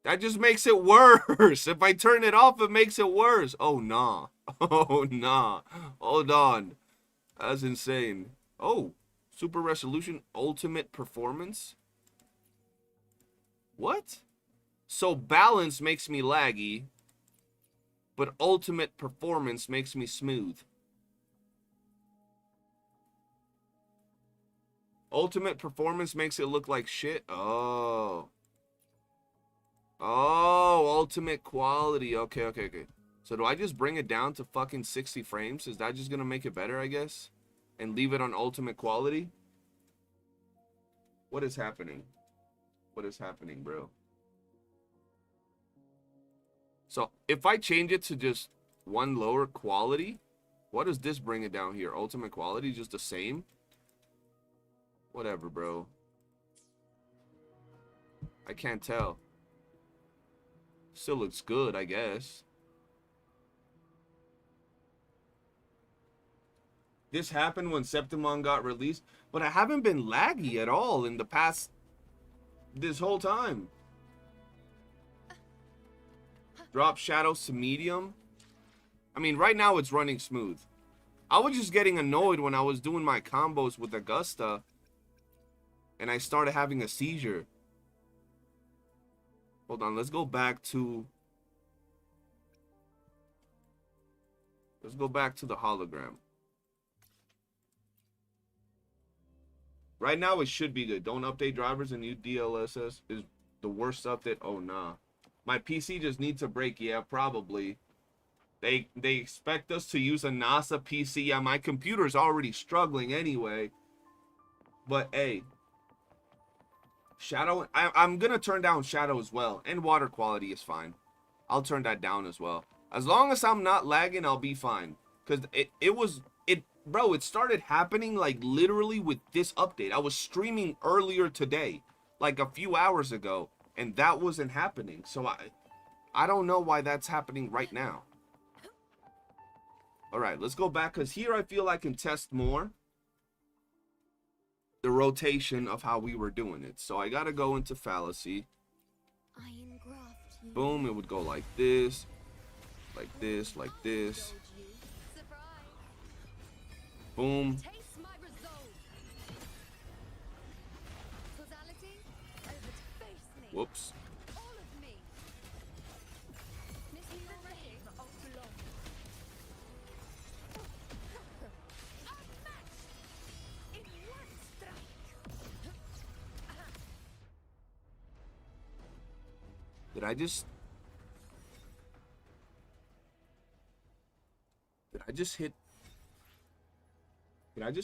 That just makes it worse. If I turn it off, it makes it worse. Oh, nah. Oh, nah. Hold on. That's insane. Oh, super resolution, ultimate performance. What? So balance makes me laggy, but ultimate performance makes me smooth. Ultimate performance makes it look like shit. Oh. Oh, ultimate quality. Okay, okay, okay. So do I just bring it down to fucking 60 frames? Is that just gonna make it better, I guess? And leave it on ultimate quality? What is happening? What is happening, bro? So if I change it to just one lower quality, what does this bring it down here? Ultimate quality, just the same? Whatever, bro. I can't tell. Still looks good, I guess. This happened when Septimon got released, but I haven't been laggy at all in the past this whole time. Drop shadows to medium. I mean, right now it's running smooth. I was just getting annoyed when I was doing my combos with Augusta and I started having a seizure. Hold on, let's go back to the hologram. Right now it should be good. Don't update drivers and new DLSS is the worst update. Oh nah. My PC just needs a break. Yeah, probably. They expect us to use a NASA PC. Yeah, my computer's already struggling anyway. But hey, shadow, I'm gonna turn down shadow as well, and water quality is fine. I'll turn that down as well. As long as I'm not lagging, I'll be fine. Cause bro, it started happening like literally with this update. I was streaming earlier today, like a few hours ago, and that wasn't happening. So I don't know why that's happening right now. All right, let's go back, because here I feel I can test more the rotation of how we were doing it. So I got to go into fallacy. I engraft you. Boom, it would go like this, like this, like this. Surprise. Boom. Taste my resolve. Causality, over to face me. Whoops. All of me. Miss me already? Oh, belong. Unmatched in one strike. Did I just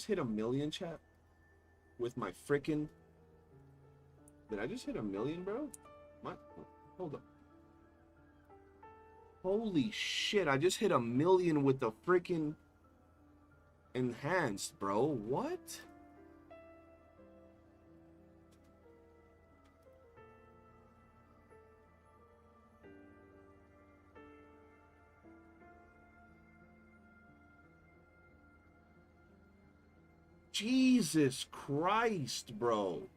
hit a million, chat? With my freaking... Did I just hit a million, bro? What? Hold up. Holy shit, I just hit a million with the freaking enhanced, bro. What? Jesus Christ, bro.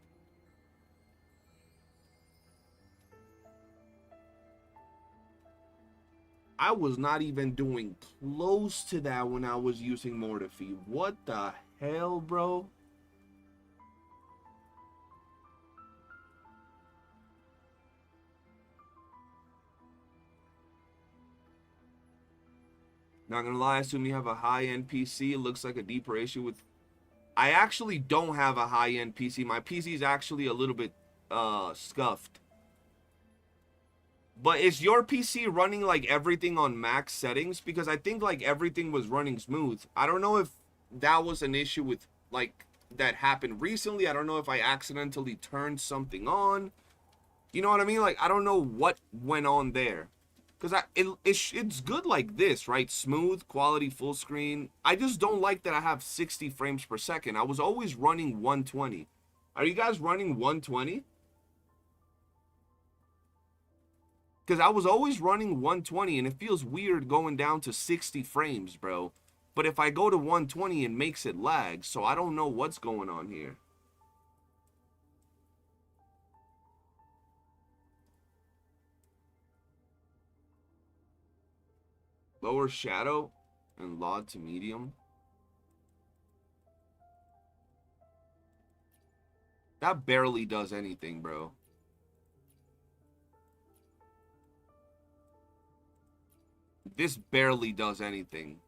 I was not even doing close to that when I was using Mortifee. What the hell, bro? Not gonna lie, I assume you have a high-end PC. It looks like a deeper issue with... I actually don't have a high-end PC. My PC is actually a little bit scuffed. But is your PC running like everything on max settings? Because I think like everything was running smooth. I don't know if that was an issue with like that happened recently. I don't know if I accidentally turned something on. You know what I mean? Like I don't know what went on there. Because it's good like this, right? Smooth, quality, full screen. I just don't like that I have 60 frames per second. I was always running 120. Are you guys running 120? Because I was always running 120, and it feels weird going down to 60 frames, bro. But if I go to 120, it makes it lag. So I don't know what's going on here. Lower shadow and LOD to medium. That barely does anything, bro. This barely does anything.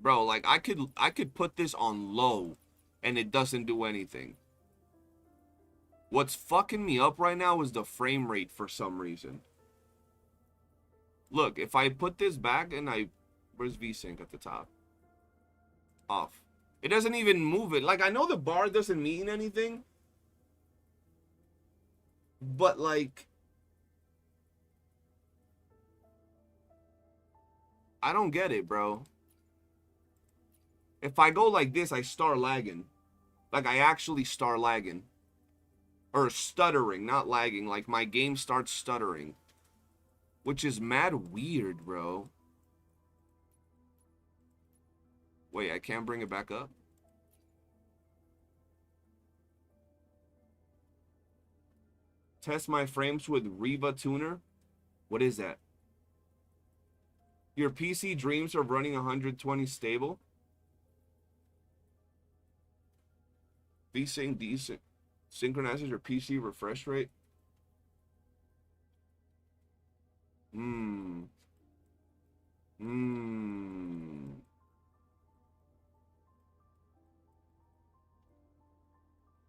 Bro, like I could put this on low and it doesn't do anything. What's fucking me up right now is the frame rate for some reason. Look, if I put this back and where's VSync at the top? Off. It doesn't even move it. Like, I know the bar doesn't mean anything, But like, I don't get it, bro. If I go like this, I start lagging. Like, I actually start lagging. Or stuttering, not lagging. Like, my game starts stuttering. Which is mad weird, bro. Wait, I can't bring it back up? Test my frames with Riva Tuner? What is that? Your PC dreams of running 120 stable? VSync decent. Synchronizes your PC refresh rate? I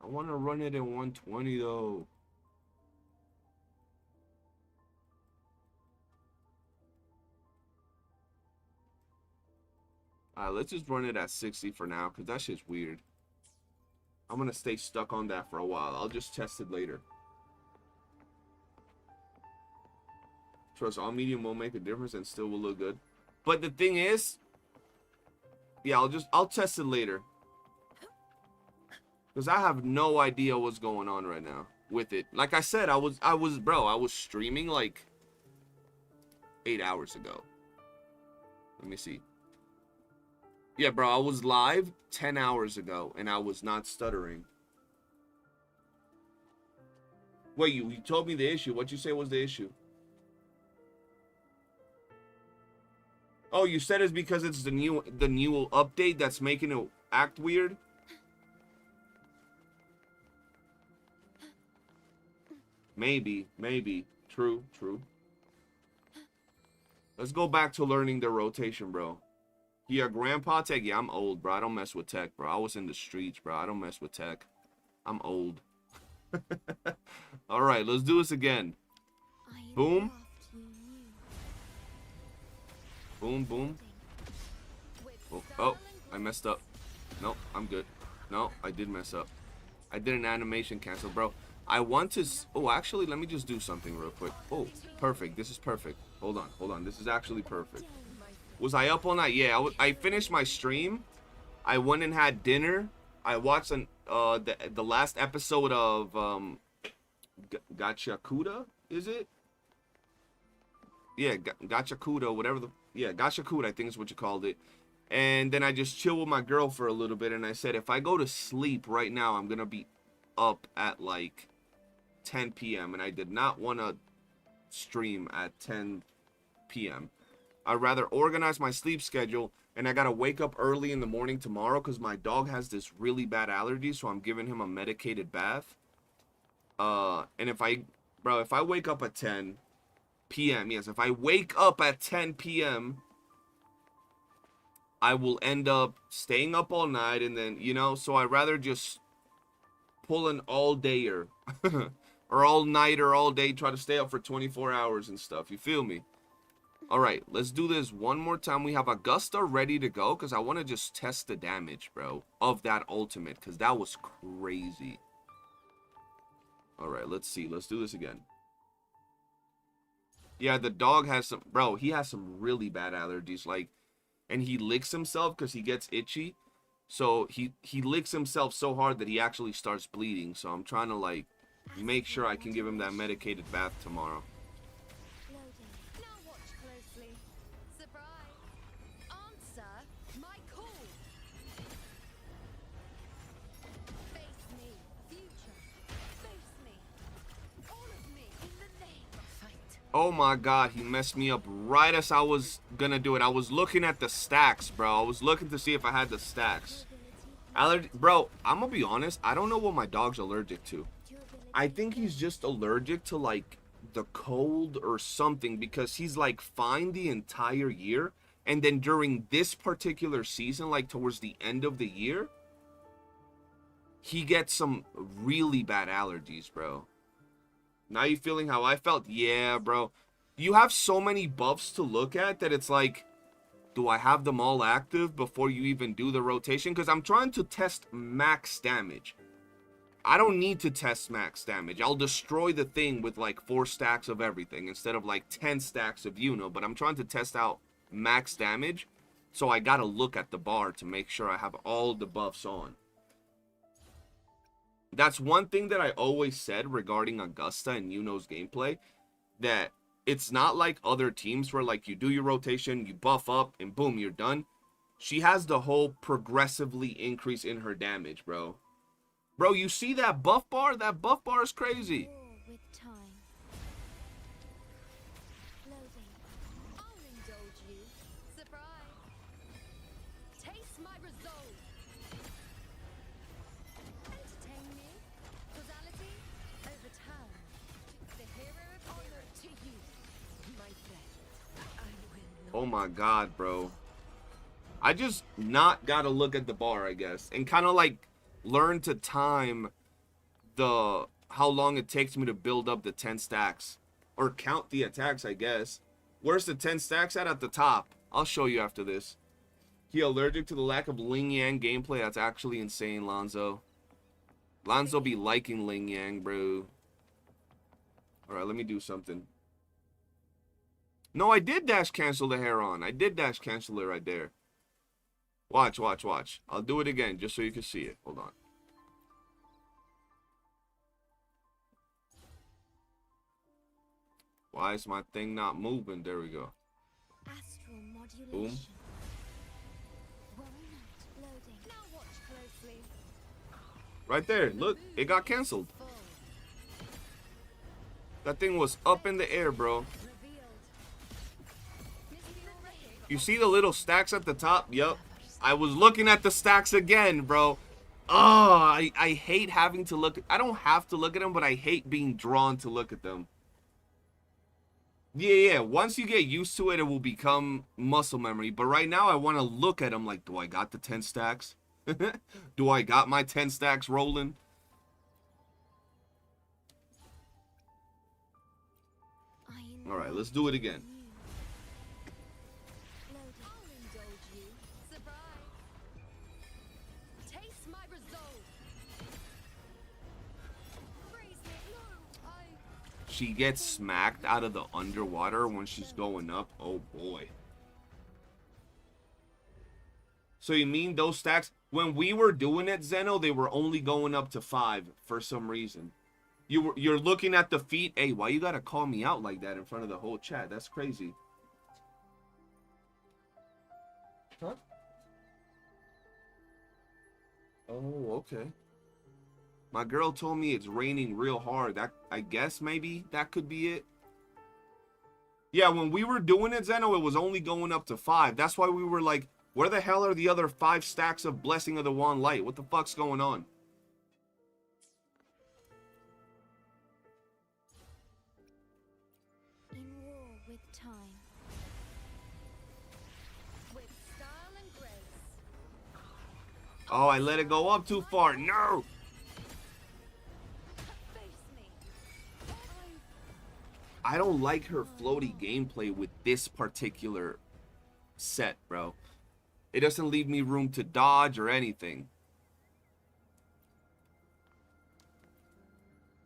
want to run it in 120 though. Alright, let's just run it at 60 for now, because that shit's weird. I'm going to stay stuck on that for a while. I'll just test it later. Trust all medium won't make a difference and still will look good. But the thing is, yeah, I'll test it later. Because I have no idea what's going on right now with it. Like I said, I was streaming like 8 hours ago. Let me see. Yeah, bro, I was live 10 hours ago, and I was not stuttering. Wait, you told me the issue. What'd you say was the issue? Oh, you said it's because it's the new update that's making it act weird? Maybe. True. Let's go back to learning the rotation, bro. Yeah, grandpa tech. Yeah, I'm old, bro. I don't mess with tech, bro. I was in the streets, bro. I don't mess with tech. I'm old. All right, let's do this again. Boom. Boom. Oh, I messed up. Nope, I'm good. No, I did mess up. I did an animation cancel, bro. I want to... Oh, actually, let me just do something real quick. Oh, perfect. This is perfect. Hold on. This is actually perfect. Was I up all night? Yeah, I finished my stream. I went and had dinner. I watched the last episode of Gacha Kuda, is it? Yeah, Gacha Kuda, whatever the... Yeah, Gacha Kuda, I think is what you called it. And then I just chilled with my girl for a little bit, and I said, if I go to sleep right now, I'm going to be up at like 10 p.m. And I did not want to stream at 10 p.m. I'd rather organize my sleep schedule, and I got to wake up early in the morning tomorrow because my dog has this really bad allergy, so I'm giving him a medicated bath. And if I wake up at 10 p.m., yes, if I wake up at 10 p.m., I will end up staying up all night, and then, you know, so I'd rather just pull an all-dayer or all-nighter all day, try to stay up for 24 hours and stuff. You feel me? All right, let's do this one more time. We have Augusta ready to go because I want to just test the damage, bro, of that ultimate because that was crazy. All right, let's see. Let's do this again. Yeah, the dog has some... Bro, he has some really bad allergies, like... And he licks himself because he gets itchy. So he licks himself so hard that he actually starts bleeding. So I'm trying to, like, make sure I can give him that medicated bath tomorrow. Now watch closely. Surprise. Answer my call. Face me, future. Face me. All of me in the name of fight. Oh my god, he messed me up right as I was gonna do it. I was looking at the stacks, bro. I was looking to see if I had the stacks. Bro, I'm gonna be honest. I don't know what my dog's allergic to. I think he's just allergic to, like, the cold or something because he's, like, fine the entire year. And then during this particular season, like, towards the end of the year, he gets some really bad allergies, bro. Now you feeling how I felt? Yeah, bro. You have so many buffs to look at that it's like, do I have them all active before you even do the rotation? Because I'm trying to test max damage. I don't need to test max damage. I'll destroy the thing with like 4 stacks of everything instead of like 10 stacks of Iuno. But I'm trying to test out max damage, so I gotta look at the bar to make sure I have all the buffs on. That's one thing that I always said regarding Augusta and Iuno's gameplay, that it's not like other teams where like you do your rotation, you buff up, and boom, you're done. She has the whole progressively increase in her damage, bro. Bro, you see that buff bar? That buff bar is crazy. War with time. Loading. I'll indulge you. Surprise. Taste my resolve. Entertain me. Causality overturned. The hero of honor to you, my friend. I will not. Oh my god, bro. I just not gotta look at the bar, I guess, and kind of like learn to time the how long it takes me to build up the 10 stacks, or count the attacks, I guess. Where's the 10 stacks at the top? I'll show you after this. He allergic to the lack of Ling Yang gameplay. That's actually insane, Lonzo. Lonzo be liking Ling Yang, bro. All right, let me do something. No, I did dash cancel the Heron. I did dash cancel it right there. Watch, watch, watch. I'll do it again just so you can see it. Hold on. Why is my thing not moving? There we go. Astral modulation. Boom. Walnut. Loading. Now watch closely. Right there. Look, it got canceled. Full. That thing was up in the air, bro. Revealed. Mystery already. You see the little stacks at the top? Yup. I was looking at the stacks again, bro. Oh, I hate having to look. I don't have to look at them, but I hate being drawn to look at them. Yeah. Once you get used to it, it will become muscle memory. But right now, I want to look at them like, do I got the 10 stacks? Do I got my 10 stacks rolling? All right, let's do it again. I'll indulge you. Surprise. Taste my resolve. Freeze me. No, She gets smacked out of the underwater when she's going up. Oh boy. So you mean those stacks, when we were doing it, Zeno, they were only going up to 5 for some reason. You're looking at the feet. Hey, why you gotta call me out like that in front of the whole chat? That's crazy. Huh? Oh, okay. My girl told me it's raining real hard. That, I guess maybe that could be it. Yeah, when we were doing it, Zeno, it was only going up to 5. That's why we were like, where the hell are the other 5 stacks of Blessing of the Wand Light? What the fuck's going on? In war with time. with style and grace. Oh, I let it go up too far. No! Face me. I don't like her floaty gameplay with this particular set, bro. It doesn't leave me room to dodge or anything.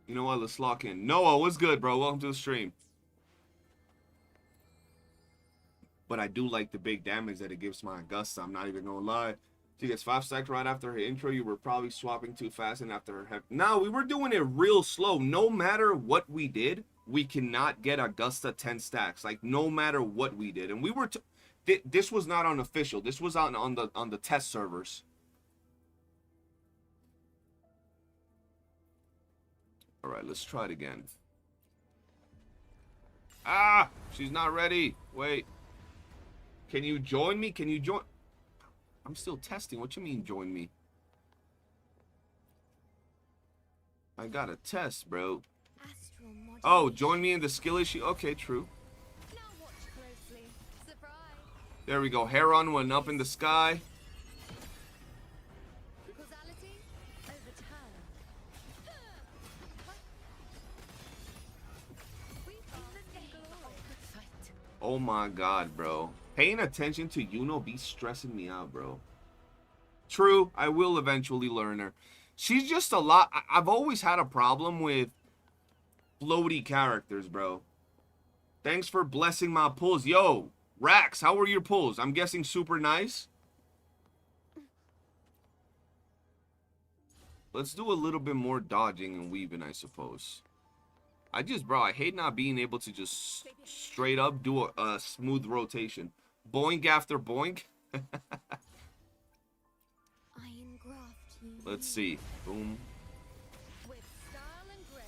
You know what? Let's lock in. Noah, what's good, bro? Welcome to the stream. But I do like the big damage that it gives my Augusta. I'm not even gonna lie. She gets 5 stacks right after her intro. You were probably swapping too fast and after her. No, we were doing it real slow. No matter what we did, we cannot get Augusta 10 stacks. Like, no matter what we did. And we were... This was not unofficial. This was on the test servers. All right, let's try it again. Ah, she's not ready. Wait. Can you join me? Can you join? I'm still testing. What you mean join me? I got a test, bro. Astral modulation. Oh, join me in the skill issue. Okay, true. Now watch closely. Surprise. There we go. Heron went up in the sky. Causality overturned. We are in the fight. Oh my god, bro. Paying attention to Iuno be stressing me out, bro. True, I will eventually learn her. She's just a lot. I've always had a problem with floaty characters, bro. Thanks for blessing my pulls. Yo, Rax, how were your pulls? I'm guessing super nice. Let's do a little bit more dodging and weaving, I suppose. Bro, I hate not being able to just straight up do a smooth rotation. Boink after boink. I engraft you. Let's see. Boom. With style and grace.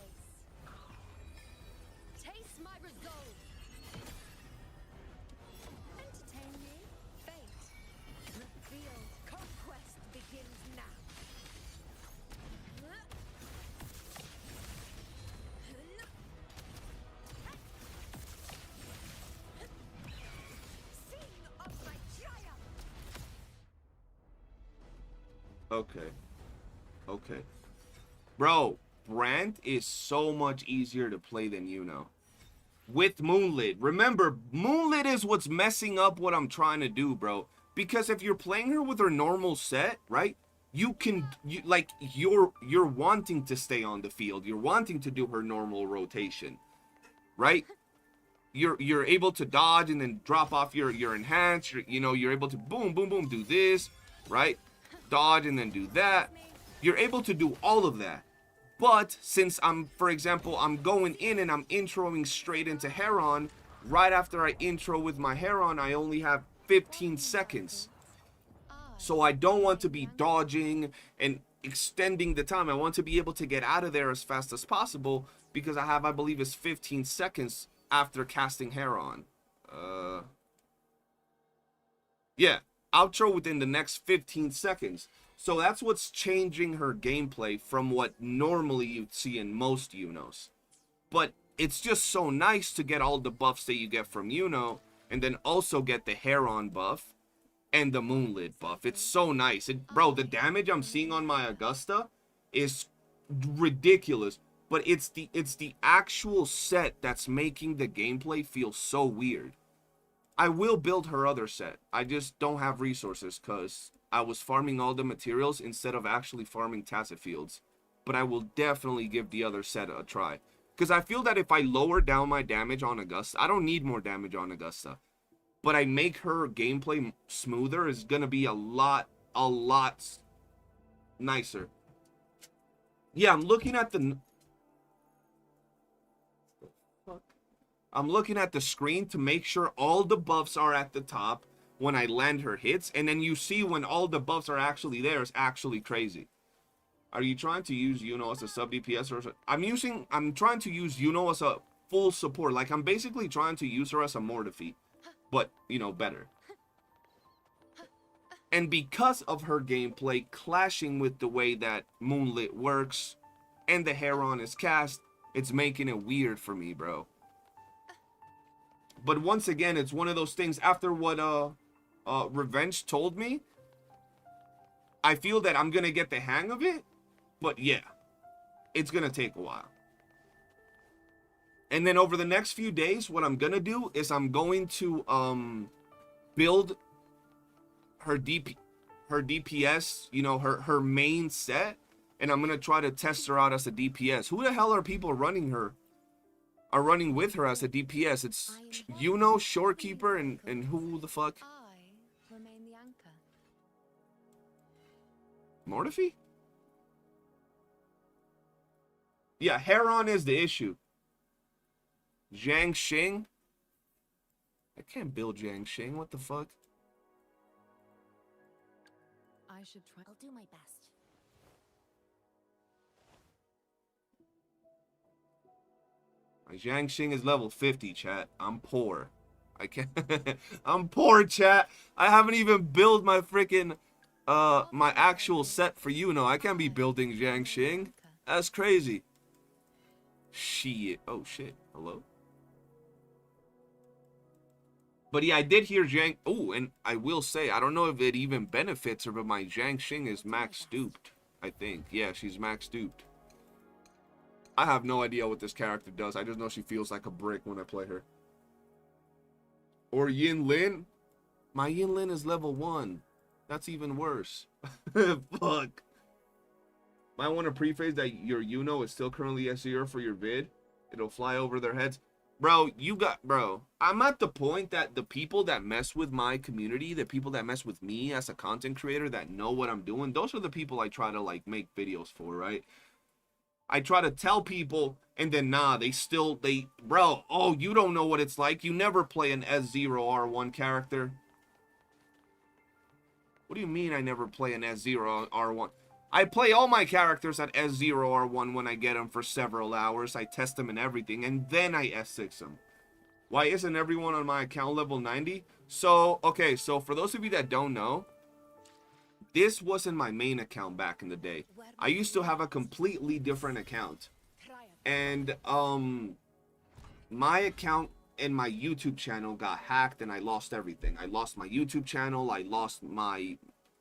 Taste my resolve. Entertain me. Fate. Revealed. Conquest begins now. Sing of my triumph. Okay. Okay. Bro, Brand is so much easier to play than Iuno. With Moonlit. Remember, Moonlit is what's messing up what I'm trying to do, bro. Because if you're playing her with her normal set, right? You're wanting to stay on the field. You're wanting to do her normal rotation. Right? You're able to dodge and then drop off your enhance. You're able to boom, boom, boom, do this, right? Dodge and then do that. You're able to do all of that. But since for example, I'm going in and I'm introing straight into Heron, right after I intro with my Heron, I only have 15 seconds. So I don't want to be dodging and extending the time. I want to be able to get out of there as fast as possible because I believe it's 15 seconds after casting Heron. Yeah, outro within the next 15 seconds. So that's what's changing her gameplay from what normally you'd see in most Iunos. But it's just so nice to get all the buffs that you get from Iuno and then also get the Heron buff and the Moonlit buff. It's so nice. Bro, the damage I'm seeing on my Augusta is ridiculous. But it's the actual set that's making the gameplay feel so weird. I will build her other set. I just don't have resources because I was farming all the materials instead of actually farming tacit fields. But I will definitely give the other set a try. Because I feel that if I lower down my damage on Augusta, I don't need more damage on Augusta. But I make her gameplay smoother, is going to be a lot nicer. Yeah, I'm looking at the... I'm looking at the screen to make sure all the buffs are at the top when I land her hits. And then you see when all the buffs are actually there, it's actually crazy. Are you trying to use Iuno as a sub DPS? Or I'm trying to use Iuno as a full support. Like, I'm basically trying to use her as a Mortify. But, better. And because of her gameplay clashing with the way that Moonlit works and the Heron is cast, it's making it weird for me, bro. But once again, it's one of those things, after what Revenge told me, I feel that I'm going to get the hang of it. But yeah, it's going to take a while. And then over the next few days, what I'm going to do is I'm going to build her DPS, her main set. And I'm going to try to test her out as a DPS. Who the hell are people running with her as a DPS? It's Iuno, Shorekeeper, and who the fuck? I remain the anchor. Mortify? Yeah, Heron is the issue. Zhang Xing? I can't build Zhang Xing, what the fuck? I should try. I'll do my best. My Zhang Xing is level 50, chat. I'm poor. I can't. I'm poor, chat. I haven't even built my freaking my actual set for Iuno. I can't be building Zhang Xing. That's crazy. Shit. Oh shit. Hello. But yeah, I did hear Zhang. Oh, and I will say, I don't know if it even benefits her, but my Zhang Xing is max stooped. I think. Yeah, she's max stooped. I have no idea what this character does. I just know she feels like a brick when I play her. Or Yin Lin. My Yin Lin is level 1. That's even worse. Fuck. Might want to preface that your Uno is still currently S0 for your vid. It'll fly over their heads. Bro, I'm at the point that the people that mess with my community, the people that mess with me as a content creator that know what I'm doing, those are the people I try to like make videos for, right? I try to tell people, and then nah, bro, oh, you don't know what it's like. You never play an S2R1 character. What do you mean I never play an S2R1? I play all my characters at S2R1 when I get them for several hours. I test them and everything, and then I S6 them. Why isn't everyone on my account level 90? So, okay, so for those of you that don't know, this wasn't my main account back in the day. I used to have a completely different account. And, my account and my YouTube channel got hacked and I lost everything. I lost my YouTube channel, I lost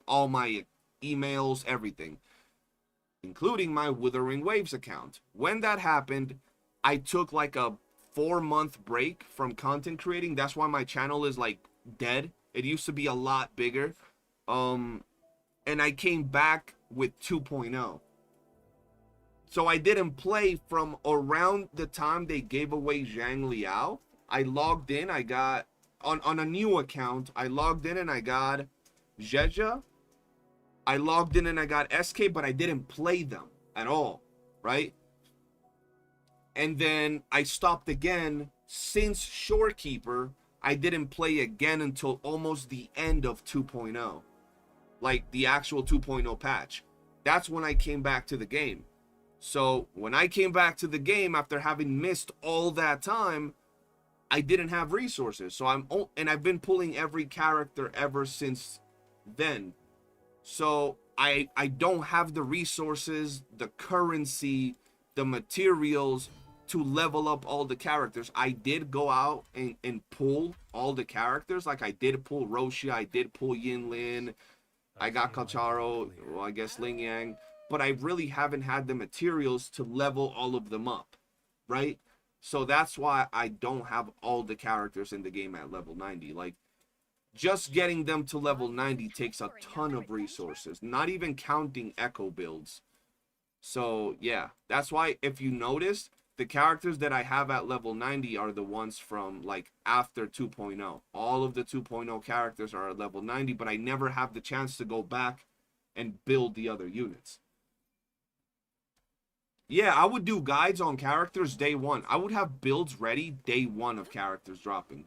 all my emails, everything, including my Wuthering Waves account. When that happened, I took like a 4-month break from content creating. That's why my channel is like dead. It used to be a lot bigger. And I came back with 2.0. So I didn't play from around the time they gave away Zhang Liao. I logged in, I got on a new account. I logged in and I got Jeja. I logged in and I got SK, but I didn't play them at all, right? And then I stopped again. Since Shorekeeper, I didn't play again until almost the end of 2.0. Like the actual 2.0 patch. That's when I came back to the game. So when I came back to the game after having missed all that time, I didn't have resources. So I've been pulling every character ever since then. So I don't have the resources, the currency, the materials to level up all the characters. I did go out and pull all the characters. Like I did pull Roshi, I did pull Yinlin, I got Kacharo, well, I guess Ling Yang, but I really haven't had the materials to level all of them up, right? So that's why I don't have all the characters in the game at level 90. Like, just getting them to level 90 takes a ton of resources, not even counting echo builds. So yeah, that's why if you notice, the characters that I have at level 90 are the ones from like after 2.0. All of the 2.0 characters are at level 90, but I never have the chance to go back and build the other units. Yeah, I would do guides on characters day one. I would have builds ready day one of characters dropping.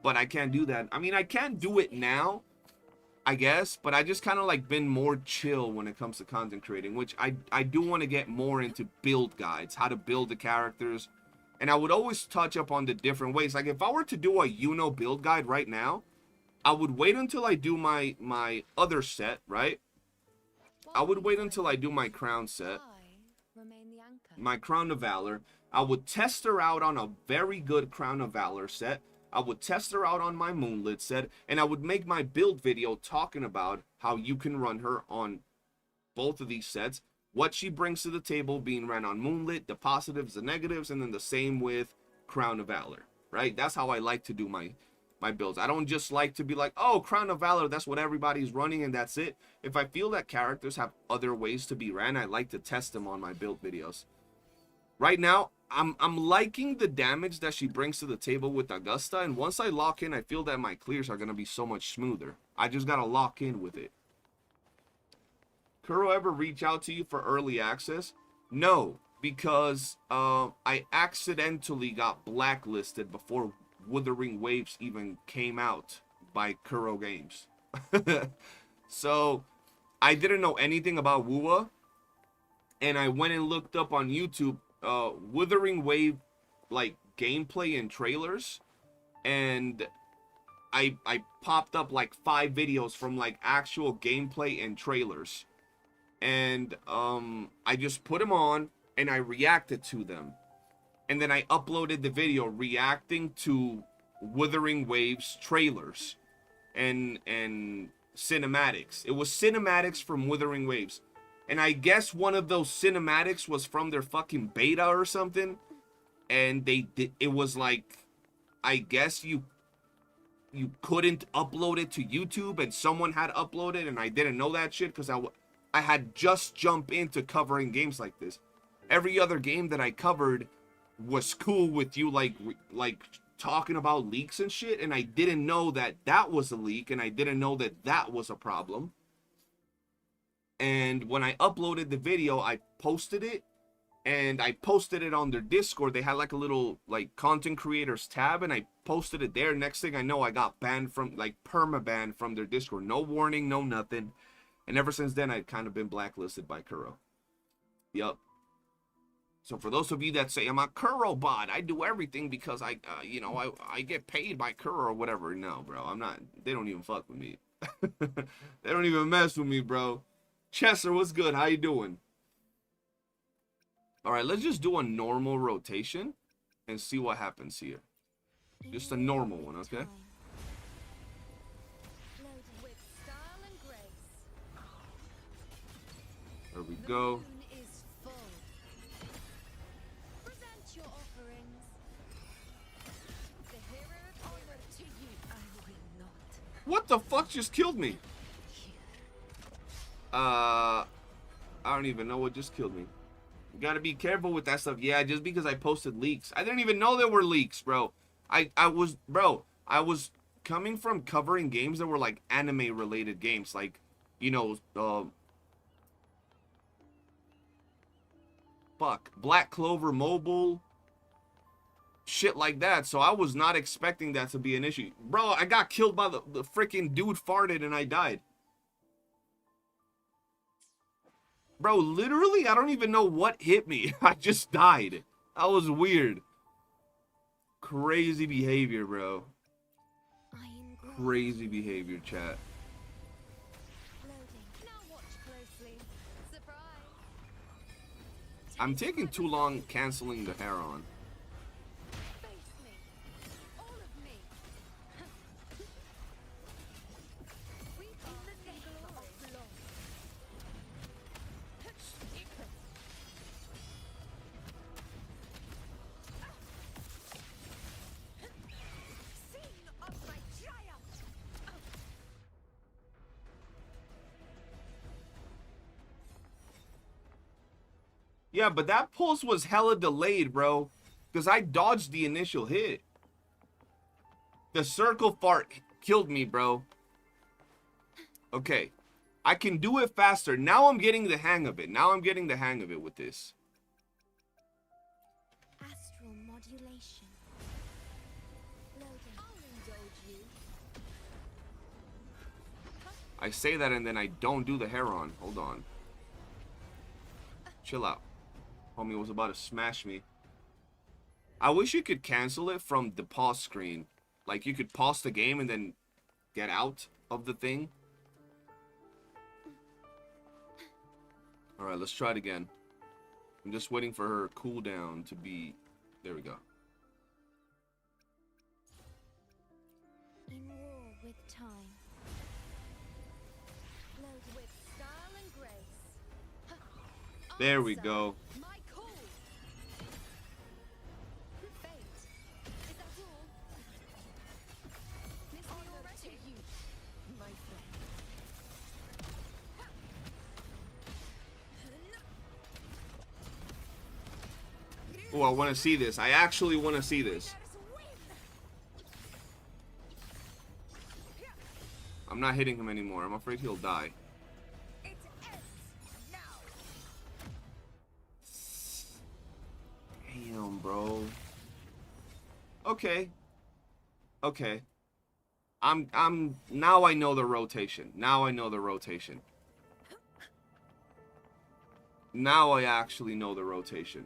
But I can't do that. I mean, I can do it now, I guess, but I just kind of like been more chill when it comes to content creating, which I do want to get more into build guides, how to build the characters. And I would always touch up on the different ways. Like if I were to do a Iuno build guide right now, I would wait until I do my other set, right? I would wait until I do my crown set, my Crown of Valor. I would test her out on a very good Crown of Valor set. I would test her out on my Moonlit set, and I would make my build video talking about how you can run her on both of these sets, what she brings to the table being ran on Moonlit, the positives, the negatives, and then the same with Crown of Valor, right? That's how I like to do my builds. I don't just like to be like, oh, Crown of Valor, that's what everybody's running and that's it. If I feel that characters have other ways to be ran, I like to test them on my build videos. Right now, I'm liking the damage that she brings to the table with Augusta, and once I lock in, I feel that my clears are going to be so much smoother. I just got to lock in with it. Kuro ever reach out to you for early access? No, because I accidentally got blacklisted before Wuthering Waves even came out by Kuro Games. So, I didn't know anything about WUWA, and I went and looked up on YouTube Wuthering Wave like gameplay and trailers, and I popped up like 5 videos from like actual gameplay and trailers, and I just put them on and I reacted to them, and then I uploaded the video reacting to Wuthering Waves trailers and cinematics. It was cinematics from Wuthering Waves. And I guess one of those cinematics was from their fucking beta or something. And it was like, I guess you couldn't upload it to YouTube, and someone had uploaded, and I didn't know that shit because I had just jumped into covering games like this. Every other game that I covered was cool with you, like talking about leaks and shit, and I didn't know that that was a leak, and I didn't know that that was a problem. And when I uploaded the video, I posted it, and I posted it on their Discord. They had like a little like content creators tab, and I posted it there. Next thing I know, I got banned from, like, perma-banned from their Discord. No warning, no nothing. And ever since then, I've kind of been blacklisted by Kuro. Yup. So for those of you that say I'm a Kuro bot, I do everything because I get paid by Kuro or whatever. No, bro, I'm not. They don't even fuck with me. They don't even mess with me, bro. Chester, what's good? How you doing? All right, let's just do a normal rotation and see what happens here. Just a normal one, okay? With style and grace. There we go. Moon is full. Present your offerings. The hero of honor to you. I will not. What the fuck just killed me? I don't even know what just killed me. You gotta be careful with that stuff. Yeah, just because I posted leaks. I didn't even know there were leaks, bro. I was coming from covering games that were like anime related games, like, you know, Black Clover Mobile, shit like that. So I was not expecting that to be an issue. Bro, I got killed by the freaking dude farted and I died. Bro, literally, I don't even know what hit me. I just died. That was weird. Crazy behavior, bro. Crazy behavior, chat. Now watch closely. Surprise. I'm taking too long canceling the Heron. Face me. All of me. We are the name of blood. Scene of my triumph. Yeah, but that pulse was hella delayed, bro. Because I dodged the initial hit. The circle fart killed me, bro. Okay. I can do it faster. Now I'm getting the hang of it. Now I'm getting the hang of it with this. Astral modulation. Loading. I'll indulge you. I say that and then I don't do the Heron. Hold on. Chill out. Homie was about to smash me. I wish you could cancel it from the pause screen. Like, you could pause the game and then get out of the thing. Alright, let's try it again. I'm just waiting for her cooldown to be... There we go. In war with time. Loading. With style and grace. There we Answer go. my call. Fate. Is that all? Miss me already? To you, my friend. Oh, I want to see this. I actually want to see this. I'm not hitting him anymore. I'm afraid he'll die. It ends now. Damn, bro. Okay. Okay. I'm now I know the rotation. Now I know the rotation. Now I actually know the rotation.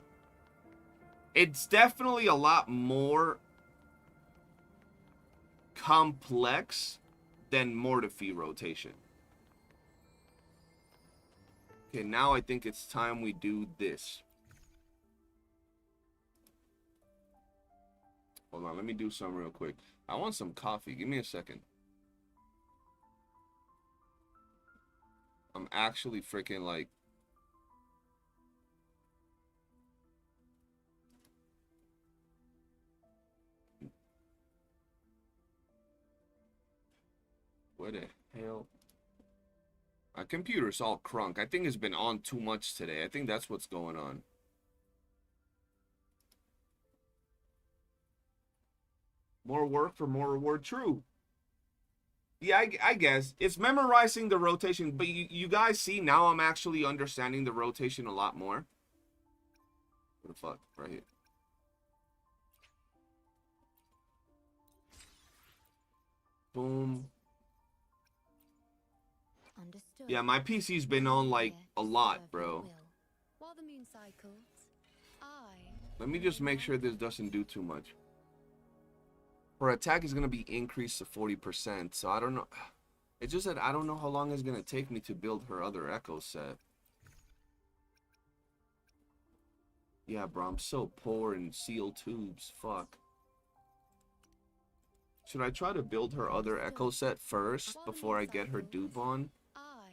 It's definitely a lot more complex than Mortefi rotation. Okay, now I think it's time we do this. Hold on, let me do some real quick. I want some coffee. Give me a second. I'm actually freaking like... Where the hell? My computer's all crunk. I think it's been on too much today. I think that's what's going on. More work for more reward. True. Yeah, I guess. It's memorizing the rotation. But you guys see, now I'm actually understanding the rotation a lot more. What the fuck? Right here. Boom. Understood. Yeah, my PC's been on like a lot, bro. While the moon cycles, Let me just make sure this doesn't do too much. Her attack is going to be increased to 40%, so I don't know. It's just that I don't know how long it's going to take me to build her other echo set. Yeah, bro, I'm so poor in sealed tubes. Fuck. Should I try to build her other echo set first before I get her dupe on? I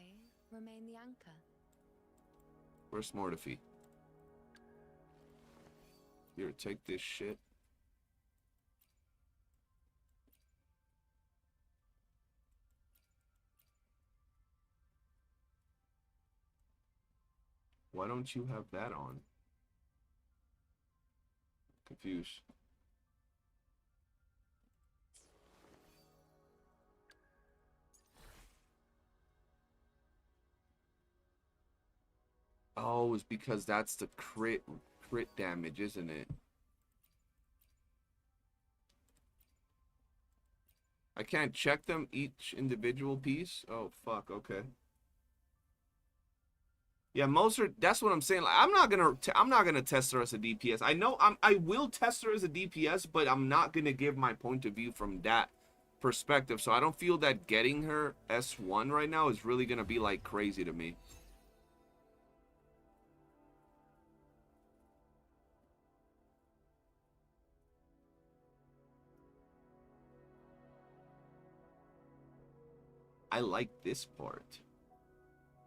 remain the anchor. Where's Mortify? Here, take this shit. Why don't you have that on? Confused. Oh, it's because that's the crit damage, isn't it? I can't check them each individual piece. Oh fuck, okay. Yeah, most are. That's what I'm saying. Like, I'm not gonna test her as a DPS. I know I will test her as a DPS, but I'm not gonna give my point of view from that perspective. So I don't feel that getting her S1 right now is really gonna be like crazy to me. I like this part.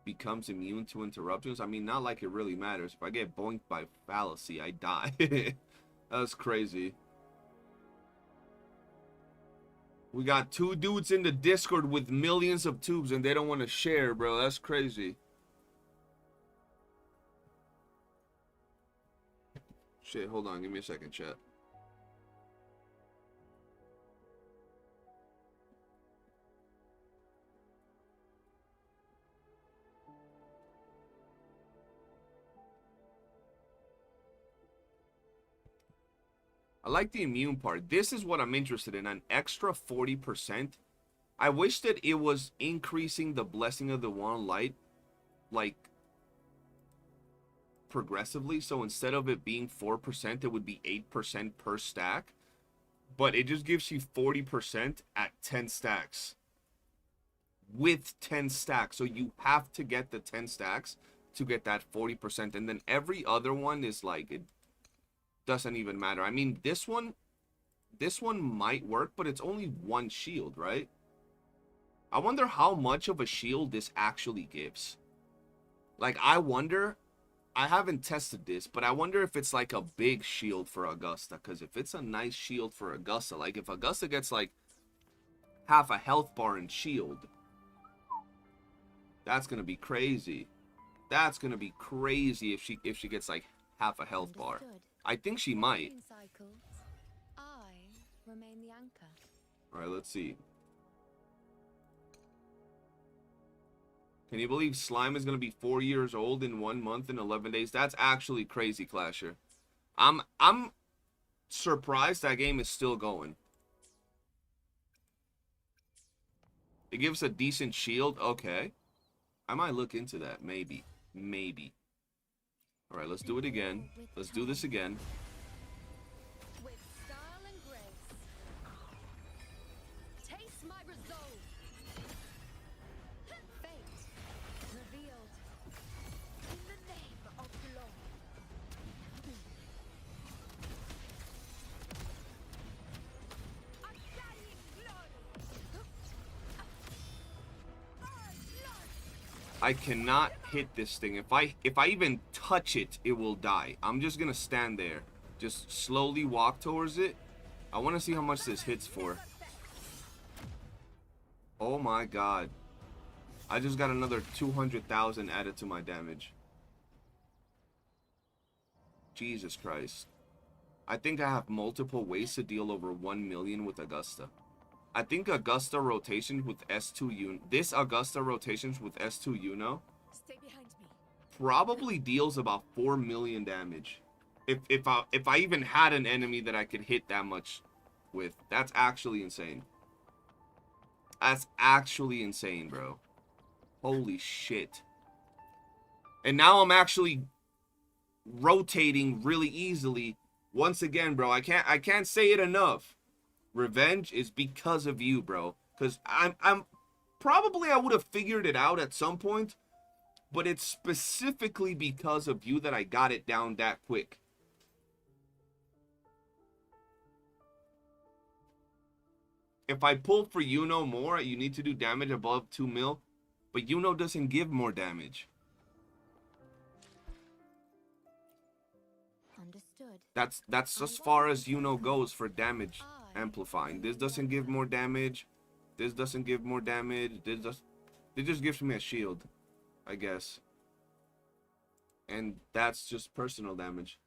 Becomes immune to interruptions. I mean, not like it really matters. If I get boinked by fallacy, I die. That's crazy. We got 2 dudes in the Discord with millions of tubes and they don't want to share, bro. That's crazy. Shit, hold on. Give me a second, chat. I like the immune part. This is what I'm interested in. An extra 40%. I wish that it was increasing the blessing of the one light, like, progressively. So instead of it being 4%, it would be 8% per stack. But it just gives you 40% at 10 stacks. With 10 stacks. So you have to get the 10 stacks to get that 40%. And then every other one is like... it doesn't even matter. I mean, this one might work, but it's only 1 shield, right? I wonder how much of a shield this actually gives. Like, I wonder, I haven't tested this, but I wonder if it's like a big shield for Augusta. Because if it's a nice shield for Augusta, like if Augusta gets like half a health bar in shield, that's gonna be crazy. That's gonna be crazy if she gets like half a health bar. I think she might. I remain the anchor. All right, let's see. Can you believe Slime is going to be 4 years old in 1 month and 11 days? That's actually crazy, Clasher. I'm surprised that game is still going. It gives a decent shield. Okay. I might look into that. Maybe. Maybe. All right, let's do it again. Let's do this again. With style and grace. Taste my resolve. Fate revealed. In the name of glory. Undying glory. I cannot hit this thing. If I even touch it, it will die. I'm just gonna stand there. Just slowly walk towards it. I want to see how much this hits for. Oh my god. I just got another 200,000 added to my damage. Jesus Christ. I think I have multiple ways to deal over 1 million with Augusta. I think Augusta rotations with S2 Uno. This Augusta rotations with S2 Uno Stay behind me. probably deals about 4 million damage. If I even had an enemy that I could hit that much with. That's actually insane. That's actually insane, bro. Holy shit. And now I'm actually rotating really easily. Once again, bro, I can't say it enough. Revenge is because of you, bro. Because I'm probably I would have figured it out at some point, but it's specifically because of you that I got it down that quick. If I pull for Iuno more, you need to do damage above 2 mil, but Iuno doesn't give more damage. Understood. That's as far as Iuno goes for damage amplifying. This doesn't give more damage. This doesn't give more damage. It just gives me a shield, I guess. And that's just personal damage.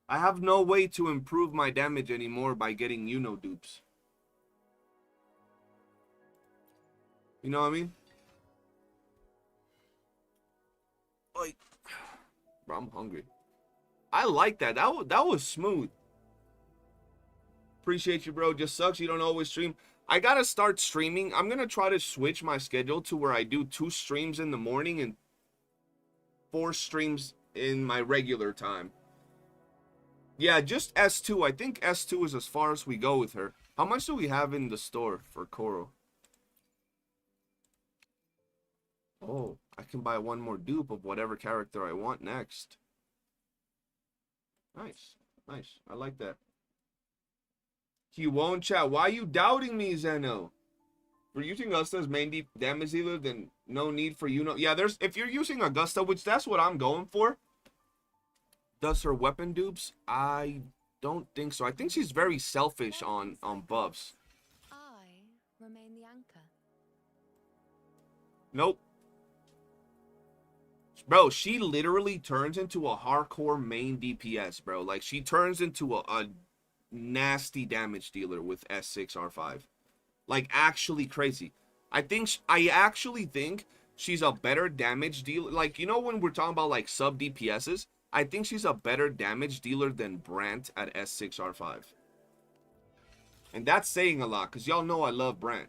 I have no way to improve my damage anymore by getting Iuno dupes. You know what I mean? Like, bro, I'm hungry. I like that. That was smooth. Appreciate you, bro. Just sucks you don't always stream. I gotta start streaming. I'm gonna try to switch my schedule to where I do 2 streams in the morning and 4 streams in my regular time. Yeah, just S2. I think S2 is as far as we go with her. How much do we have in the store for Koro? Oh, I can buy one more dupe of whatever character I want next. Nice. Nice. I like that. He won't chat. Why are you doubting me, Zeno? For using Augusta as main damage dealer, then no need for Iuno. Yeah, there's if you're using Augusta, which that's what I'm going for. Does her weapon dupes? I don't think so. I think she's very selfish on buffs. I remain the anchor. Nope. Bro, she literally turns into a hardcore main DPS, bro. Like, she turns into a nasty damage dealer with S2R1. Like, actually crazy. I actually think she's a better damage dealer. Like, you know when we're talking about, like, sub DPSs? I think she's a better damage dealer than Brant at S2R1. And that's saying a lot, because y'all know I love Brant.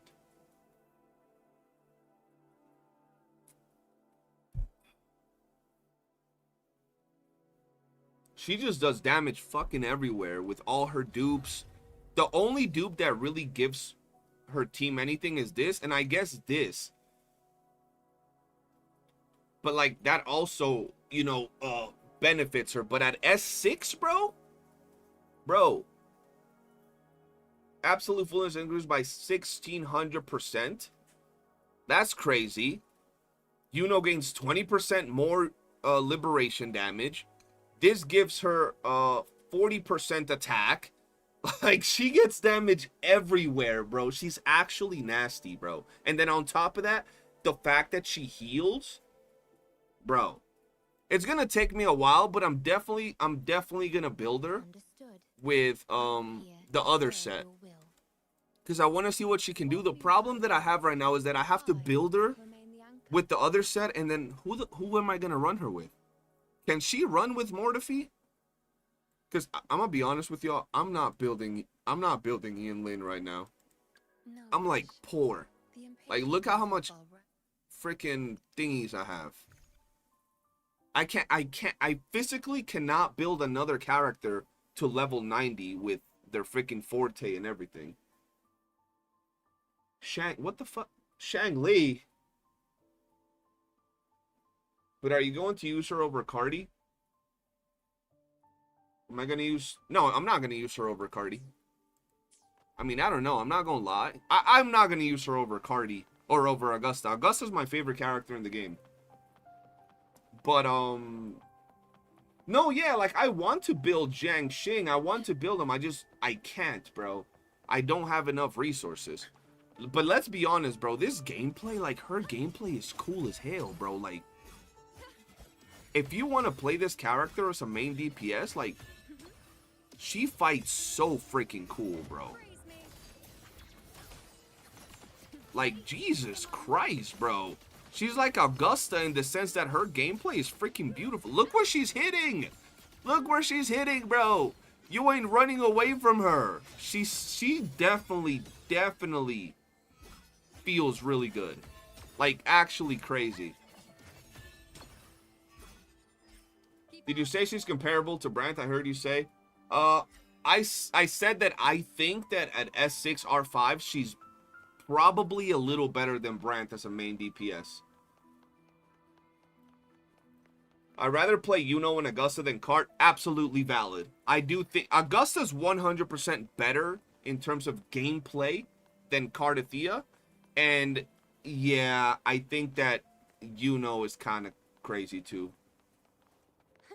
She just does damage fucking everywhere with all her dupes. The only dupe that really gives her team anything is this, and I guess this. But like that also, you know, benefits her. But at S6, bro, absolute fullness increased by 1600%. That's crazy. Iuno gains 20% more liberation damage. This gives her 40% attack. Like, she gets damage everywhere, bro. She's actually nasty, bro. And then on top of that, the fact that she heals, bro. It's gonna take me a while, but I'm definitely gonna build her with the other set. Because I want to see what she can do. The problem that I have right now is that I have to build her with the other set, and then who am I gonna run her with? Can she run with Mortifi? Because I'm gonna be honest with y'all, I'm not building Ian Lin right now. I'm like poor. Like, look at how much freaking thingies I have. I physically cannot build another character to level 90 with their freaking forte and everything. What the fuck? Shang Li. But are you going to use her over Cardi? Am I going to use... No, I'm not going to use her over Cardi. I mean, I don't know. I'm not going to lie. I'm not going to use her over Cardi or over Augusta. Augusta's my favorite character in the game. But, no, yeah, like, I want to build Jiang Xing. I want to build him. I can't, bro. I don't have enough resources. But let's be honest, bro. This gameplay, like, her gameplay is cool as hell, bro. Like, if you want to play this character as a main DPS, like, she fights so freaking cool, bro. Like, Jesus Christ, bro. She's like Augusta in the sense that her gameplay is freaking beautiful. Look where she's hitting. Look where she's hitting, bro. You ain't running away from her. She definitely feels really good. Like, actually crazy. Did you say she's comparable to Brandt? I heard you say. I said that I think that at S2R1 she's probably a little better than Brandt as a main DPS. I'd rather play Iuno and Augusta than Cart. Absolutely valid. I do think Augusta's 100% better in terms of gameplay than Cardathea. And yeah, I think that Iuno is kind of crazy too.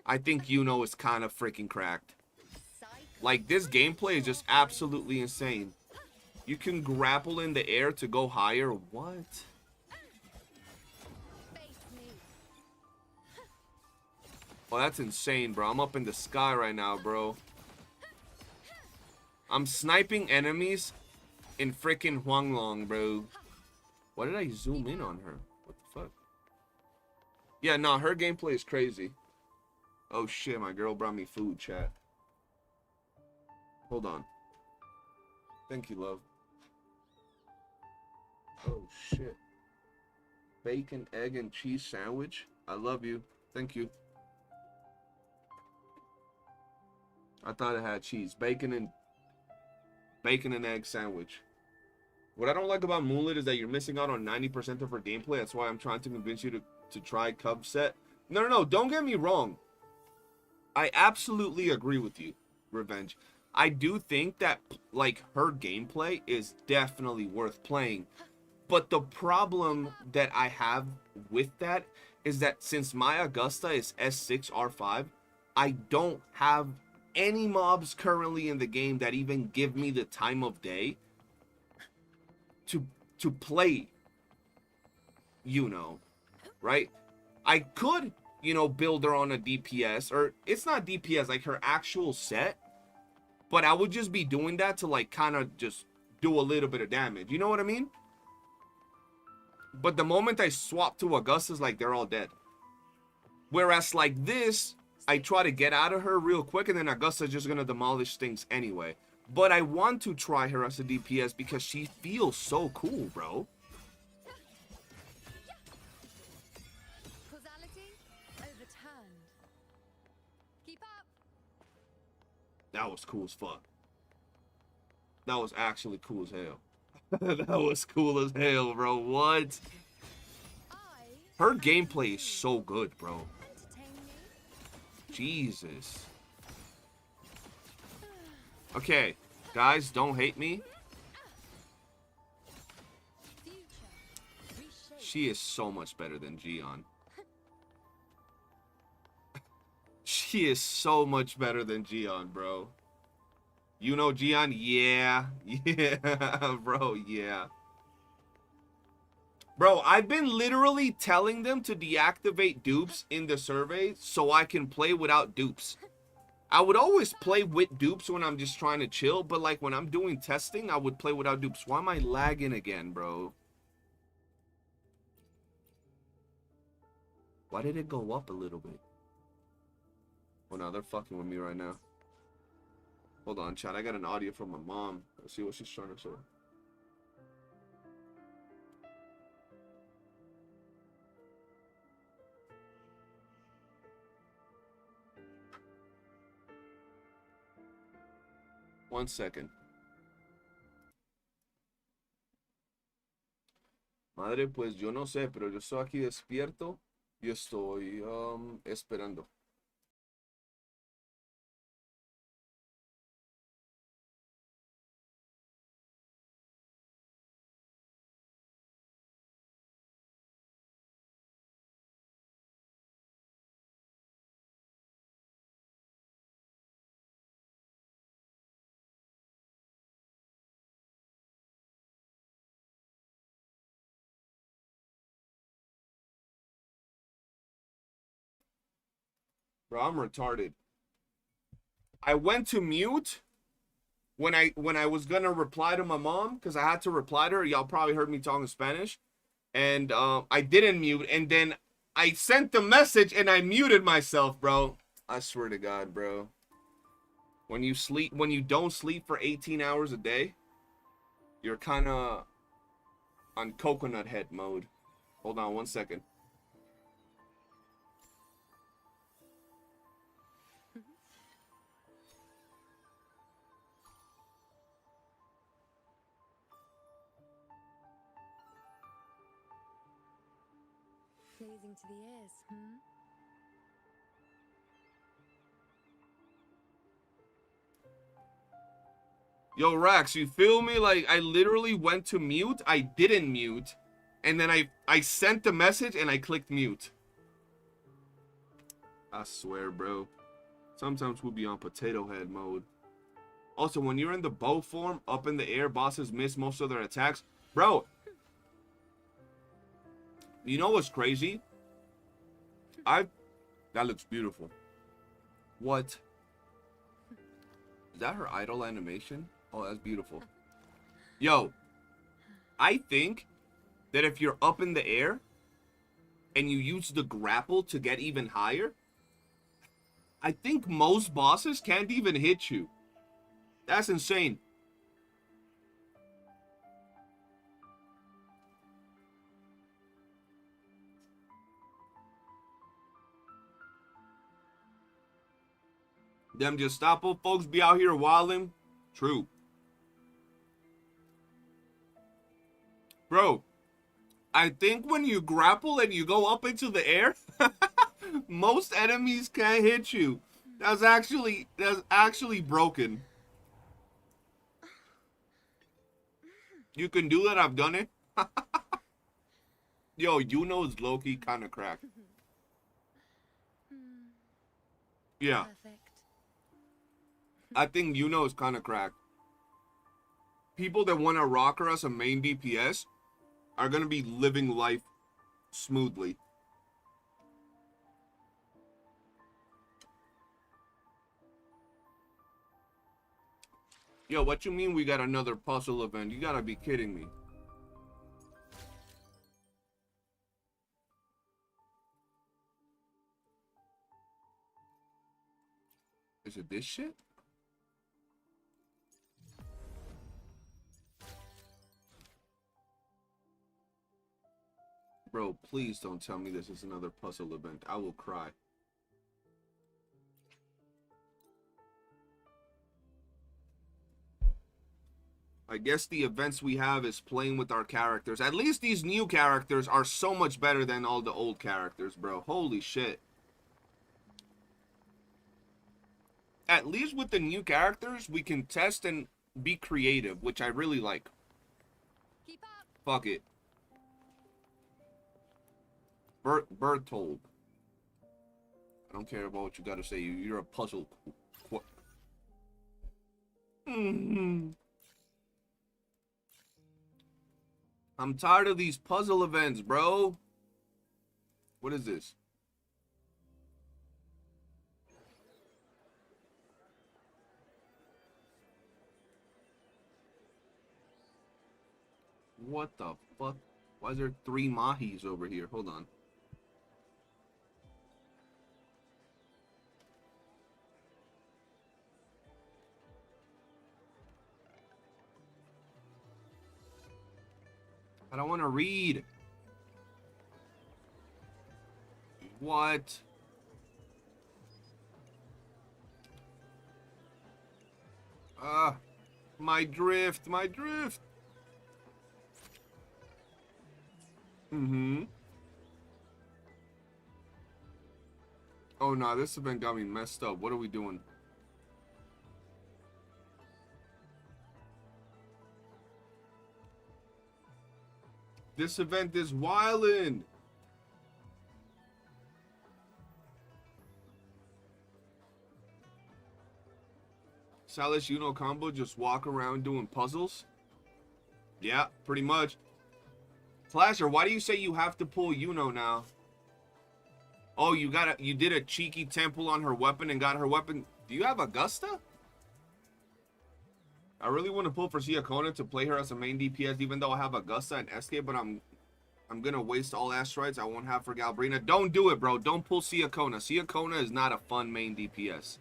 I think Iuno is kind of freaking cracked. Like, this gameplay is just absolutely insane. You can grapple in the air to go higher. What? Oh, that's insane, bro. I'm up in the sky right now, bro. I'm sniping enemies in freaking Huanglong, bro. Why did I zoom in on her? What the fuck? Yeah, no, her gameplay is crazy. Oh shit, my girl brought me food, chat. Hold on. Thank you, love. Oh shit. Bacon, egg, and cheese sandwich. I love you. Thank you. I thought it had cheese. Bacon and egg sandwich. What I don't like about Moonlit is that you're missing out on 90% of her gameplay. That's why I'm trying to convince you to try Cub Set. No. Don't get me wrong. I absolutely agree with you, Revenge. I do think that, like, her gameplay is definitely worth playing. But the problem that I have with that is that since my Augusta is S2R1, I don't have any mobs currently in the game that even give me the time of day to play Iuno, right? I could, you know, build her on a DPS, or it's not DPS, like her actual set, but I would just be doing that to, like, kind of just do a little bit of damage. You know what I mean? But the moment I swap to Augusta's, like, they're all dead. Whereas, like, this, I try to get out of her real quick, and then Augusta's just gonna demolish things anyway. But I want to try her as a DPS because she feels so cool, bro. Causality overturned. Keep up. That was cool as fuck. That was actually cool as hell. That was cool as hell, bro. What? Her gameplay is so good, bro. Entertain me. Jesus. Okay, guys, don't hate me. Future. Reshape. She is so much better than Gion. She is so much better than Gion, bro. You know Gion? Yeah. Yeah, bro, yeah. Bro, I've been literally telling them to deactivate dupes in the survey so I can play without dupes. I would always play with dupes when I'm just trying to chill, but like when I'm doing testing, I would play without dupes. Why am I lagging again, bro? Why did it go up a little bit? Oh no, they're fucking with me right now. Hold on, chat. I got an audio from my mom. Let's see what she's trying to say. One second. Madre, pues yo no sé, pero yo estoy aquí despierto y estoy esperando. Bro, I'm retarded. I went to mute when I was gonna reply to my mom, because I had to reply to her. Y'all probably heard me talking Spanish. And I didn't mute, and then I sent the message and I muted myself, bro. I swear to God, bro. When you don't sleep for 18 hours a day, you're kind of on coconut head mode. Hold on one second. Pleasing to the ears, hmm? Yo, Rax, you feel me? Like, I literally went to mute, I didn't mute, and then I sent the message and I clicked mute. I swear, bro. Sometimes we'll be on potato head mode. Also, when you're in the bow form, up in the air, bosses miss most of their attacks. Bro, you know what's crazy? That looks beautiful. What? Is that her idle animation? Oh, that's beautiful. Yo, I think that if you're up in the air and you use the grapple to get even higher, I think most bosses can't even hit you. That's insane. Them Gestapo folks be out here wilding. True. Bro, I think when you grapple and you go up into the air, most enemies can't hit you. That's actually broken. You can do that, I've done it. Yo, Iuno is low-key kind of cracked. Yeah. Perfect. I think Iuno is kind of cracked. People that want to rocker us a main DPS are going to be living life smoothly. Yo, what you mean we got another puzzle event? You gotta be kidding me. Is it this shit? Bro, please don't tell me this is another puzzle event. I will cry. I guess the events we have is playing with our characters. At least these new characters are so much better than all the old characters, bro. Holy shit. At least with the new characters, we can test and be creative, which I really like. Keep up. Fuck it. Berthold. I don't care about what you gotta say. You're a puzzle. What? I'm tired of these puzzle events, bro. What is this? What the fuck? Why is there 3 mahis over here? Hold on. I don't want to read. What? My drift, my drift. Oh no, this event got me messed up. What are we doing? This event is wildin'. Salis Iuno combo, just walk around doing puzzles? Yeah, pretty much. Flasher, why do you say you have to pull Iuno now? Oh, you did a cheeky temple on her weapon and got her weapon. Do you have Augusta? I really want to pull for Siakona to play her as a main DPS, even though I have Augusta and SK, but I'm gonna waste all asteroids. I won't have for Galbrina. Don't do it, bro. Don't pull Siakona. Siakona is not a fun main DPS.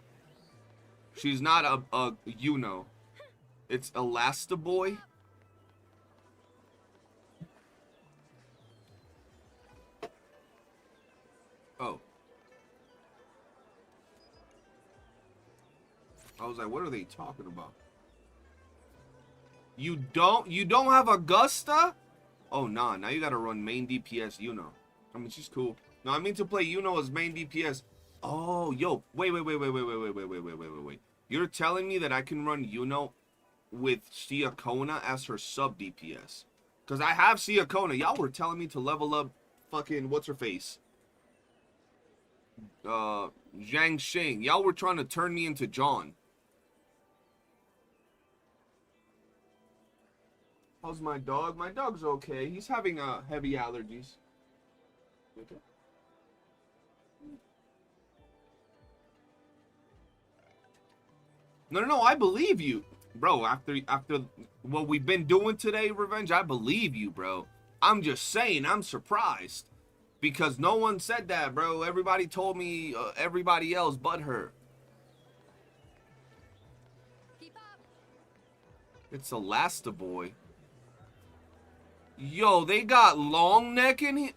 She's not a Iuno. It's Elastaboy. Oh. I was like, what are they talking about? You don't have Augusta? Oh, nah. Now you gotta run main DPS Iuno. I mean, she's cool. No, I mean to play Iuno as main DPS. Oh, yo. Wait. You're telling me that I can run Iuno with Siakona as her sub DPS? Because I have Siakona. Y'all were telling me to level up fucking, what's her face? Zhang Xing. Y'all were trying to turn me into John. How's my dog? My dog's okay. He's having heavy allergies. Okay. No, I believe you. Bro, after what we've been doing today, Revenge, I believe you, bro. I'm just saying, I'm surprised. Because no one said that, bro. Everybody told me everybody else but her. Keep up. It's Elastaboy. Yo, they got long neck in here.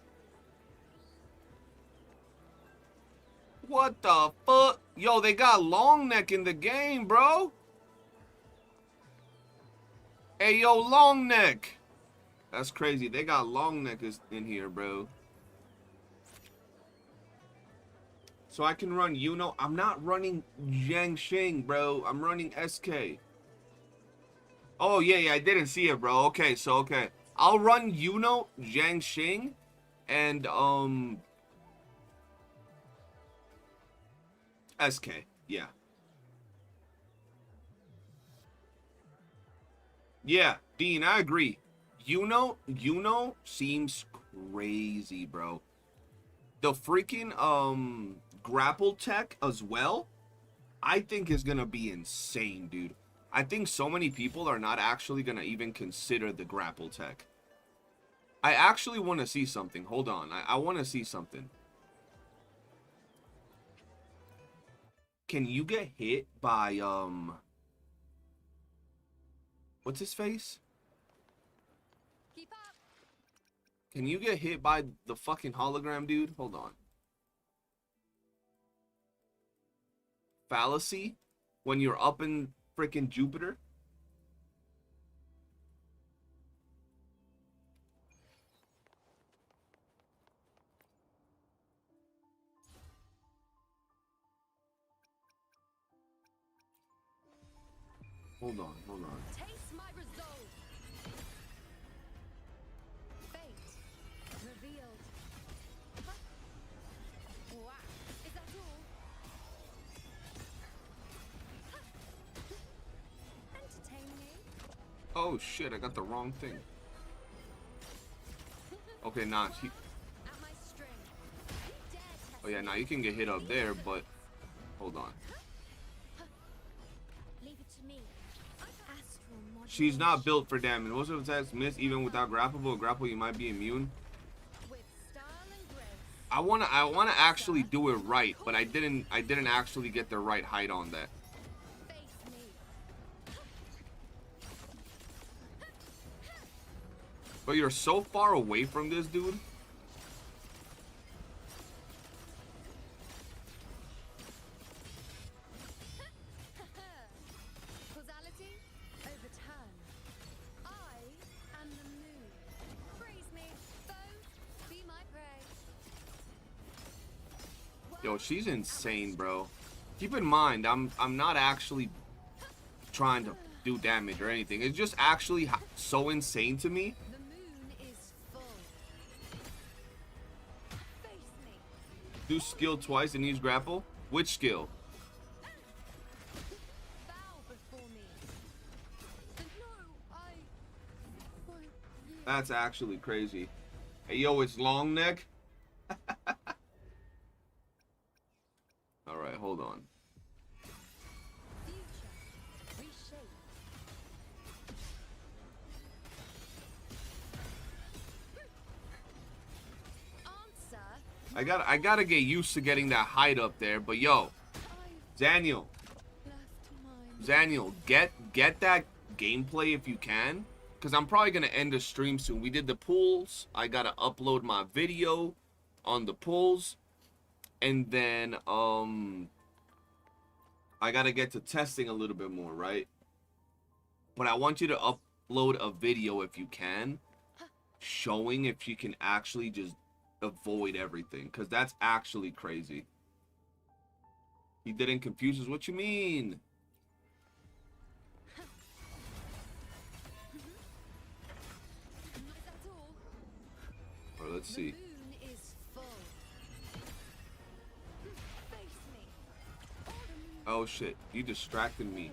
What the fuck? Yo, they got long neck in the game, bro. Hey, yo, long neck. That's crazy. They got long neck in here, bro. So I can run Iuno. I'm not running Zhang Xing, bro. I'm running SK. Oh, yeah, I didn't see it, bro. Okay, so, okay. I'll run Iuno, Zhang Xing, and, SK. Yeah. Yeah, Dean, I agree. Iuno seems crazy, bro. The freaking, grapple tech as well, I think is gonna be insane, dude. I think so many people are not actually gonna even consider the grapple tech. I actually want to see something. Hold on. I want to see something. Can you get hit by, what's his face? Keep up. Can you get hit by the fucking hologram, dude? Hold on. Fallacy? When you're up in freaking Jupiter? Hold on. Taste my resolve. Fate revealed. Huh? Wow. Is that all? Huh. Entertain me. Oh shit, I got the wrong thing. Okay, nah. At my string. You dare test Oh yeah, now you can get hit up there, but hold on. Leave it to me. Astral She's not built for damage. Most of the attacks miss even without grappable. Grapple, you might be immune. with style and grace. I wanna actually do it right, but I didn't actually get the right height on that. Face me. But you're so far away from this dude. Causality overturned. I am the moon. Praise me, foes, be my prey. Yo, she's insane, bro. Keep in mind, I'm not actually trying to do damage or anything. It's just actually so insane to me. The moon is full. Face me. Do skill twice and use grapple. Which skill? Bow before me. No, I won't. That's actually crazy. Hey, yo, it's long neck. hold on. Future. Reshape. Answer. I gotta get used to getting that height up there, but yo, Daniel, Left mine. Daniel, get that gameplay if you can, because I'm probably gonna end the stream soon. We did the pools. I gotta upload my video on the pools, and then I gotta get to testing a little bit more, right? But I want you to upload a video if you can, showing if you can actually just avoid everything, because that's actually crazy. He didn't confuse us. What you mean? Not at all. Or let's The see. moon is full. Face me. All the moon Oh shit, you distracted me.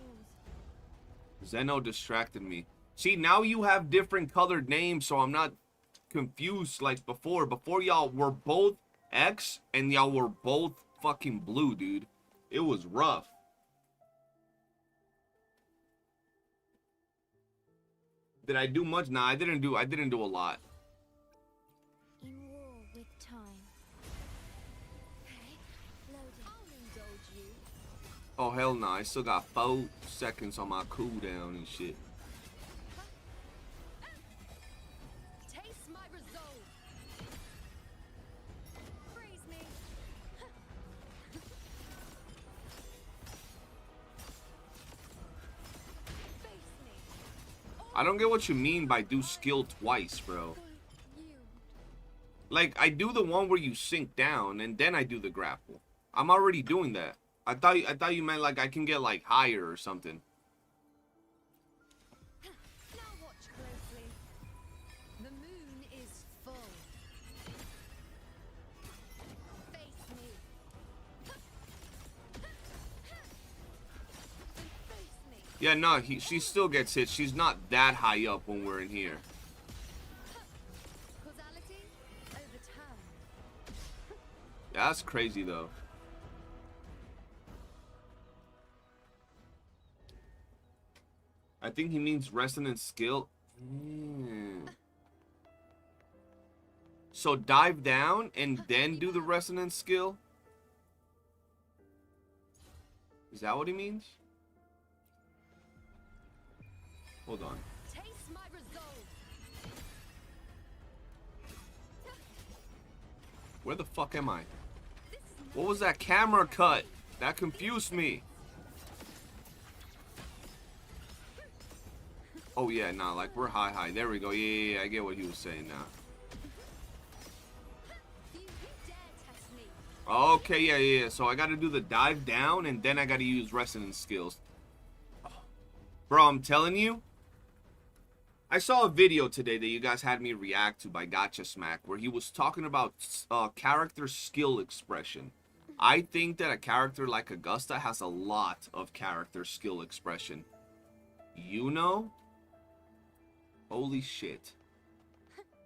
falls. Zeno distracted me. See, now you have different colored names, so I'm not confused like before. Before y'all were both X and y'all were both fucking blue, dude. It was rough. Did I do much? Nah, I didn't do a lot. In war with time. Okay. Loading. I'll indulge you. Oh hell no, I still got 4 seconds on my cooldown and shit. Taste my resolve. Freeze me. Face me. I don't get what you mean by do skill twice, bro. You. Like, I do the one where you sink down, and then I do the grapple. I'm already doing that. I thought you meant, like, I can get, like, higher or something. Now watch closely. The moon is full. Face me. Face me. Yeah, no, she still gets hit. She's not that high up when we're in here. Causality overturned. Yeah, that's crazy, though. I think he means resonance skill. So dive down and then do the resonance skill? Is that what he means? Hold on. Taste my resolve. Where the fuck am I? This is What was that camera cut? That confused me. Oh yeah, nah, like we're high. There we go. Yeah, I get what he was saying now. you dare test me. Okay, yeah. So I gotta do the dive down and then I gotta use resonance skills. Bro, I'm telling you. I saw a video today that you guys had me react to by Gacha Smack where he was talking about character skill expression. I think that a character like Augusta has a lot of character skill expression. Iuno? Holy shit.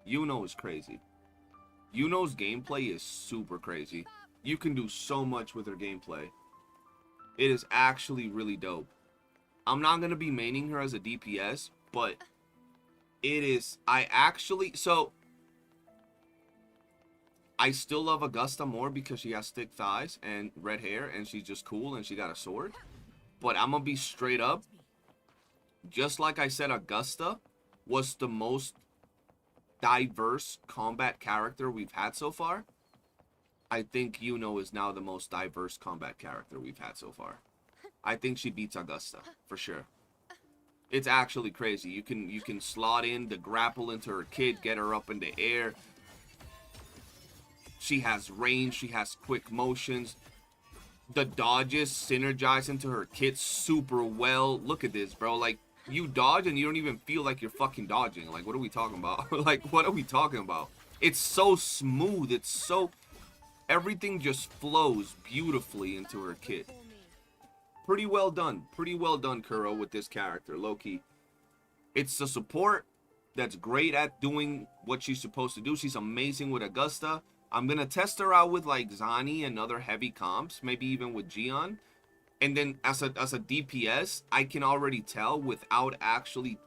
Iuno is crazy. Iuno's gameplay is super crazy. You can do so much with her gameplay. It is actually really dope. I'm not going to be maining her as a DPS, but it is... I still love Augusta more because she has thick thighs and red hair and she's just cool and she got a sword. But I'm going to be straight up. Just like I said, Augusta was the most diverse combat character we've had so far. I think Iuno is now the most diverse combat character we've had so far. I think she beats Augusta, for sure. It's actually crazy. You can slot in the grapple into her kit, get her up in the air. She has range, she has quick motions. The dodges synergize into her kit super well. Look at this, bro. Like, you dodge and you don't even feel like you're fucking dodging. Like, what are we talking about? Like, what are we talking about? It's so smooth. It's so... Everything just flows beautifully into her kit. For me. Pretty well done. Pretty well done, Kuro, with this character, low-key. It's the support that's great at doing what she's supposed to do. She's amazing with Augusta. I'm gonna test her out with like Zani and other heavy comps, maybe even with Gion. And then as a DPS, I can already tell without actually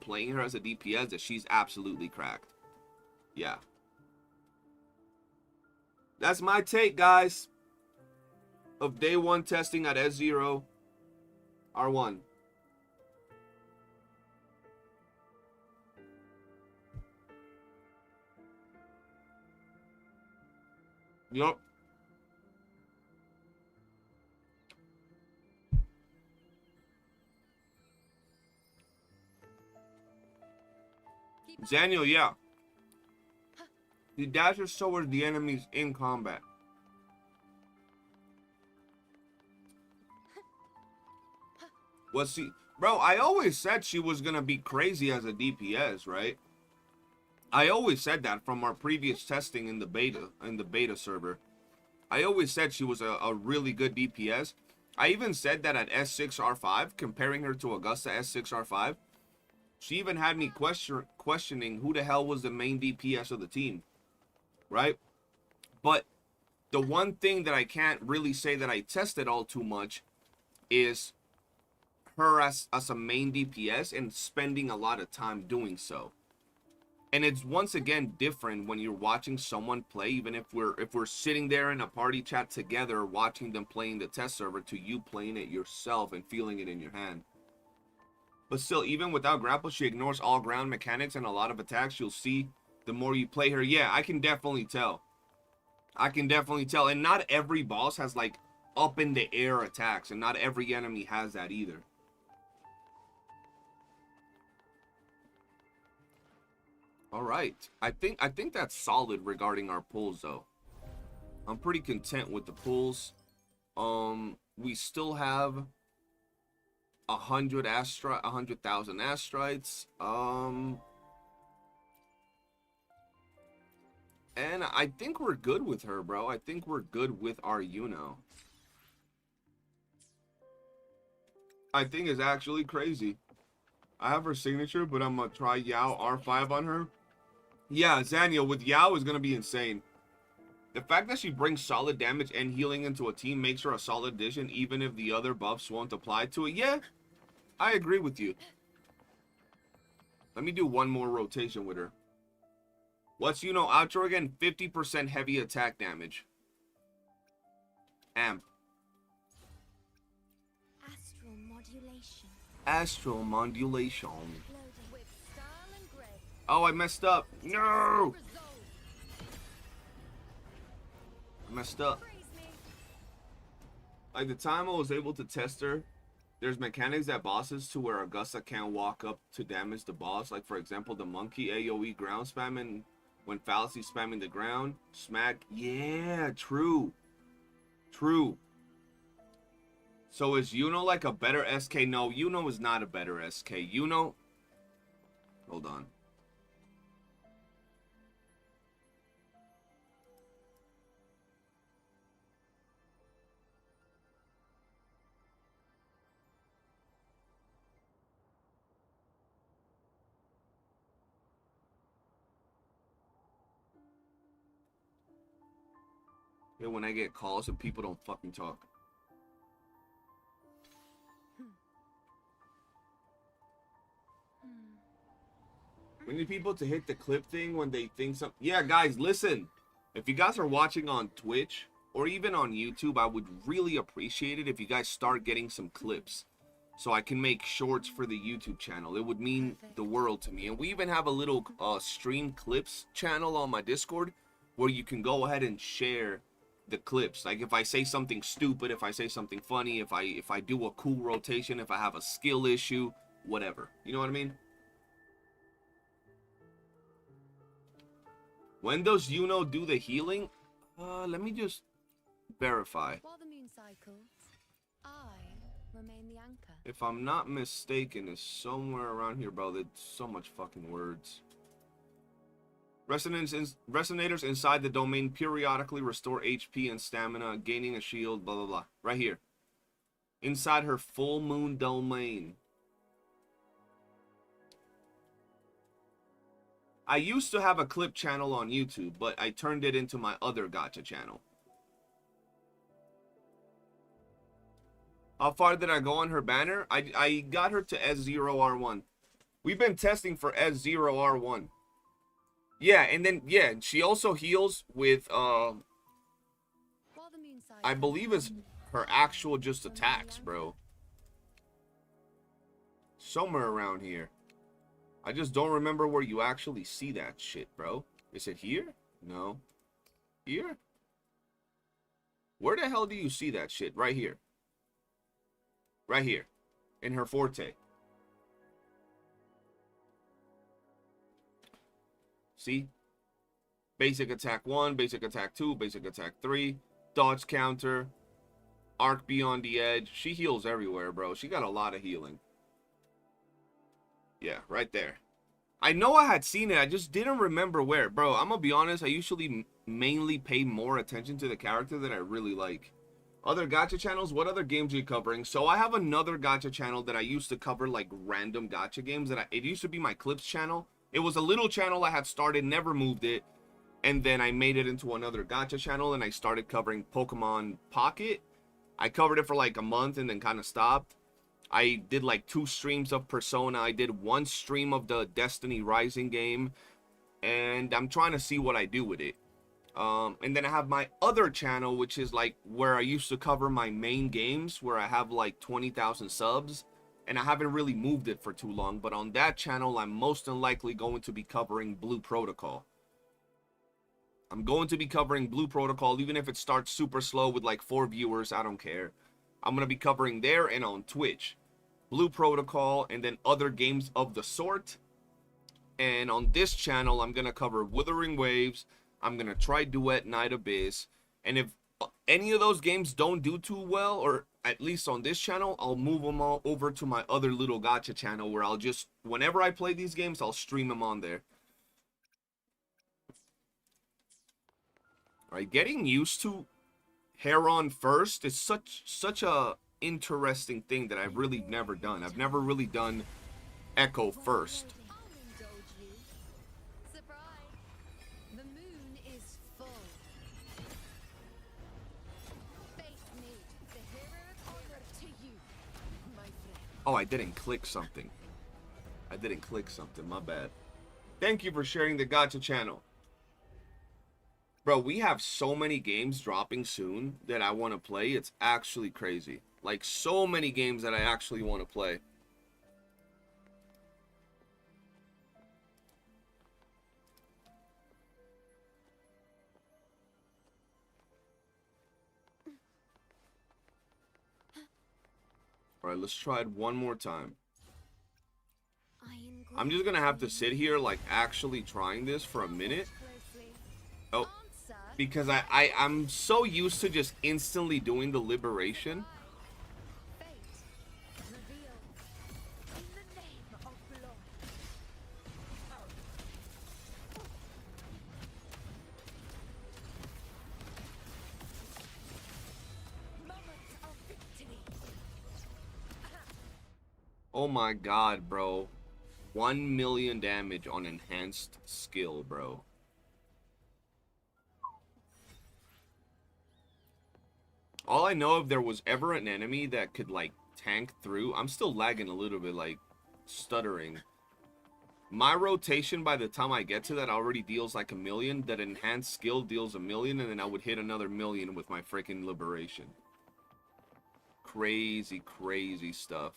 playing her as a DPS that she's absolutely cracked. Yeah. That's my take, guys, of day one testing at S2R1. Yup. Daniel, yeah. He dashes towards the enemies in combat. Well, see, bro, I always said she was gonna be crazy as a DPS, right? I always said that from our previous testing in the beta server. I always said she was a really good DPS. I even said that at S6R5, comparing her to Augusta S6R5, she even had me questioning who the hell was the main DPS of the team, right? But the one thing that I can't really say that I tested all too much is her as a main DPS and spending a lot of time doing so. And it's once again different when you're watching someone play, even if we're sitting there in a party chat together watching them playing the test server, to you playing it yourself and feeling it in your hand. But still, even without grapple, she ignores all ground mechanics and a lot of attacks. You'll see the more you play her. Yeah, I can definitely tell. I can definitely tell. And not every boss has like up in the air attacks, and not every enemy has that either. All right, I think that's solid regarding our pulls though. I'm pretty content with the pulls. We still have 100,000 astrites. And I think we're good with her, bro. I think we're good with our Iuno. I think it's actually crazy. I have her signature, but I'm gonna try Yao R5 on her. Yeah, Zaniel with Yao is gonna be insane. The fact that she brings solid damage and healing into a team makes her a solid addition, even if the other buffs won't apply to it. Yeah, I agree with you. Let me do one more rotation with her. What's Iuno outro again? 50% heavy attack damage. Amp. Astral modulation. Astral modulation. With style and grace. Oh, I messed up. No! I messed up. Praise me. Like the time I was able to test her, there's mechanics at bosses to where Augusta can't walk up to damage the boss. Like for example, the monkey AoE ground spamming when fallacy spamming the ground. Smack. Yeah, true. True. So is Iuno like a better SK? No, Iuno is not a better SK. Iuno. Hold on. Yeah, when I get calls and people don't fucking talk. We need people to hit the clip thing when they think something. Yeah, guys, listen. If you guys are watching on Twitch or even on YouTube, I would really appreciate it if you guys start getting some clips so I can make shorts for the YouTube channel. It would mean the world to me. And we even have a little stream clips channel on my Discord where you can go ahead and share the clips. Like if I say something stupid, if I say something funny, if I do a cool rotation, if I have a skill issue, whatever. You know what I mean? When does Iuno do the healing? Let me just verify. While the moon cycles, I remain the anchor. If I'm not mistaken, it's somewhere around here, bro. There's so much fucking words. Resonators inside the domain periodically restore HP and stamina, gaining a shield, blah, blah, blah. Right here. Inside her full moon domain. I used to have a clip channel on YouTube, but I turned it into my other gacha channel. How far did I go on her banner? I got her to S2R1. We've been testing for S2R1. Yeah, and then, yeah, she also heals with, While the moon side I believe it's her actual just attacks, bro. Somewhere around here. I just don't remember where you actually see that shit, bro. Is it here? No. Here? Where the hell do you see that shit? Right here. Right here. In her forte. See? Basic attack 1, basic attack 2, basic attack 3, dodge counter, arc beyond the edge. She heals everywhere, bro. She got a lot of healing. Yeah, right there. I know I had seen it. I just didn't remember where. Bro, I'm gonna be honest. I usually mainly pay more attention to the character that I really like. Other gacha channels, what other games are you covering? So I have another gacha channel that I used to cover, like, random gacha games. It used to be my clips channel. It was a little channel I had started, never moved it. And then I made it into another gacha channel, and I started covering Pokemon Pocket. I covered it for like a month and then kind of stopped. I did like 2 streams of Persona. I did 1 stream of the Destiny Rising game. And I'm trying to see what I do with it. And then I have my other channel, which is like where I used to cover my main games, where I have like 20,000 subs. And I haven't really moved it for too long. But on that channel, I'm most likely going to be covering Blue Protocol. I'm going to be covering Blue Protocol, even if it starts super slow with like 4 viewers. I don't care. I'm going to be covering there and on Twitch. Blue Protocol, and then other games of the sort. And on this channel, I'm going to cover Wuthering Waves. I'm going to try Duet Night Abyss. And if any of those games don't do too well, or at least on this channel, I'll move them all over to my other little gacha channel, where I'll just, whenever I play these games, I'll stream them on there. Alright, getting used to Heron first is such a interesting thing that I've really never done. I've never really done Echo first. I'll indulge you. Surprise! The moon is full. Face me, the hero of honor to you, my friend. Oh, I didn't click something. My bad. Thank you for sharing the gacha channel. Bro, we have so many games dropping soon that I want to play. It's actually crazy. Like, so many games that I actually want to play. Alright, let's try it one more time. I'm just gonna have to sit here, like, actually trying this for a minute. Oh, because I'm so used to just instantly doing the liberation. Oh my god, bro. 1 million damage on enhanced skill, bro. All I know, if there was ever an enemy that could, like, tank through... I'm still lagging a little bit, like, stuttering. My rotation, by the time I get to that, already deals, like, 1 million. That enhanced skill deals 1 million, and then I would hit another 1 million with my freaking liberation. Crazy, crazy stuff.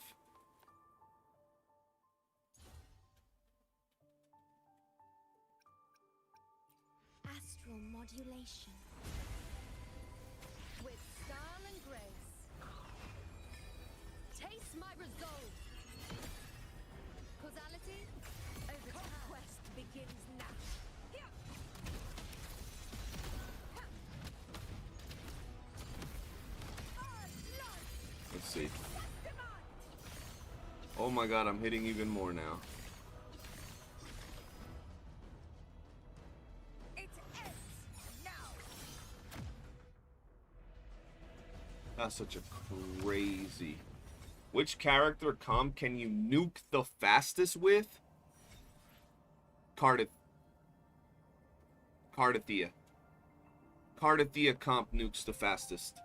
Astral modulation. With style and grace. Taste my resolve. Causality over conquest begins now. Let's see. Oh my god, I'm hitting even more now. That's such a crazy... Which character comp can you nuke the fastest with? Cardiff. Cardathea. Cardathea comp nukes the fastest.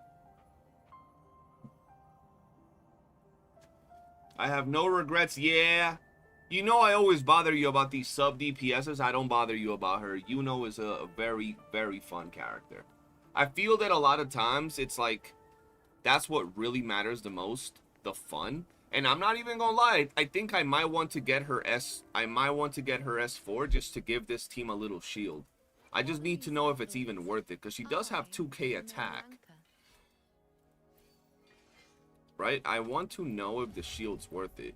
I have no regrets. Yeah. You know I always bother you about these sub DPSs. I don't bother you about her. Iuno is a very, very fun character. I feel that a lot of times it's like that's what really matters the most, the fun. And I'm not even gonna lie, I think I might want to get her S4 just to give this team a little shield. I just need to know if it's even worth it, because she does have 2k attack. Right? I want to know if the shield's worth it.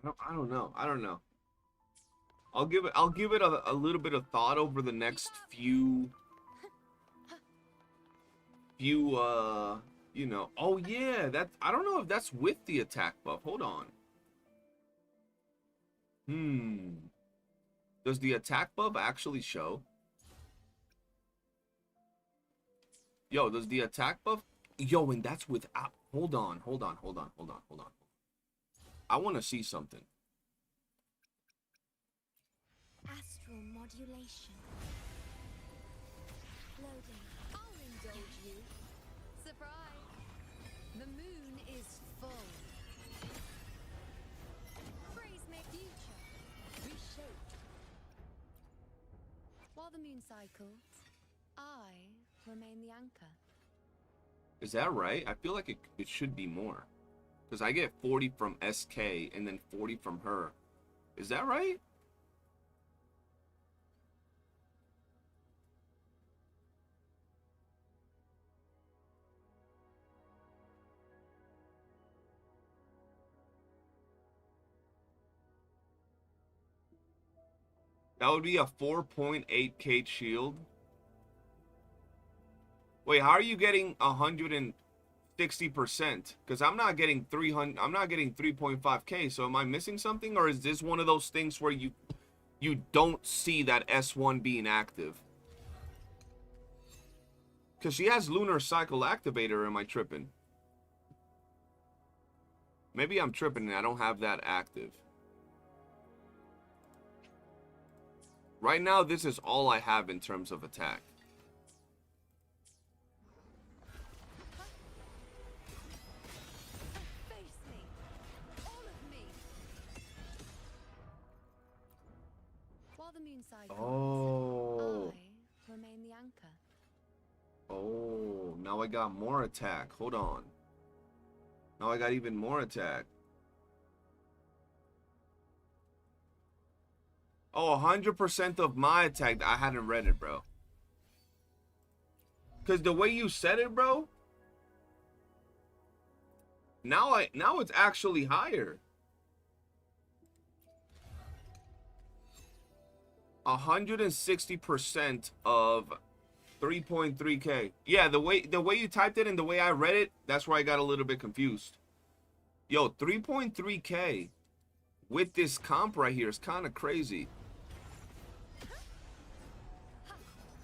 I don't know. I don't know. I'll give it a little bit of thought over the next few you know. Oh yeah, that I don't know if that's with the attack buff. Hold on. Does the attack buff actually show? Yo, does the attack buff? Yo, and that's without. Hold on. I want to see something. Astral modulation. Loading. I'll indulge you. Surprise! The moon is full. Praise me, future. Reshaped. While the moon cycles, I remain the anchor. Is that right? I feel like it should be more. Because I get 40 from SK and then 40 from her. Is that right? That would be a 4.8k shield. Wait, how are you getting 160%? Because I'm not getting 300. I'm not getting 3.5k. So am I missing something, or is this one of those things where you don't see that S1 being active? Because she has lunar cycle activator. Am I tripping? Maybe I'm tripping and I don't have that active. Right now, this is all I have in terms of attack. Face me. All of me. While the moon cycles, Oh. I remain the anchor. Oh, now I got more attack. Hold on. Now I got even more attack. Oh, 100% of my attack. I hadn't read it, bro. Because the way you said it, bro. Now it's actually higher. 160% of 3.3k. Yeah, the way you typed it and the way I read it, that's where I got a little bit confused. Yo, 3.3k with this comp right here is kind of crazy.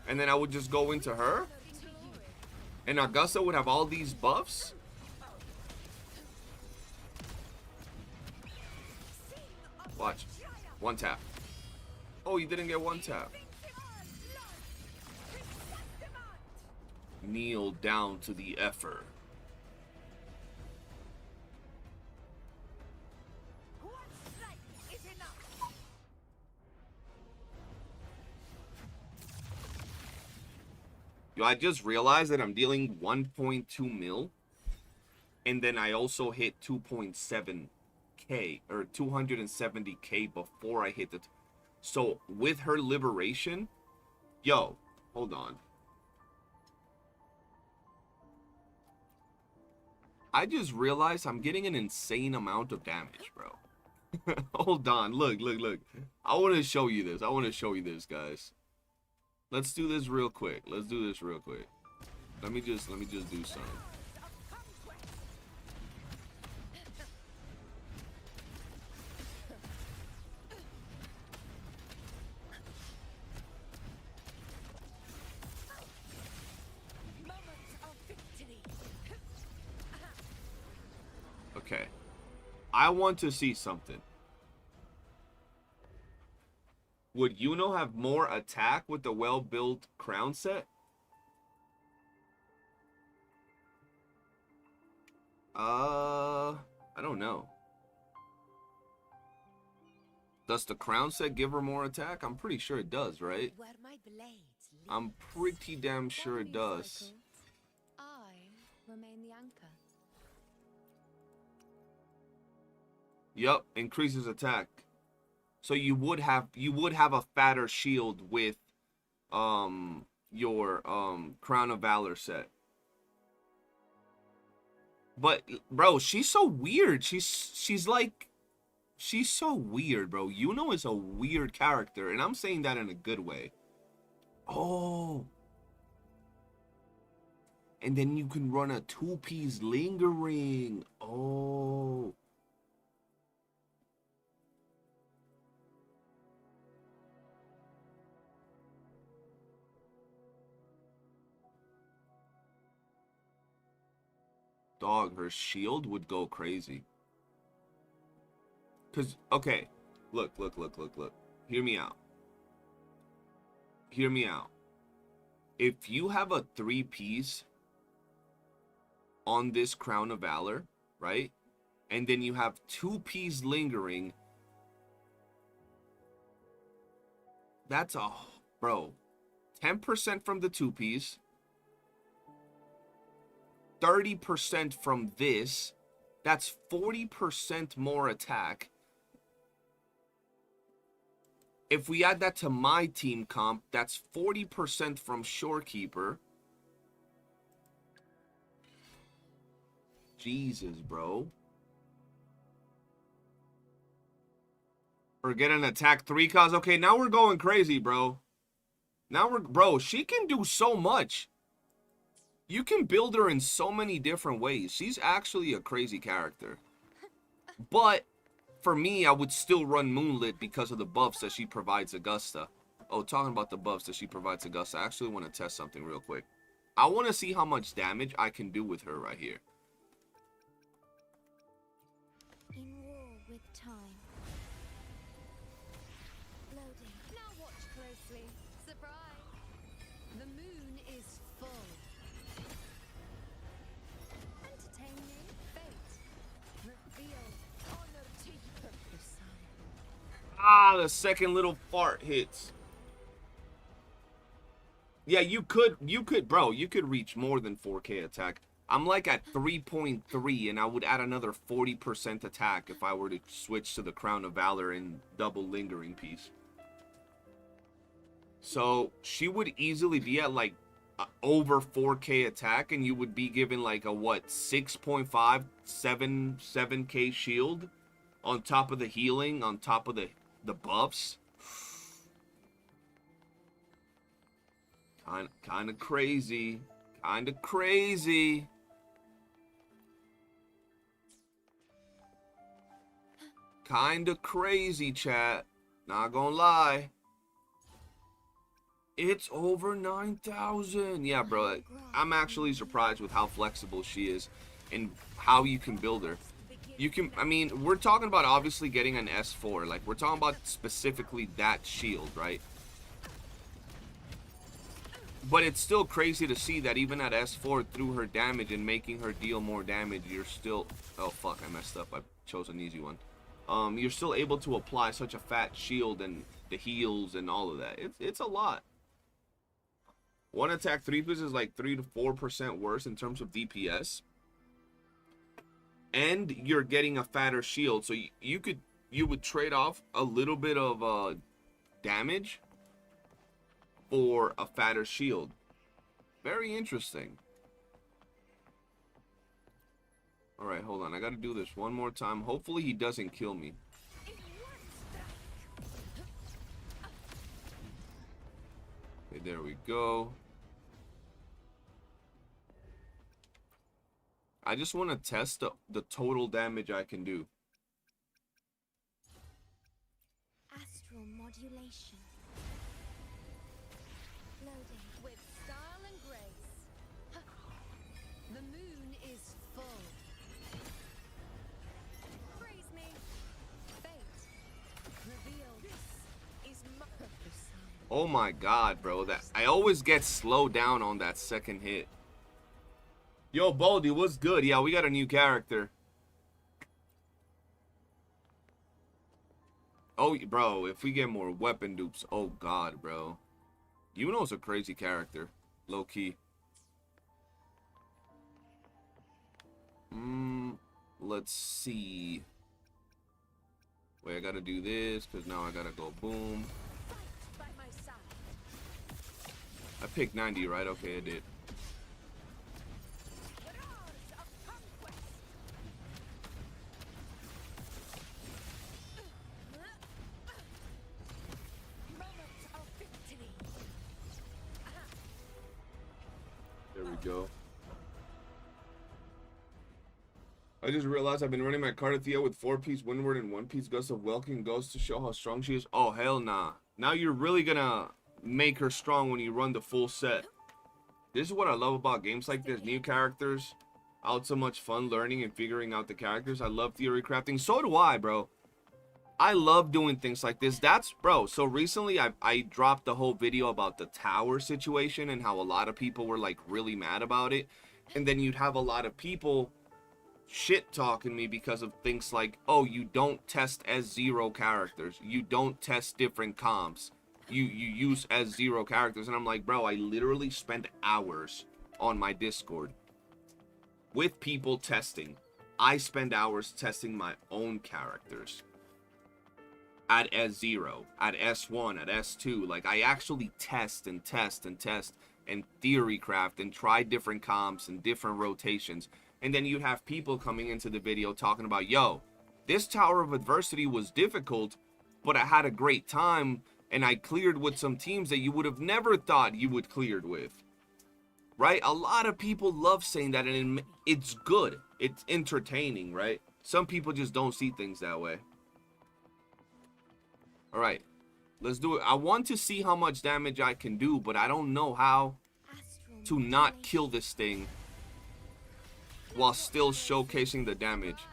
And then I would just go into her, and Augusta would have all these buffs. Watch. One tap. Oh, you didn't get one tap. Kneel down to the effort. Yo, I just realized that I'm dealing 1.2 mil. And then I also hit 2.7k or 270k before I hit the... So with her liberation... Yo, hold on. I just realized I'm getting an insane amount of damage, bro. Hold on. Look. I want to show you this. Guys. Let's do this real quick. Let me just do something. Okay. I want to see something. Would Iuno have more attack with the well-built crown set? I don't know. Does the crown set give her more attack? I'm pretty sure it does, right? Where my blades lead I'm us. pretty damn sure Follow it me, does. cycle. I remain the anchor. Yup, increases attack. So you would have a fatter shield with your Crown of Valor set. But bro, she's so weird. She's so weird, bro. Iuno is a weird character, and I'm saying that in a good way. Oh. And then you can run a 2-piece lingering. Oh. Dog, her shield would go crazy. Cause, okay, look. Hear me out. Hear me out. If you have a 3-piece on this Crown of Valor, right? And then you have 2-piece lingering. That's a, bro, 10% from the 2-piece. 30% from this. That's 40% more attack. If we add that to my team comp, that's 40% from Shorekeeper. Jesus, bro. Or get an attack 3 cause. Okay, now we're going crazy, bro. Now we're, bro, she can do so much. You can build her in so many different ways. She's actually a crazy character. But for me, I would still run Moonlit because of the buffs that she provides Augusta. Oh, talking about the buffs that she provides Augusta, I actually want to test something real quick. I want to see how much damage I can do with her right here. In war with time. Loading. Now watch closely. Surprise! The moon is full. Entertaining fate. Reveal honor to you. The sun. Ah, the second little fart hits. Yeah, you could, bro, you could reach more than 4K attack. I'm like at 3.3, and I would add another 40% attack if I were to switch to the Crown of Valor and double lingering piece. So she would easily be at like over 4K attack, and you would be given like a what, 6.5, 7K shield on top of the healing, on top of the buffs. Kind of crazy. Kind of crazy. Kind of crazy, chat. Not gonna lie. It's over 9,000. Yeah, bro. I'm actually surprised with how flexible she is and how you can build her. You can, I mean, we're talking about obviously getting an S4. Like, we're talking about specifically that shield, right? But it's still crazy to see that even at S4, through her damage and making her deal more damage, you're still... Oh, fuck, I messed up. I chose an easy one. You're still able to apply such a fat shield and the heals and all of that. It's a lot. One attack 3-piece is like 3 to 4% worse in terms of DPS. And you're getting a fatter shield. So you would trade off a little bit of damage for a fatter shield. Very interesting. Alright, hold on. I gotta do this one more time. Hopefully he doesn't kill me. Okay, there we go. I just want to test the total damage I can do. Astral modulation. Loading. With style and grace. The moon is full. Oh my god, bro. That I always get slowed down on that second hit. Yo, Baldy, what's good? Yeah, we got a new character. Oh, bro, if we get more weapon dupes, oh god, bro. Yuno's a crazy character, low key. Let's see. Wait, I gotta do this because now I gotta go boom. By my side. I picked 90, right? Okay, I did. The roars of conquest. Moment of victory. There we go. I just realized I've been running my Cardathea with 4-piece Windward and 1-piece Gust of Welkin Ghost to show how strong she is. Oh, hell nah. Now you're really gonna make her strong when you run the full set. This is what I love about games like this. New characters. Out so much fun learning and figuring out the characters. I love theory crafting. So do I, bro. I love doing things like this. That's, bro, so recently I dropped the whole video about the tower situation and how a lot of people were, like, really mad about it. And then you'd have a lot of people shit talking me because of things like, oh, you don't test S0 characters, you don't test different comps, you use S0 characters. And I'm like, bro, I literally spend hours on my Discord with people testing. I spend hours testing my own characters at S0, at S1, at S2. Like, I actually test and test and test and theory craft and try different comps and different rotations. And then you'd have people coming into the video talking about, yo, this Tower of Adversity was difficult, but I had a great time, and I cleared with some teams that you would have never thought you would cleared with. Right? A lot of people love saying that, and it's good. It's entertaining, right? Some people just don't see things that way. All right, let's do it. I want to see how much damage I can do, but I don't know how to not kill this thing while still showcasing the damage.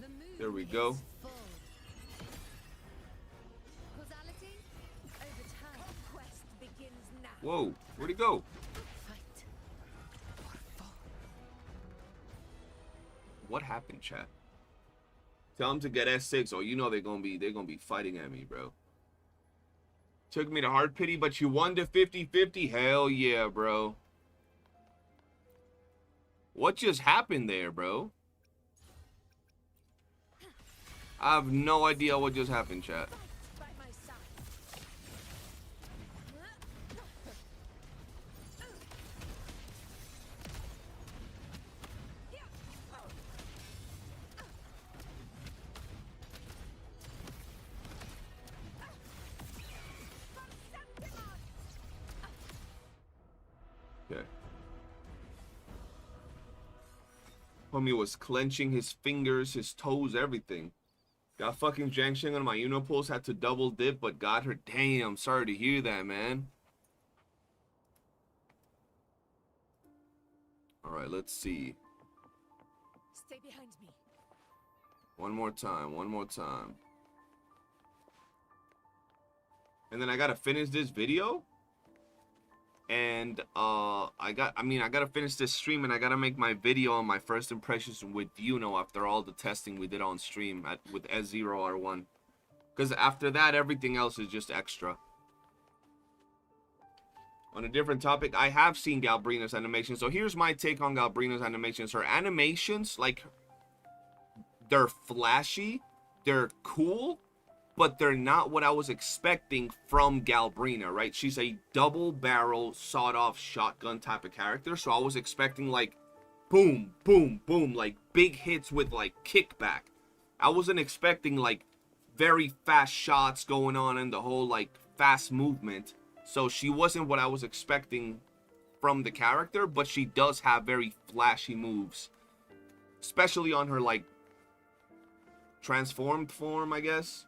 The moon There we go. is full. Causality overturned. Conquest begins now. Whoa, where'd he go? Fight or fall. What happened, chat? Tell them to get S6. Oh, you know they're gonna be fighting at me, bro. Took me to hard pity, but you won to 50-50. Hell yeah, bro. What just happened there, bro? I have no idea what just happened, chat. By my side. Okay. Homie was clenching his fingers, his toes, everything. Got fucking Jiangxing on my Iuno pulls, had to double dip, but got her. Damn, sorry to hear that, man. Alright, let's see. Stay behind me. One more time, one more time. And then I gotta finish this video. And I gotta finish this stream, and I gotta make my video on my first impressions with Iuno after all the testing we did on stream with S2R1. Because after that, everything else is just extra. On a different topic, I have seen Galbrina's animations. So here's my take on Galbrina's animations. Her animations, like, they're flashy, they're cool, but they're not what I was expecting from Galbrina, right? She's a double barrel sawed-off shotgun type of character, so I was expecting, like, boom, boom, boom, like, big hits with, like, kickback. I wasn't expecting, like, very fast shots going on and the whole, like, fast movement. So she wasn't what I was expecting from the character, but she does have very flashy moves. Especially on her, like, transformed form, I guess.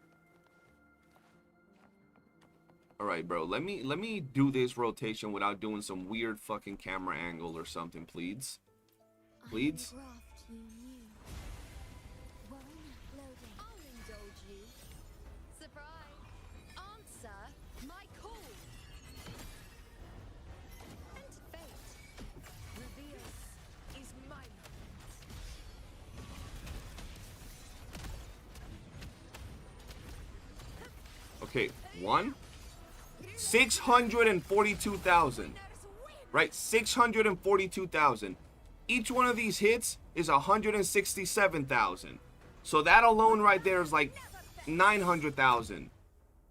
Alright, bro, let me do this rotation without doing some weird fucking camera angle or something, please. Please? I'll indulge you. Surprise. Answer my call. Okay, 642,000. Right? 642,000. Each one of these hits is 167,000. So that alone right there is like 900,000.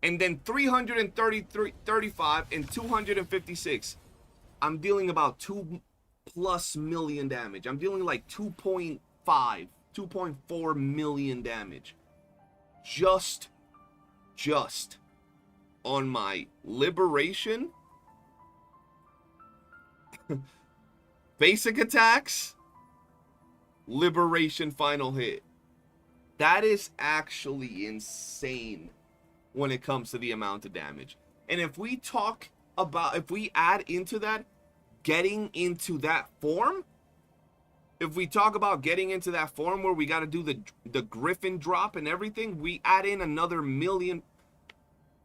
And then 333, 35, and 256. I'm dealing about 2+ million damage. I'm dealing like 2.5, 2.4 million damage. Just on my liberation, basic attacks, liberation final hit. That is actually insane when it comes to the amount of damage. And if we talk about, if we add into that, getting into that form, if we talk about getting into that form where we got to do the Griffin drop and everything, we add in another million.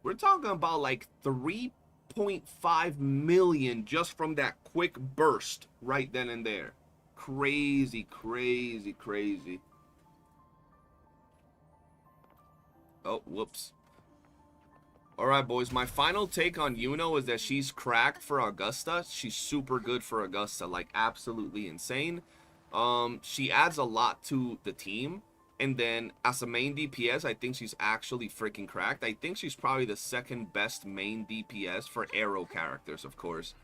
We're talking about like 3.5 million just from that quick burst right then and there. Crazy, crazy, crazy. Oh, whoops. Alright, boys. My final take on Iuno is that she's cracked for Augusta. She's super good for Augusta. Like, absolutely insane. She adds a lot to the team. And then, as a main DPS, I think she's actually freaking cracked. I think she's probably the second best main DPS for arrow characters, of course.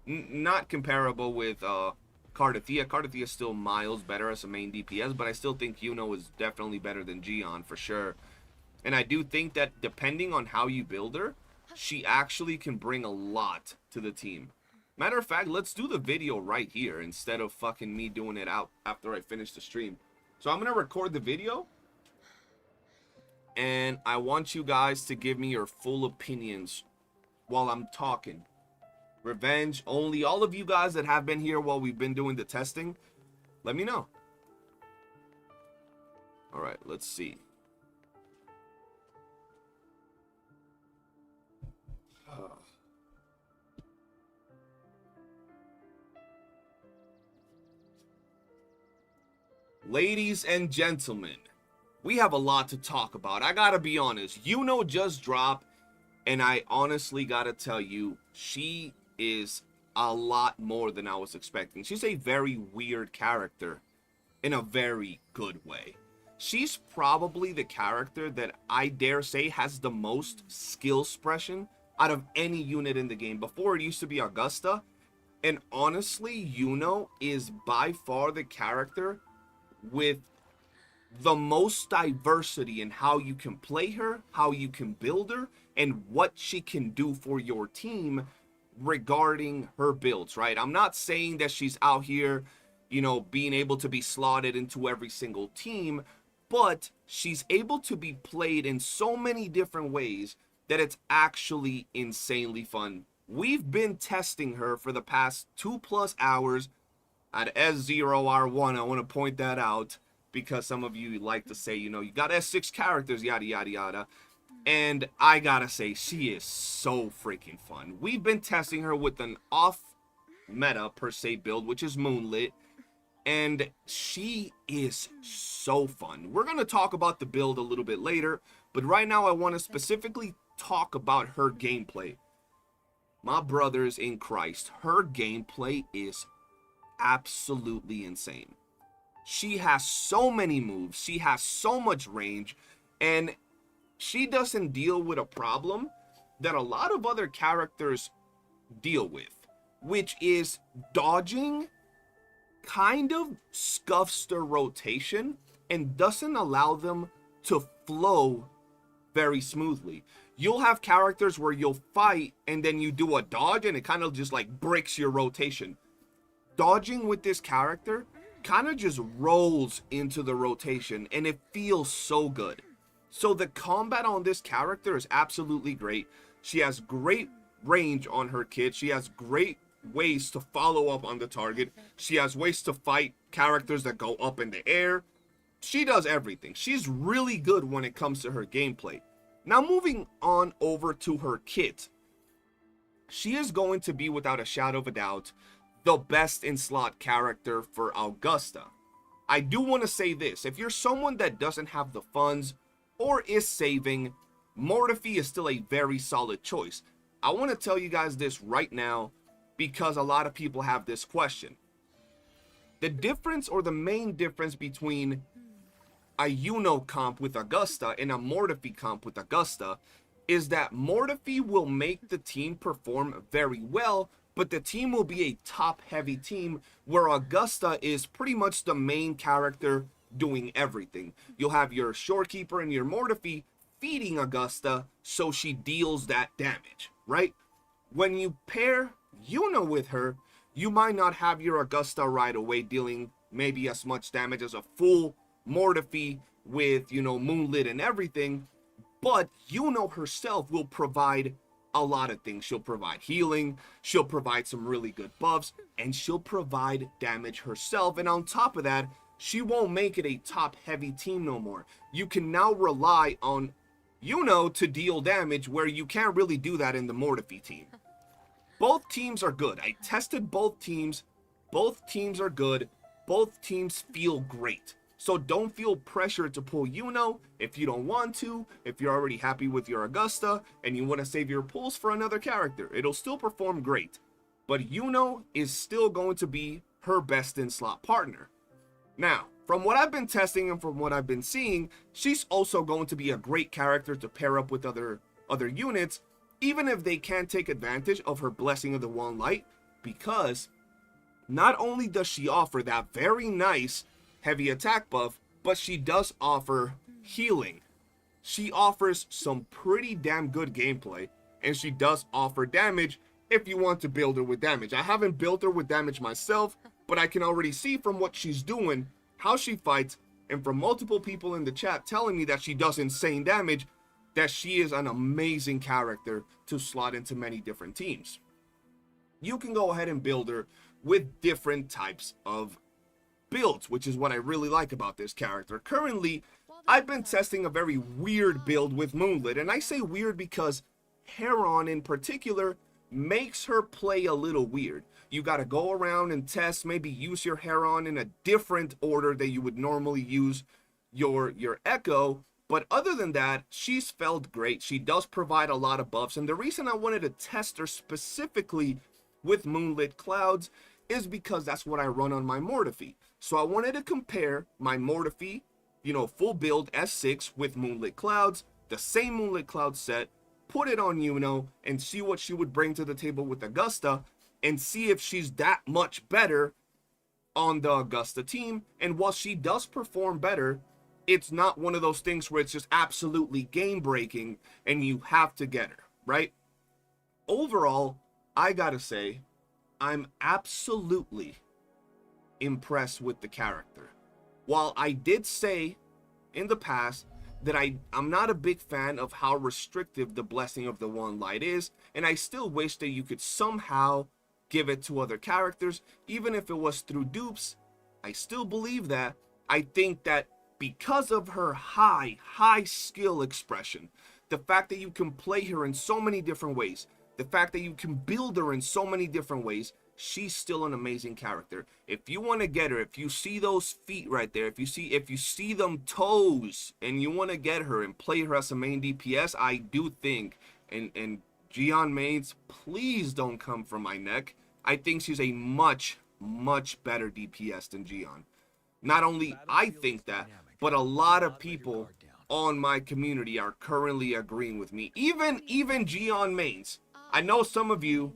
Not comparable with Cardathea. Cardathea is still miles better as a main DPS, but I still think Iuno is definitely better than Gion, for sure. And I do think that depending on how you build her, she actually can bring a lot to the team. Matter of fact, let's do the video right here instead of fucking me doing it out after I finish the stream. So I'm going to record the video. And I want you guys to give me your full opinions while I'm talking. Revenge, only all of you guys that have been here while we've been doing the testing, let me know. Alright, let's see. Ladies and gentlemen, we have a lot to talk about. I gotta be honest. Iuno just dropped, and I honestly gotta tell you, she is a lot more than I was expecting. She's a very weird character in a very good way. She's probably the character that I dare say has the most skill suppression out of any unit in the game. Before, it used to be Augusta, and honestly, Iuno is by far the character with the most diversity in how you can play her, how you can build her, and what she can do for your team regarding her builds, right? I'm not saying that she's out here, you know, being able to be slotted into every single team, but she's able to be played in so many different ways that it's actually insanely fun. We've been testing her for the past 2+ hours at S2R1. I want to point that out because some of you like to say, you know, you got S6 characters, yada, yada, yada. And I gotta say, she is so freaking fun. We've been testing her with an off-meta, per se, build, which is Moonlit. And she is so fun. We're going to talk about the build a little bit later. But right now, I want to specifically talk about her gameplay. My brothers in Christ, her gameplay is absolutely insane. She has so many moves, she has so much range, and she doesn't deal with a problem that a lot of other characters deal with, which is dodging kind of scuffs their rotation and doesn't allow them to flow very smoothly. You'll have characters where you'll fight and then you do a dodge and it kind of just like breaks your rotation. Dodging with this character kind of just rolls into the rotation and it feels so good. So the combat on this character is absolutely great. She has great range on her kit. She has great ways to follow up on the target. She has ways to fight characters that go up in the air. She does everything. She's really good when it comes to her gameplay. Now moving on over to her kit. She is going to be, without a shadow of a doubt, the best in slot character for Augusta. I do want to say this. If you're someone that doesn't have the funds or is saving, Mortifi is still a very solid choice. I want to tell you guys this right now because a lot of people have this question. The difference, or the main difference between a Iuno comp with Augusta and a Mortifi comp with Augusta, is that Mortifi will make the team perform very well, but the team will be a top-heavy team, where Augusta is pretty much the main character doing everything. You'll have your Shorekeeper and your Mortifi feeding Augusta so she deals that damage, right? When you pair Iuno with her, you might not have your Augusta right away dealing maybe as much damage as a full Mortifi with, you know, Moonlit and everything, but Iuno herself will provide a lot of things. She'll provide healing, she'll provide some really good buffs, and she'll provide damage herself. And on top of that, she won't make it a top-heavy team no more. You can now rely on Iuno to deal damage, where you can't really do that in the Mortifi team. Both teams are good. I tested both teams. Both teams are good. Both teams feel great. So don't feel pressured to pull Iuno if you don't want to, if you're already happy with your Augusta and you want to save your pulls for another character. It'll still perform great. But Iuno is still going to be her best in slot partner. Now, from what I've been testing and from what I've been seeing, she's also going to be a great character to pair up with other units, even if they can't take advantage of her Blessing of the One Light, because not only does she offer that very nice heavy attack buff, but she does offer healing. She offers some pretty damn good gameplay, and she does offer damage if you want to build her with damage. I haven't built her with damage myself, but I can already see from what she's doing, how she fights, and from multiple people in the chat telling me that she does insane damage, that she is an amazing character to slot into many different teams. You can go ahead and build her with different types of builds, which is what I really like about this character. Currently, I've been testing a very weird build with Moonlit, and I say weird because Heron in particular makes her play a little weird. You gotta go around and test, maybe use your Heron in a different order that you would normally use your Echo. But other than that, she's felt great. She does provide a lot of buffs. And the reason I wanted to test her specifically with Moonlit Clouds is because that's what I run on my Mortifi. So I wanted to compare my Mortifi, you know, full build S6 with Moonlit Clouds, the same Moonlit Cloud set, put it on Iuno, and see what she would bring to the table with Augusta, and see if she's that much better on the Augusta team. And while she does perform better, it's not one of those things where it's just absolutely game breaking and you have to get her, right? Overall, I gotta say, I'm absolutely impressed with the character. While I did say in the past that I'm not a big fan of how restrictive the Blessing of the One Light is, and I still wish that you could somehow give it to other characters, even if it was through dupes. I still believe that. I think that because of her high skill expression, the fact that you can play her in so many different ways, the fact that you can build her in so many different ways, she's still an amazing character. If you want to get her, if you see those feet right there, if you see them toes and you want to get her and play her as a main DPS, I do think, and Gion mains, please don't come for my neck, I think she's a much better DPS than Gion. Not only I think that, but a lot of people on my community are currently agreeing with me. Even Gion mains. I know some of you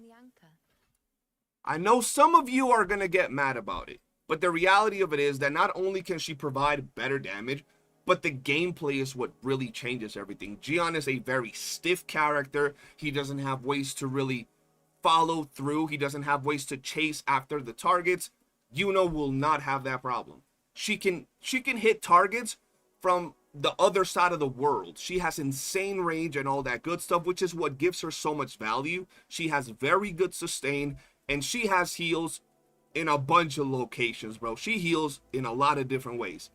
are gonna get mad about it, but the reality of it is that not only can she provide better damage, but the gameplay is what really changes everything. Gion is a very stiff character. He doesn't have ways to really follow through. He doesn't have ways to chase after the targets. Iuno will not have that problem. She can hit targets from the other side of the world. She has insane range and all that good stuff, which is what gives her so much value. She has very good sustain, and she has heals in a bunch of locations, bro. She heals in a lot of different ways.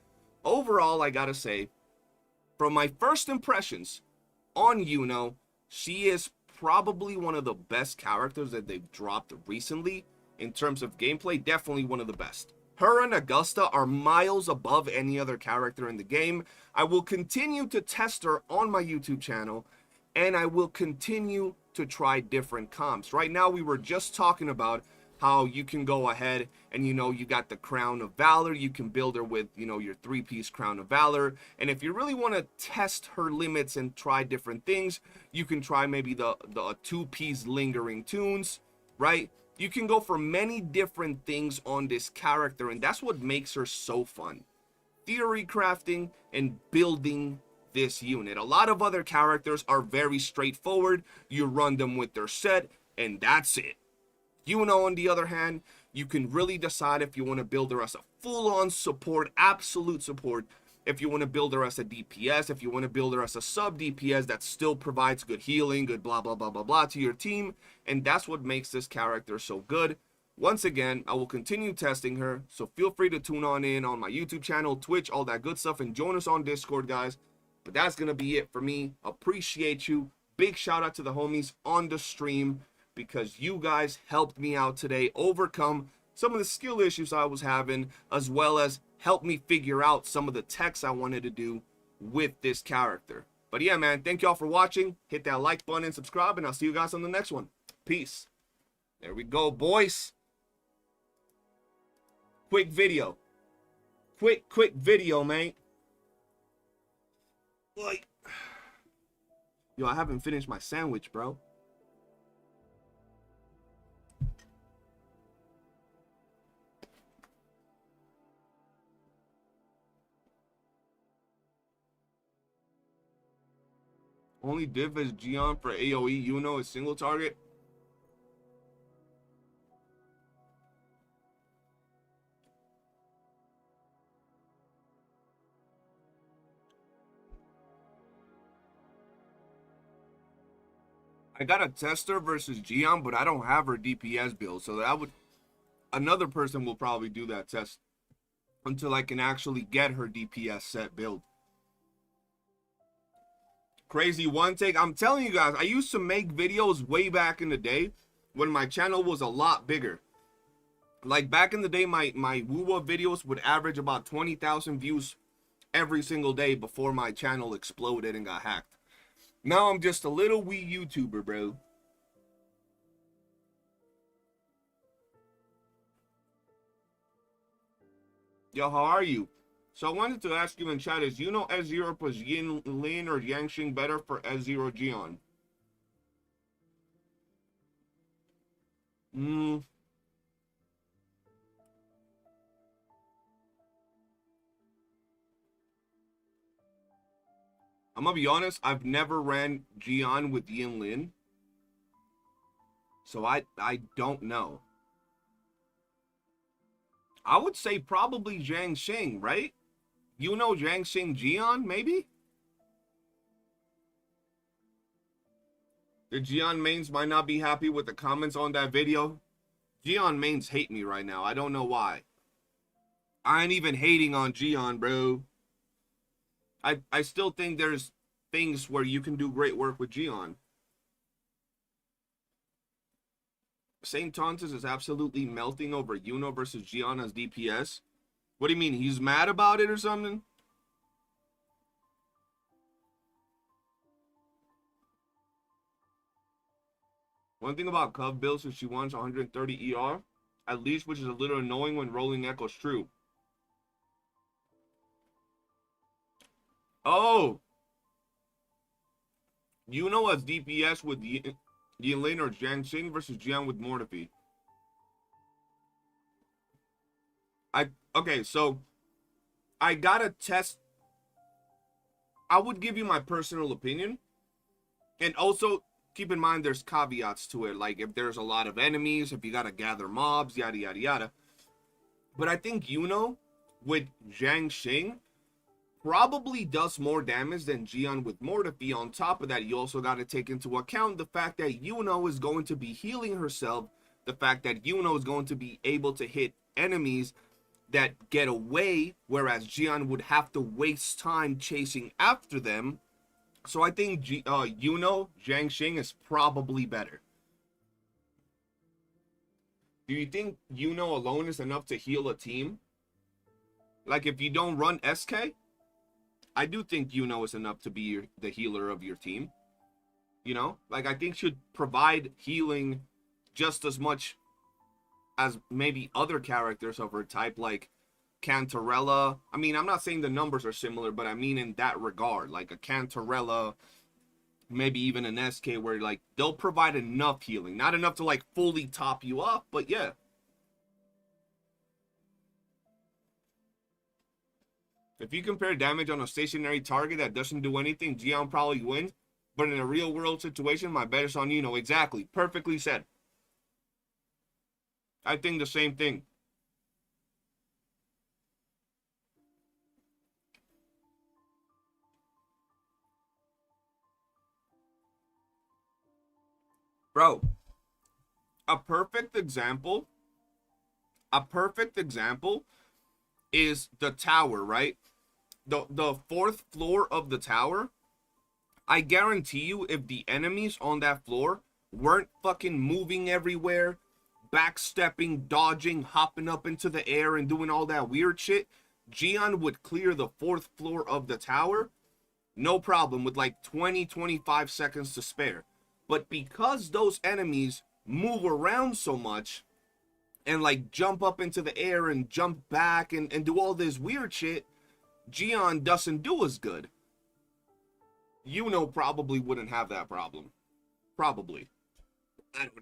Overall, I gotta say, from my first impressions on Iuno, she is probably one of the best characters that they've dropped recently in terms of gameplay. Definitely one of the best. Her and Augusta are miles above any other character in the game. I will continue to test her on my YouTube channel, and I will continue to try different comps. Right now, we were just talking about how you can go ahead and, you know, you got the Crown of Valor. You can build her with, you know, your 3-piece Crown of Valor. And if you really want to test her limits and try different things, you can try maybe the 2-piece Lingering Tunes, right? You can go for many different things on this character, and that's what makes her so fun. Theory crafting and building this unit. A lot of other characters are very straightforward. You run them with their set, and that's it. Iuno, on the other hand, you can really decide if you want to build her as a full-on support, absolute support. If you want to build her as a DPS, if you want to build her as a sub-DPS that still provides good healing, good blah, blah, blah, blah, blah to your team. And that's what makes this character so good. Once again, I will continue testing her, so feel free to tune on in on my YouTube channel, Twitch, all that good stuff, and join us on Discord, guys. But that's going to be it for me. Appreciate you. Big shout out to the homies on the stream, because you guys helped me out today overcome some of the skill issues I was having, as well as help me figure out some of the techs I wanted to do with this character. But yeah, man, thank y'all for watching. Hit that like button and subscribe, and I'll see you guys on the next one. Peace. There we go, boys. Quick video. Quick video, man. Like, yo, I haven't finished my sandwich, bro. Only diff is Gion for AoE. Iuno is single target. I got a tester versus Gion, but I don't have her DPS build, so that would, another person will probably do that test until I can actually get her DPS set build. Crazy one take. I'm telling you guys, I used to make videos way back in the day when my channel was a lot bigger. Like back in the day, my WUWA videos would average about 20,000 views every single day before my channel exploded and got hacked. Now I'm just a little wee YouTuber, bro. Yo, how are you? So I wanted to ask you in chat, is Iuno S0 plus Yin Lin or Yangxing better for S0 Gion? I'm gonna be honest, I've never ran Gion with Yin Lin. So I don't know. I would say probably Zhang Xing, right? You know Zhang Xing Gion, maybe? The Gion mains might not be happy with the comments on that video. Gion mains hate me right now. I don't know why. I ain't even hating on Gion, bro. I still think there's things where you can do great work with Gion. Saint Tontus is absolutely melting over Iuno versus Gion as DPS. What do you mean? He's mad about it or something? One thing about Cub builds is she wants 130 ER, at least, which is a little annoying when rolling echoes true. Oh! Iuno as DPS with Yin or Zhang Xing versus Jian with Mortefi. Okay, so I gotta test. I would give you my personal opinion, and also keep in mind there's caveats to it, like if there's a lot of enemies, if you gotta gather mobs, yada yada yada. But I think Iuno with Zhang Xing probably does more damage than Jian with Mortefi. On top of that, you also got to take into account the fact that Iuno is going to be healing herself, the fact that Iuno is going to be able to hit enemies that get away, whereas Jian would have to waste time chasing after them. So I think Iuno, Zhang Xing is probably better. Do you think Iuno alone is enough to heal a team? Like, if you don't run SK, I do think Iuno is enough to be the healer of your team. You know? Like, I think should provide healing just as much as maybe other characters of her type, like Cantarella. I mean, I'm not saying the numbers are similar, but I mean in that regard. Like a Cantarella, maybe even an SK, where, like, they'll provide enough healing. Not enough to, like, fully top you up, but yeah. If you compare damage on a stationary target that doesn't do anything, Gion probably wins. But in a real world situation, my bet is on Iuno. Exactly. Perfectly said. I think the same thing. Bro, a perfect example is the tower, right? The fourth floor of the tower. I guarantee you, if the enemies on that floor weren't fucking moving everywhere, backstepping, dodging, hopping up into the air and doing all that weird shit, Gion would clear the fourth floor of the tower, no problem, with like 20-25 seconds to spare. But because those enemies move around so much and, like, jump up into the air and jump back and do all this weird shit, Gion doesn't do as good. Iuno probably wouldn't have that problem. Probably. I don't know.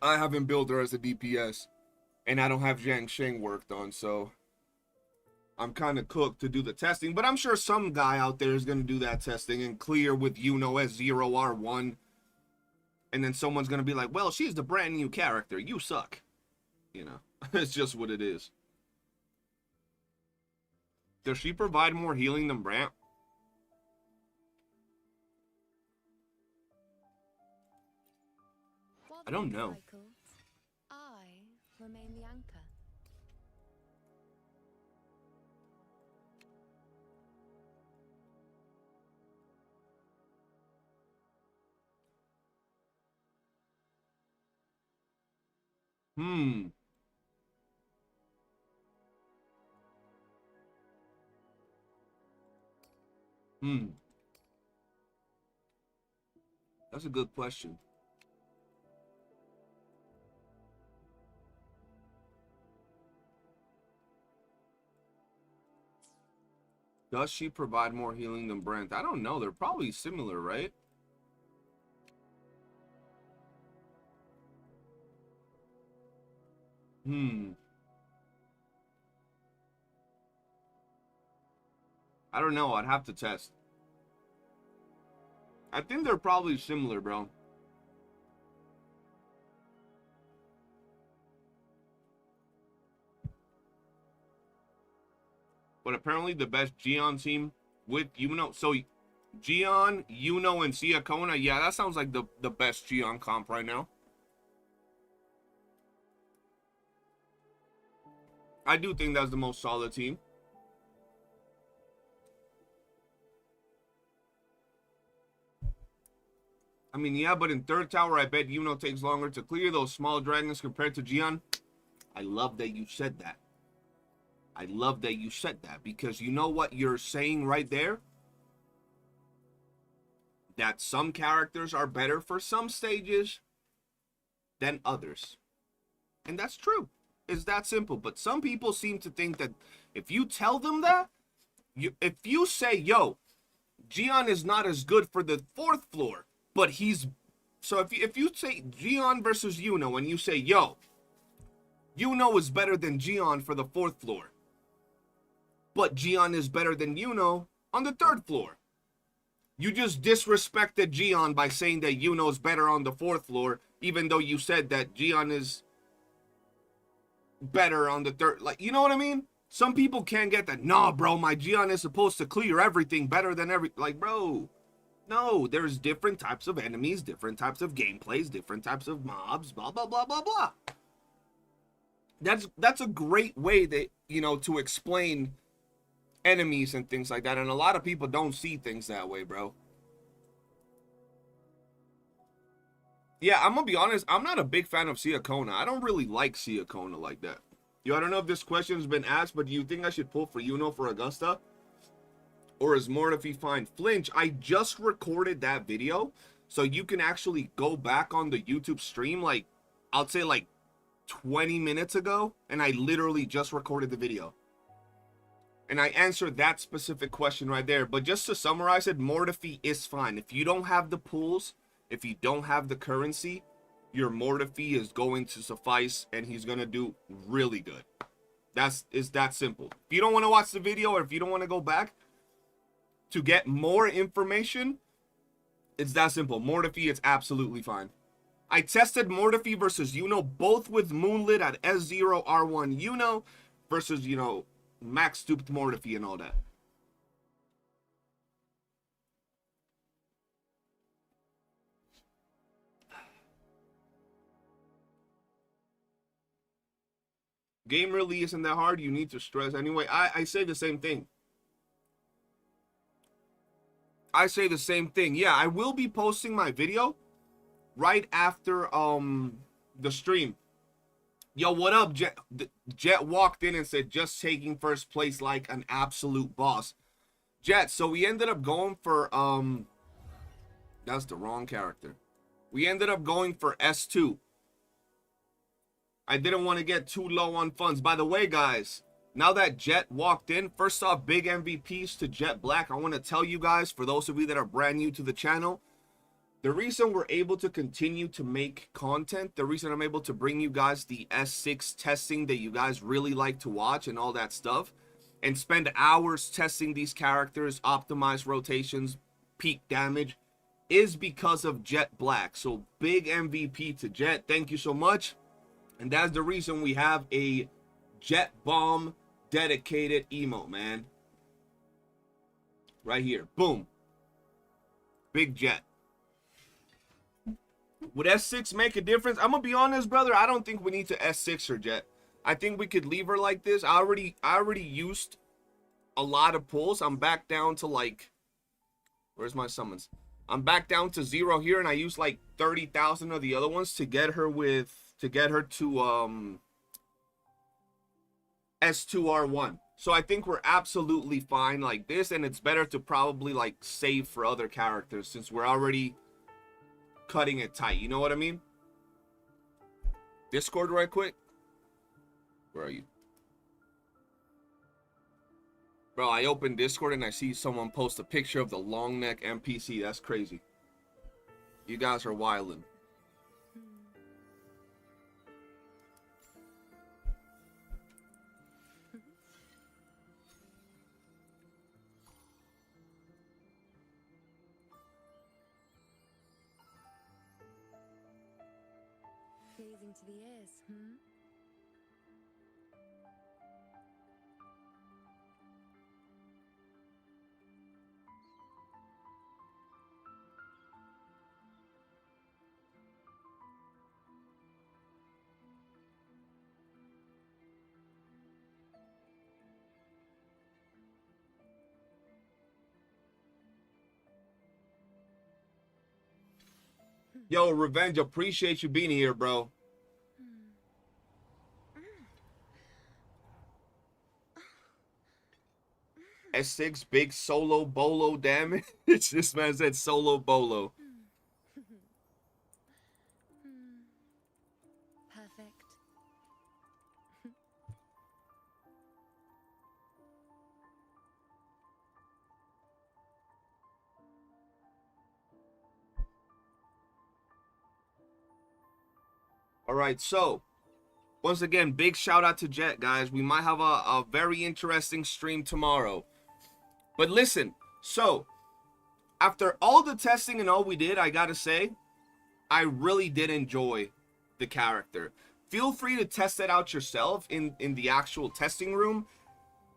I haven't built her as a DPS, and I don't have Zhang Sheng worked on, so I'm kind of cooked to do the testing. But I'm sure some guy out there is going to do that testing and clear with Iuno S2R1. And then someone's going to be like, well, she's the brand new character. You suck. You know, it's just what it is. Does she provide more healing than Brant? While I don't the know. cycles, I remain the anchor. Hmm. That's a good question. Does she provide more healing than Brent? I don't know. They're probably similar, right? I don't know. I'd have to test. I think they're probably similar, bro. But apparently the best Gion team with Iuno. So Gion, Iuno, and Siakona. Yeah, that sounds like the best Gion comp right now. I do think that's the most solid team. I mean, yeah, but in third tower, I bet Iuno takes longer to clear those small dragons compared to Gion. I love that you said that. I love that you said that, because you know what you're saying right there? That some characters are better for some stages than others. And that's true. It's that simple. But some people seem to think that if you tell them that, if you say, yo, Gion is not as good for the fourth floor, but he's... So if you say Gion versus Iuno, and you say, yo, Iuno is better than Gion for the fourth floor, but Gion is better than Iuno on the third floor. You just disrespected Gion by saying that Iuno is better on the fourth floor, even though you said that Gion is better on the third. Like, you know what I mean? Some people can't get that. Nah, bro, my Gion is supposed to clear everything better than like, bro. No, there's different types of enemies, different types of gameplays, different types of mobs, blah, blah, blah, blah, blah. That's a great way that, you know, to explain enemies and things like that, and a lot of people don't see things that way, bro. Yeah, I'm gonna be honest, I'm not a big fan of Siakona. I don't really like Siakona like that. Yo, I don't know if this question has been asked, but do you think I should pull for Iuno for Augusta? Or is Mortefi fine? Flinch, I just recorded that video, so you can actually go back on the YouTube stream, like, I'll say like 20 minutes ago, and I literally just recorded the video. And I answered that specific question right there. But just to summarize it, Mortefi is fine. If you don't have the pools, if you don't have the currency, your Mortefi is going to suffice, and he's going to do really good. It's that simple. If you don't want to watch the video, or if you don't want to go back to get more information, it's that simple. Mortefi is absolutely fine. I tested Mortefi versus Iuno, both with Moonlit at S2R1 Iuno versus, you know, max stooped Mortefi and all that. Game really isn't that hard. You need to stress anyway. I say the same thing. I say the same thing. Yeah, I will be posting my video right after the stream. Yo, what up, Jet? Jet walked in and said, just taking first place like an absolute boss. Jet, so we ended up going for that's the wrong character. We ended up going for S2. I didn't want to get too low on funds. By the way, guys, now that Jet walked in, first off, big MVPs to Jet Black. I want to tell you guys, for those of you that are brand new to the channel, the reason we're able to continue to make content, the reason I'm able to bring you guys the S6 testing that you guys really like to watch and all that stuff, and spend hours testing these characters, optimize rotations, peak damage, is because of Jet Black. So big MVP to Jet. Thank you so much. And that's the reason we have a Jet Bomb dedicated emote, man. Right here. Boom. Big Jet. Would S6 make a difference? I'm gonna be honest, brother. I don't think we need to S6 her, Jet. I think we could leave her like this. I already used a lot of pulls. I'm back down to like, where's my summons? I'm back down to 0 here, and I used like 30,000 of the other ones to get her to S2R1. So I think we're absolutely fine like this, and it's better to probably like save for other characters since we're already cutting it tight. You know what I mean? Discord right quick. Where are you? Bro, I opened Discord and I see someone post a picture of the long neck NPC. That's crazy. You guys are wildin'. Pleasing to the ears, Yo, Revenge, appreciate you being here, bro. S6 big solo bolo damage. This man said solo bolo. Perfect. All right, so once again, big shout out to Jet, guys. We might have a very interesting stream tomorrow. But listen, so after all the testing and all we did, I gotta say, I really did enjoy the character. Feel free to test it out yourself in the actual testing room.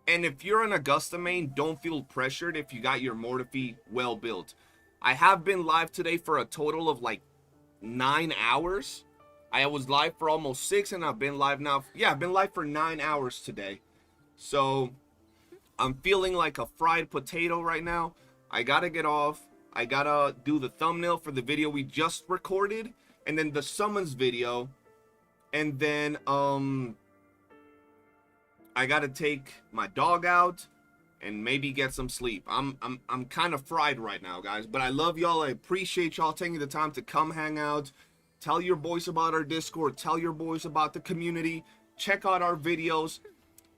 And if you're an Augusta main, don't feel pressured if you got your Mortefi well built. I have been live today for a total of like 9 hours. I was live for almost 6, and I've been live now. Yeah, I've been live for 9 hours today. So I'm feeling like a fried potato right now. I gotta get off. I gotta do the thumbnail for the video we just recorded, and then the summons video, and then I gotta take my dog out and maybe get some sleep. I'm kind of fried right now, guys, but I love y'all. I appreciate y'all taking the time to come hang out. Tell your boys about our Discord. Tell your boys about the community. Check out our videos.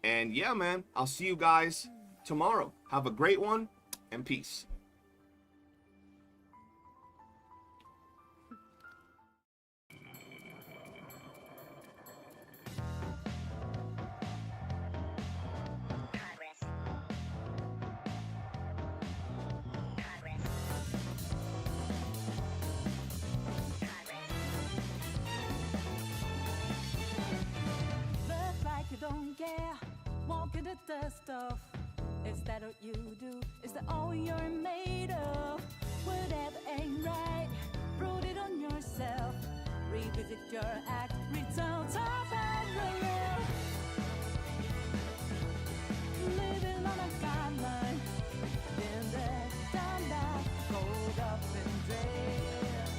And yeah, man, I'll see you guys tomorrow. Have a great one, and peace. Look like you don't care, walking the dust off. Is that what you do? Is that all you're made of? Whatever ain't right, prove it on yourself. Revisit your act, return to parallel. Living on a guideline, been there, done that, rolled up and dead.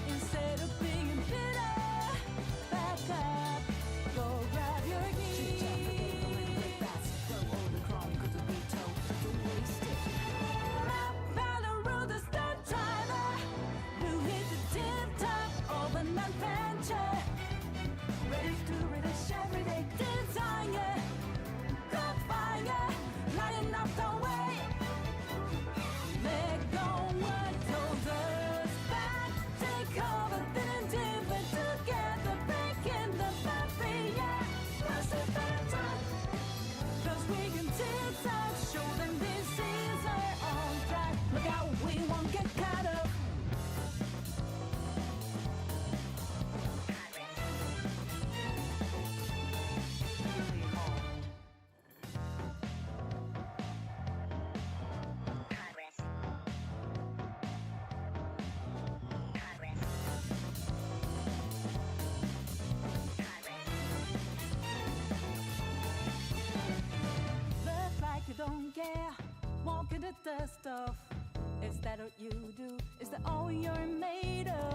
Instead of being bitter, back up, go grab your keys. Follow road to start driver, who hit the tip top of an adventure. Ready to relish everyday desire. Got fire, lighting up the way. Let go what holds us back. Take over, then and dip it together. Breaking the barrier. Push it better. 'Cause we can zigzag, show them this is our own track. Look out, we won't get caught up. Look like you don't care, walking the dust off. Is that what you do? Is that all you're made of?